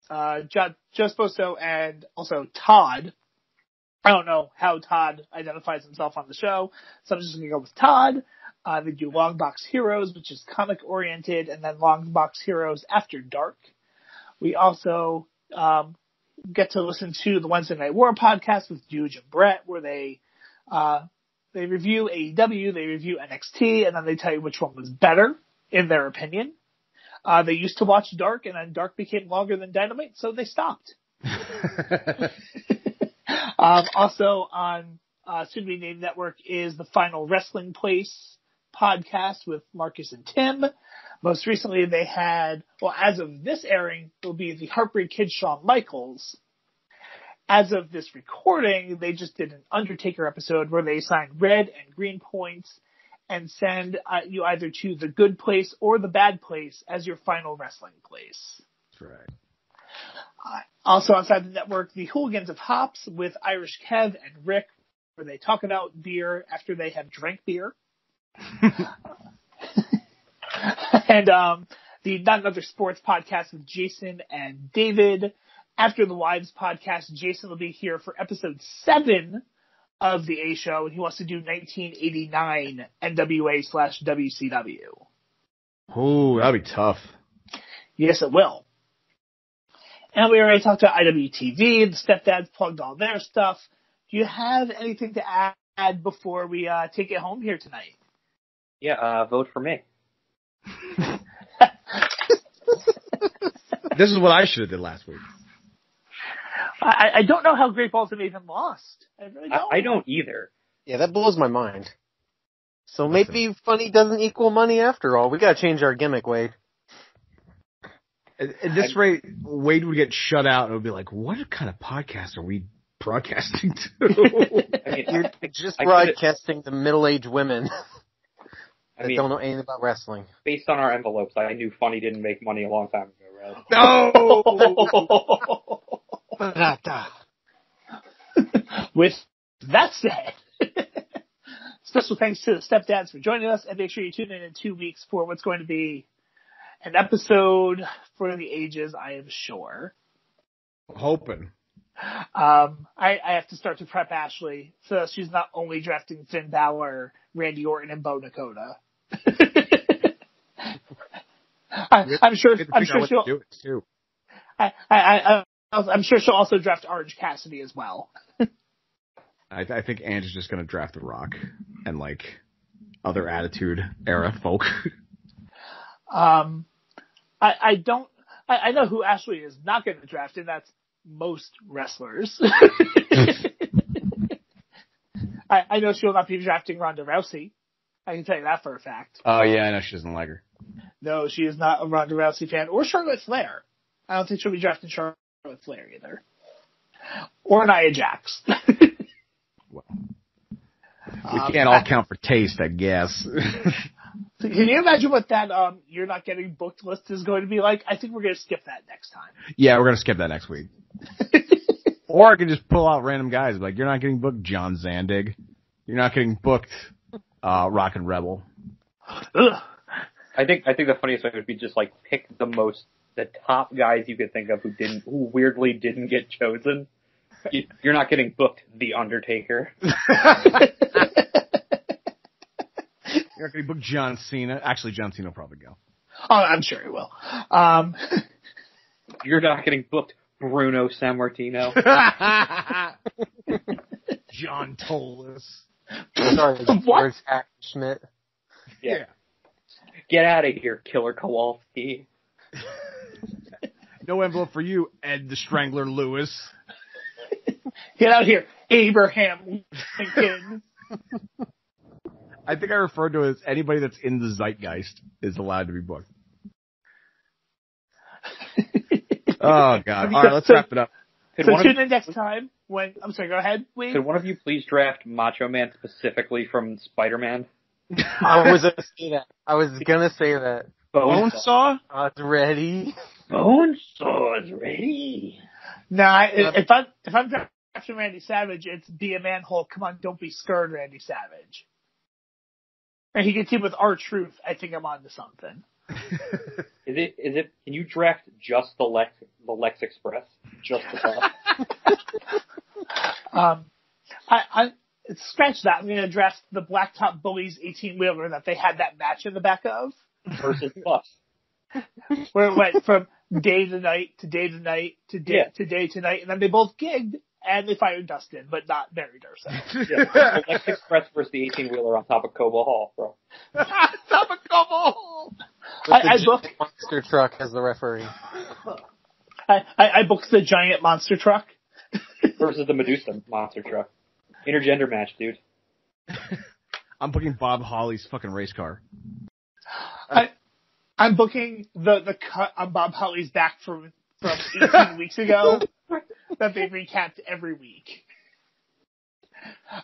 Joe Sposo and also Todd. I don't know how Todd identifies himself on the show, so I'm just going to go with Todd. They do Long Box Heroes, which is comic-oriented, and then Long Box Heroes After Dark. We also get to listen to the Wednesday Night War podcast with Juge and Brett, where they review AEW, they review NXT, and then they tell you which one was better, in their opinion. They used to watch Dark, and then Dark became longer than Dynamite, so they stopped. Also on Soon to Be Named Network is the Final Wrestling Place podcast with Marcus and Tim. Most recently they had, well, as of this airing, will be the Heartbreak Kid Shawn Michaels. As of this recording, they just did an Undertaker episode where they assign red and green points and send you either to the good place or the bad place as your final wrestling place. That's right. Also outside the network, the Hooligans of Hops with Irish Kev and Rick, where they talk about beer after they have drank beer. And the Not Another Sports podcast with Jason and David. After the Wives podcast, Jason will be here for episode 7 of the A Show, and he wants to do 1989 NWA/WCW. Oh, that'll be tough. Yes, it will. And we already talked about IWTV. The Stepdads plugged all their stuff. do you have anything to add before we take it home here tonight? Yeah, vote for me. This is what I should have did last week. I don't know how Great Balls have even lost. I really don't. I don't either. Yeah, that blows my mind. So maybe funny doesn't equal money after all. We gotta change our gimmick, Wade. At this rate, Wade would get shut out and it would be like, what kind of podcast are we broadcasting to? You're just broadcasting to middle-aged women that don't know anything about wrestling. Based on our envelopes, I knew Funny didn't make money a long time ago, right? No! With that said, special thanks to the stepdads for joining us, and make sure you tune in 2 weeks for what's going to be an episode for the ages, I am sure. Hoping. I have to start to prep Ashley so she's not only drafting Finn Balor, Randy Orton, and Bo Nakota. I'm sure she'll do it too. I'm sure she'll also draft Orange Cassidy as well. I think Ange is just going to draft The Rock and like other Attitude Era folk. I know who Ashley is not going to draft, and that's most wrestlers. I know she'll not be drafting Ronda Rousey. I can tell you that for a fact. Oh yeah, I know she doesn't like her. No, she is not a Ronda Rousey fan, or Charlotte Flair. I don't think she'll be drafting Charlotte Flair either. Or Nia Jax. Well, we can't all count for taste, I guess. Can you imagine what that you're not getting booked list is going to be like? I think we're going to skip that next time. Yeah, we're going to skip that next week. Or I could just pull out random guys like, you're not getting booked John Zandig. You're not getting booked Rockin' Rebel. Ugh. I think the funniest way would be just like pick the top guys you could think of who weirdly didn't get chosen. You're not getting booked The Undertaker. You're not going to book John Cena. Actually, John Cena will probably go. Oh, I'm sure he will. You're not getting booked Bruno Sammartino. John Tolis. Sorry, What? George Schmidt. Yeah. Get out of here, Killer Kowalski. No envelope for you, Ed the Strangler Lewis. Get out of here, Abraham Lincoln. I think I referred to it as anybody that's in the zeitgeist is allowed to be booked. Oh, God. All right, let's wrap it up. So tune in next time when... I'm sorry, go ahead, Wade. Could one of you please draft Macho Man specifically from Spider-Man? I was gonna say that. Bonesaw? It's ready. Bonesaw's ready. Nah, if I'm drafting Randy Savage, it's be a man hole. Come on, don't be scared, Randy Savage. And he can team with R-Truth. I think I'm on to something. Is it? Can you draft just the Lex Express? Just the top? I scratch that. I'm going to draft the Blacktop Bullies 18-wheeler that they had that match in the back of. Versus Plus. Where it went from day to night to day to night to day to day to night, and then they both gigged and they fired Dustin, but not buried ourselves. Yeah, the Lex Express versus the 18-wheeler on top of Cobo Hall, bro. On top of Cobo Hall. I booked monster truck as the referee. I booked the giant monster truck versus the Medusa monster truck. Intergender match, dude. I'm booking Bob Holly's fucking race car. I'm booking the cut on Bob Holly's back from 18 weeks ago that they recapped every week.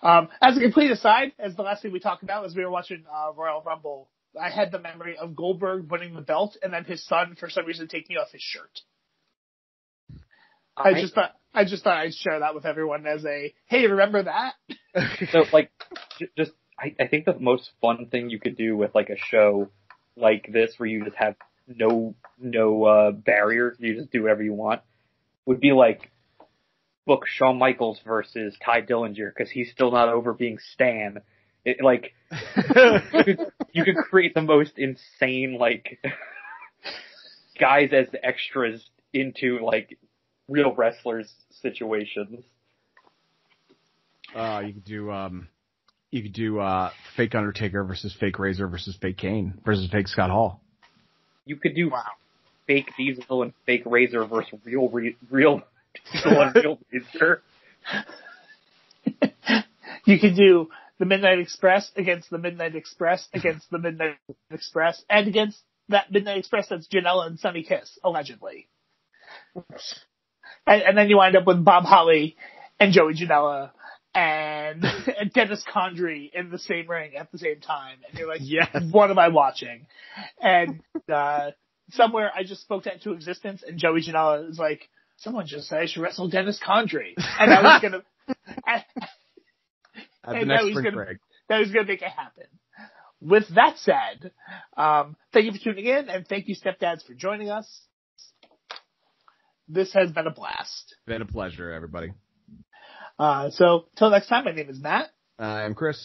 As a complete aside, as the last thing we talked about as we were watching Royal Rumble, I had the memory of Goldberg winning the belt and then his son for some reason taking off his shirt. I just thought I'd share that with everyone as a, hey, remember that? So, like, I think the most fun thing you could do with, like, a show like this where you just have no barriers, you just do whatever you want, would be, like, book Shawn Michaels versus Ty Dillinger, because he's still not over being Stan. It, like, you could create the most insane, like, guys as extras into, like, real wrestlers situations. You could do fake Undertaker versus fake Razor versus fake Kane versus fake Scott Hall. You could do fake Diesel and fake Razor versus real Diesel and real Razor. You could do the Midnight Express against the Midnight Express against the Midnight Express and against that Midnight Express that's Janela and Sonny Kiss, allegedly. And then you wind up with Bob Holly and Joey Janela and Dennis Condrey in the same ring at the same time. And you're like, yes. What am I watching? And somewhere I just spoke that into existence, and Joey Janela is like, someone just said I should wrestle Dennis Condrey. And I was going to... At the next spring break. That was going to make it happen. With that said, thank you for tuning in, and thank you, Stepdads, for joining us. This has been a blast. Been a pleasure, everybody. So, till next time, my name is Matt. I'm Chris.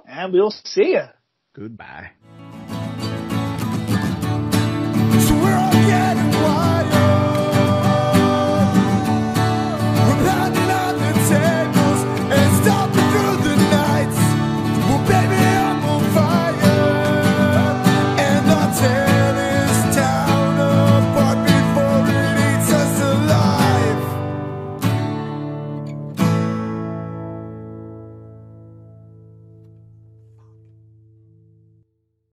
And we'll see you. Goodbye.